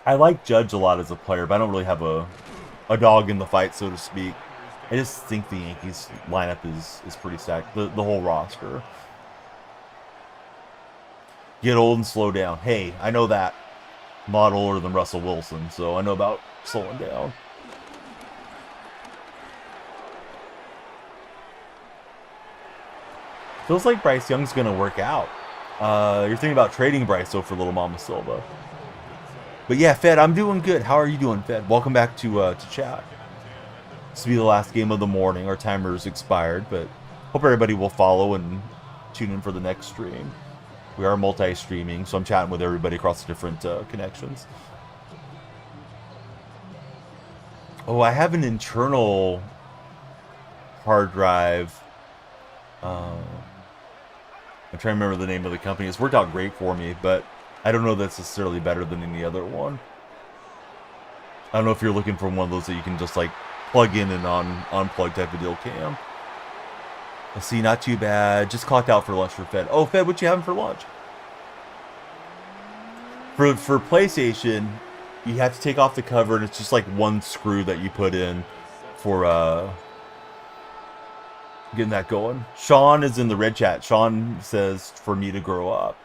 I like Judge a lot as a player, but I don't really have a dog in the fight, so to speak. I just think the Yankees lineup is pretty stacked. The whole roster. Get old and slow down. Hey, I know that. I'm a lot older than Russell Wilson, so I know about slowing down. Feels like Bryce Young's going to work out. You're thinking about trading Bryce, though, for Little Mama Silva. But yeah, Fed, I'm doing good. How are you doing, Fed? Welcome back to chat. This will be the last game of the morning. Our timer's expired, but hope everybody will follow and tune in for the next stream. We are multi-streaming, so I'm chatting with everybody across the different connections. Oh, I have an internal hard drive. I'm trying to remember the name of the company. It's worked out great for me, but I don't know that's necessarily better than any other one. I don't know if you're looking for one of those that you can just like plug in and unplug type of deal, Cam. Let's see, not too bad. Just clocked out for lunch for Fed. Oh, Fed, what you having for lunch? For PlayStation, you have to take off the cover, and it's just like one screw that you put in for getting that going. Sean is in the red chat. Sean says for me to grow up.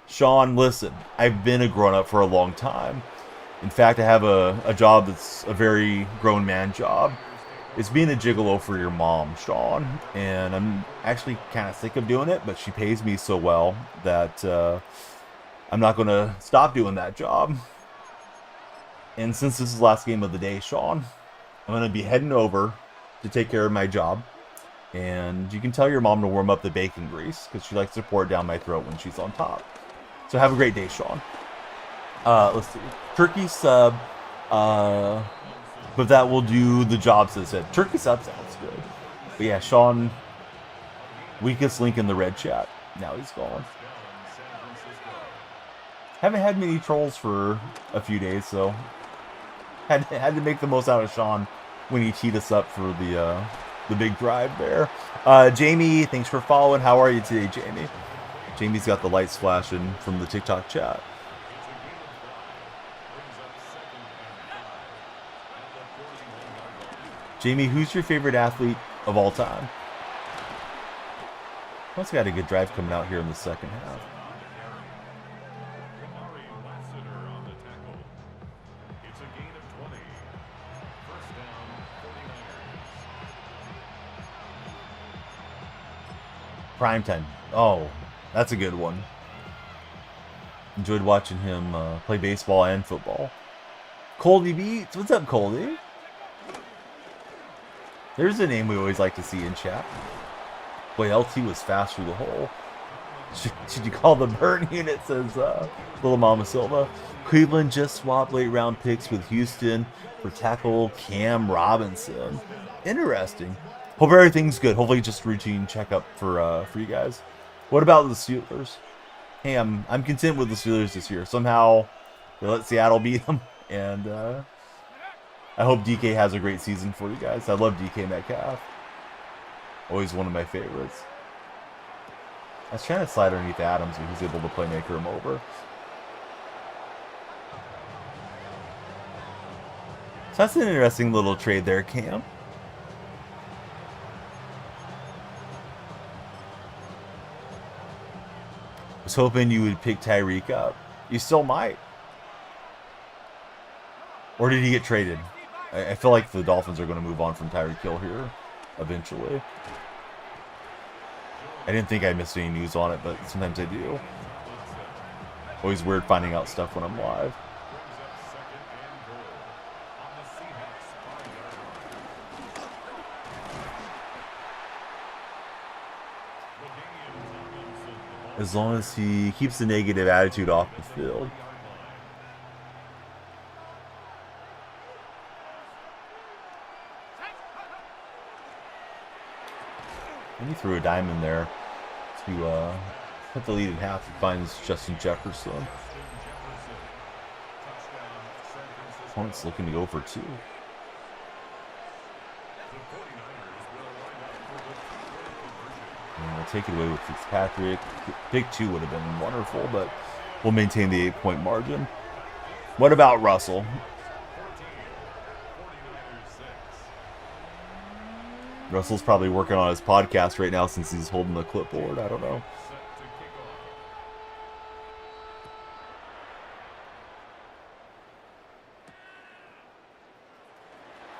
Sean, listen, I've been a grown-up for a long time. In fact, I have a job that's a very grown man job. It's being a gigolo for your mom, Sean. And I'm actually kind of sick of doing it, but she pays me so well that I'm not going to stop doing that job. And since this is the last game of the day, Sean, I'm going to be heading over to take care of my job. And you can tell your mom to warm up the bacon grease because she likes to pour it down my throat when she's on top. So have a great day, Sean. Let's see. Turkey sub. But that will do the job, says said. Turkey sub sounds good. But yeah, Sean, weakest link in the red chat. Now he's gone. Haven't had many trolls for a few days, so had to make the most out of Sean when he teed us up for the big drive there. Jamie, thanks for following. How are you today, Jamie? Jamie's got the lights flashing from the TikTok chat. Jamie, who's your favorite athlete of all time? Once got a good drive coming out here in the second half. Primetime. Oh, that's a good one. Enjoyed watching him play baseball and football. Coldy Beats. What's up, Coldy? There's a name we always like to see in chat. Boy, LT was fast through the hole. Should you call the burn unit, says Little Mama Silva. Cleveland just swapped late round picks with Houston for tackle Cam Robinson. Interesting. Hope everything's good. Hopefully just routine checkup for you guys. What about the Steelers? Hey, I'm content with the Steelers this year. Somehow they let Seattle beat them, and I hope DK has a great season for you guys. I love DK Metcalf. Always one of my favorites. I was trying to slide underneath Adams, but he's able to playmaker him over. So that's an interesting little trade there, Cam. I was hoping you would pick Tyreek up. You still might. Or did he get traded? I feel like the Dolphins are going to move on from Tyreek Hill here eventually. I didn't think I missed any news on it, but sometimes I do. Always weird finding out stuff when I'm live. As long as he keeps the negative attitude off the field. And he threw a dime in there to put the lead in half. He finds Justin Jefferson. Opponent's looking to go for 2. And we'll take it away with Fitzpatrick. Pick 2 would have been wonderful, but we'll maintain the 8-point margin. What about Russell? Russell's probably working on his podcast right now since he's holding the clipboard. I don't know.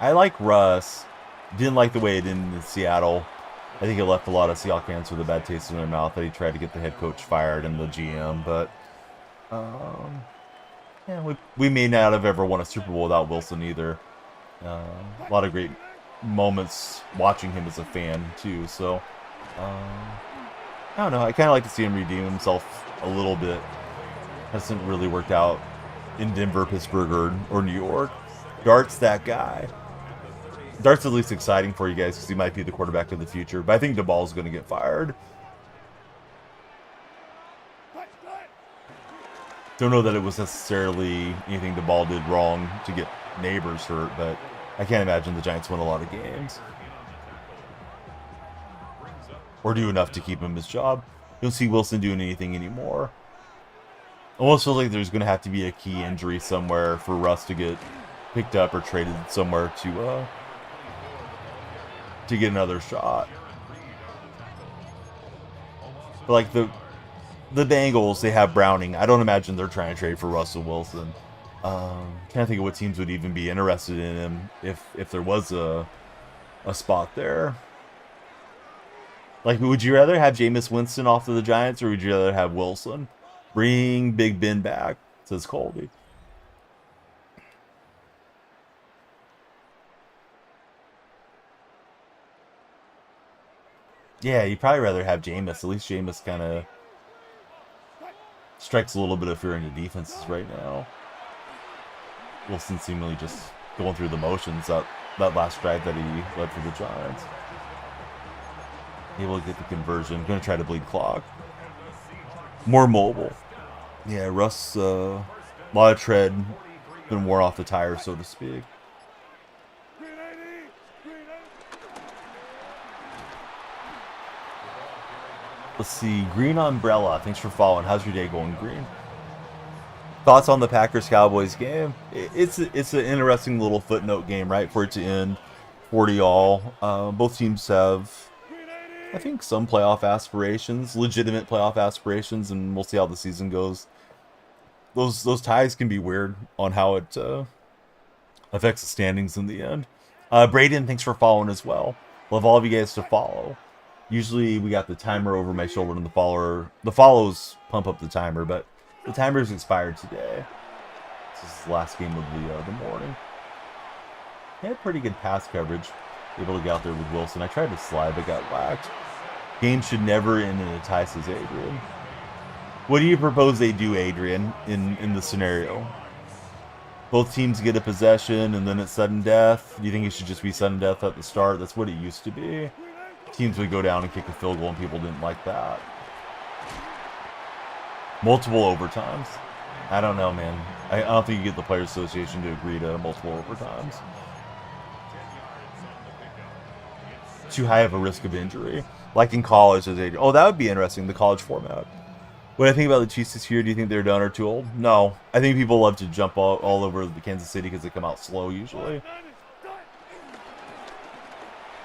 I like Russ. Didn't like the way it ended in Seattle. I think it left a lot of Seahawks fans with a bad taste in their mouth that he tried to get the head coach fired and the GM. But yeah, we may not have ever won a Super Bowl without Wilson either. A lot of great moments watching him as a fan too. So I don't know. I kind of like to see him redeem himself a little bit. Hasn't really worked out in Denver, Pittsburgh, or New York. Dart's that guy. Dart's at least exciting for you guys because he might be the quarterback of the future. But I think DeBall's going to get fired. Don't know that it was necessarily anything DeBall did wrong to get Neighbors hurt, but I can't imagine the Giants win a lot of games. Or do enough to keep him his job. You don't see Wilson doing anything anymore. Almost feels like there's going to have to be a key injury somewhere for Russ to get picked up or traded somewhere to get another shot. But like the Bengals, they have Browning. I don't imagine they're trying to trade for Russell Wilson. Can't think of what teams would even be interested in him if there was a spot there. Like, would you rather have Jameis Winston off of the Giants, or would you rather have Wilson? Bring Big Ben back, says Colby. Yeah, you'd probably rather have Jameis. At least Jameis kind of strikes a little bit of fear into defenses right now. Wilson seemingly just going through the motions that last drive that he led for the Giants. Able to get the conversion. Going to try to bleed clock. More mobile. Yeah, Russ, a lot of tread. Been worn off the tire, so to speak. Let's see. Green Umbrella. Thanks for following. How's your day going, Green? Thoughts on the Packers-Cowboys game? It's an interesting little footnote game, right? For it to end 40-all. Both teams have, I think, some playoff aspirations, legitimate playoff aspirations, and we'll see how the season goes. Those ties can be weird on how it affects the standings in the end. Braden, thanks for following as well. Love all of you guys to follow. Usually we got the timer over my shoulder and the follows pump up the timer, but the timer's expired today. This is the last game of the morning. He had pretty good pass coverage. Able to get out there with Wilson. I tried to slide, but got whacked. Game should never end in a tie, says Adrian. What do you propose they do, Adrian, in the scenario? Both teams get a possession, and then it's sudden death. Do you think it should just be sudden death at the start? That's what it used to be. Teams would go down and kick a field goal, and people didn't like that. Multiple overtimes. I don't know, man. I don't think you get the Players Association to agree to multiple overtimes. Too high of a risk of injury. Like in college, as Adrian. Oh, that would be interesting, the college format. What I think about the Chiefs this year, do you think they're done or too old? No. I think people love to jump all over the Kansas City because they come out slow usually.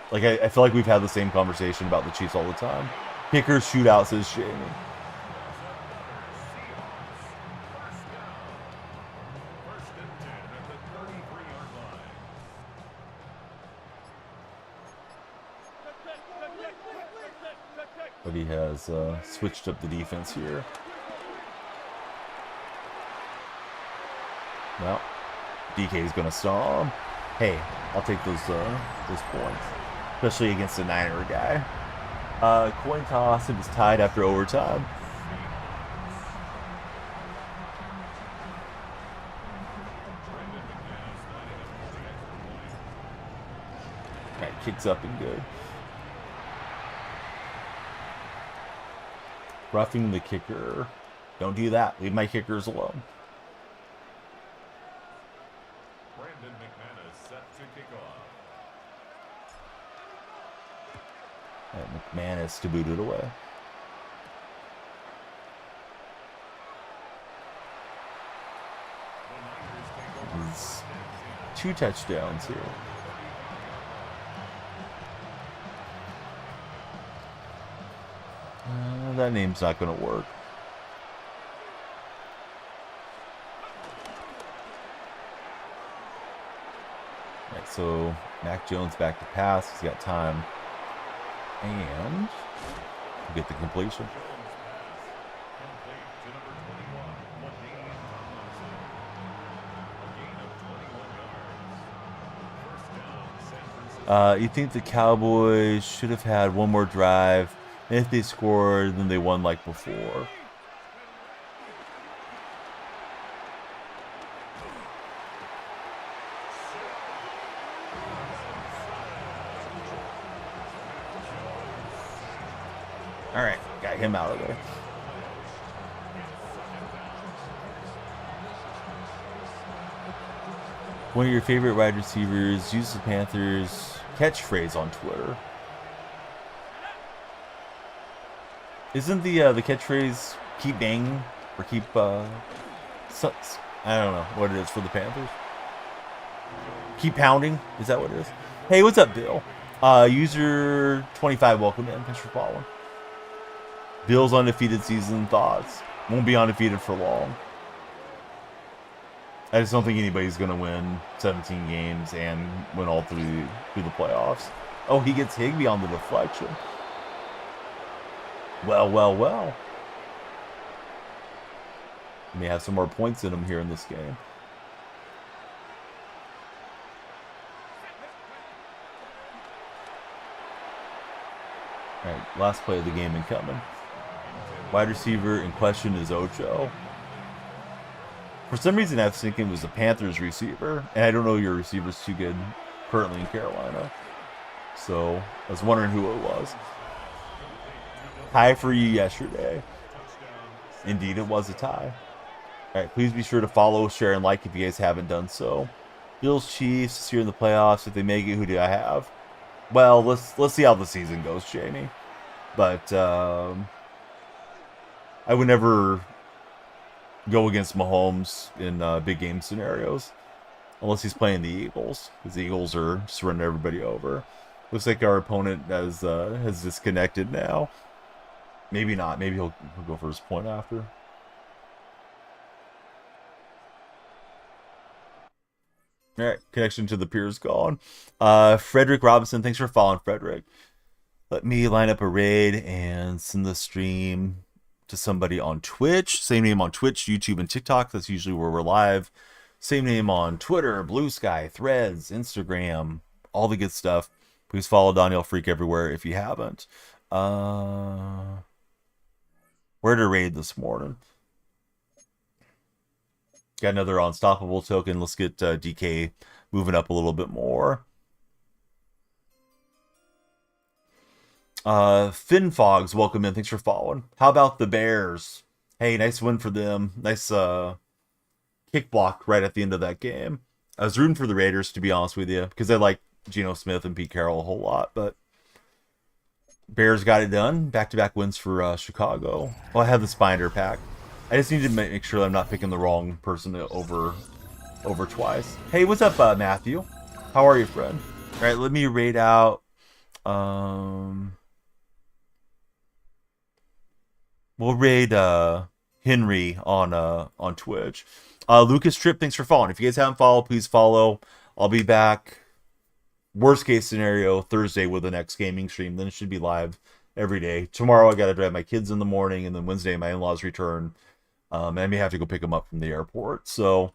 Like, I feel like we've had the same conversation about the Chiefs all the time. Kickers shootout, says Jamie. But he has switched up the defense here. Well, DK is going to storm. Hey, I'll take those points. Especially against a Niner guy. Coin toss. It was tied after overtime. Alright, kicks up and good. Roughing the kicker. Don't do that. Leave my kickers alone. Brandon McManus set to kick off. McManus to boot it away. He's 2 touchdowns here. That name's not going to work. Right, so Mac Jones back to pass. He's got time. And get the completion. You think the Cowboys should have had one more drive, and if they scored, then they won like before. All right, got him out of there. One of your favorite wide receivers used the Panthers catchphrase on Twitter. Isn't the catchphrase "keep banging" or "keep"? I don't know what it is for the Panthers. Keep pounding. Is that what it is? Hey, what's up, Bill? User 25, welcome in. Thanks for following. Bill's undefeated season thoughts. Won't be undefeated for long. I just don't think anybody's going to win 17 games and win all three through the playoffs. Oh, he gets Higbee on the deflection. Well, well, well. He may have some more points in him here in this game. All right, last play of the game incoming. Wide receiver in question is Ocho. For some reason, I was thinking it was the Panthers receiver, and I don't know your receiver's too good currently in Carolina. So I was wondering who it was. Tie for you yesterday. Indeed, it was a tie. All right, please be sure to follow, share, and like if you guys haven't done so. Bills, Chiefs here in the playoffs. If they make it, who do I have? Well, let's see how the season goes, Jamie. But I would never go against Mahomes in big game scenarios unless he's playing the Eagles, because the Eagles are just running everybody over. Looks like our opponent has disconnected now. Maybe not. Maybe he'll go for his point after. All right, connection to the peer's gone. Frederick Robinson, thanks for following, Frederick. Let me line up a raid and send the stream to somebody on Twitch. Same name on Twitch, YouTube, and TikTok. That's usually where we're live. Same name on Twitter, Blue Sky, Threads, Instagram, all the good stuff. Please follow Daniel Freak everywhere if you haven't. Where to raid this morning? Got another unstoppable token. Let's get DK moving up a little bit more. Finn Fogs, welcome in. Thanks for following. How about the Bears? Hey, nice win for them. Nice kick block right at the end of that game. I was rooting for the Raiders, to be honest with you, because I like Geno Smith and Pete Carroll a whole lot, but Bears got it done. Back-to-back wins for Chicago. Well, I have the Spider pack. I just need to make sure that I'm not picking the wrong person over twice. Hey, what's up, Matthew? How are you, friend? All right, let me raid out. We'll raid Henry on Twitch. Lucas Tripp, thanks for following. If you guys haven't followed, please follow. I'll be back. Worst case scenario, Thursday with the next gaming stream. Then it should be live every day. Tomorrow I got to drive my kids in the morning, and then Wednesday my in-laws return. And I may have to go pick them up from the airport. So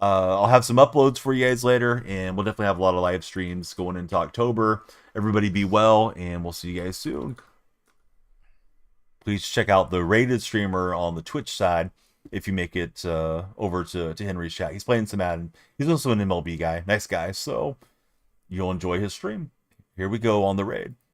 I'll have some uploads for you guys later, and we'll definitely have a lot of live streams going into October. Everybody be well, and we'll see you guys soon. Please check out the rated streamer on the Twitch side if you make it over to Henry's chat. He's playing some Madden. He's also an MLB guy. Nice guy, so you'll enjoy his stream. Here we go on the raid.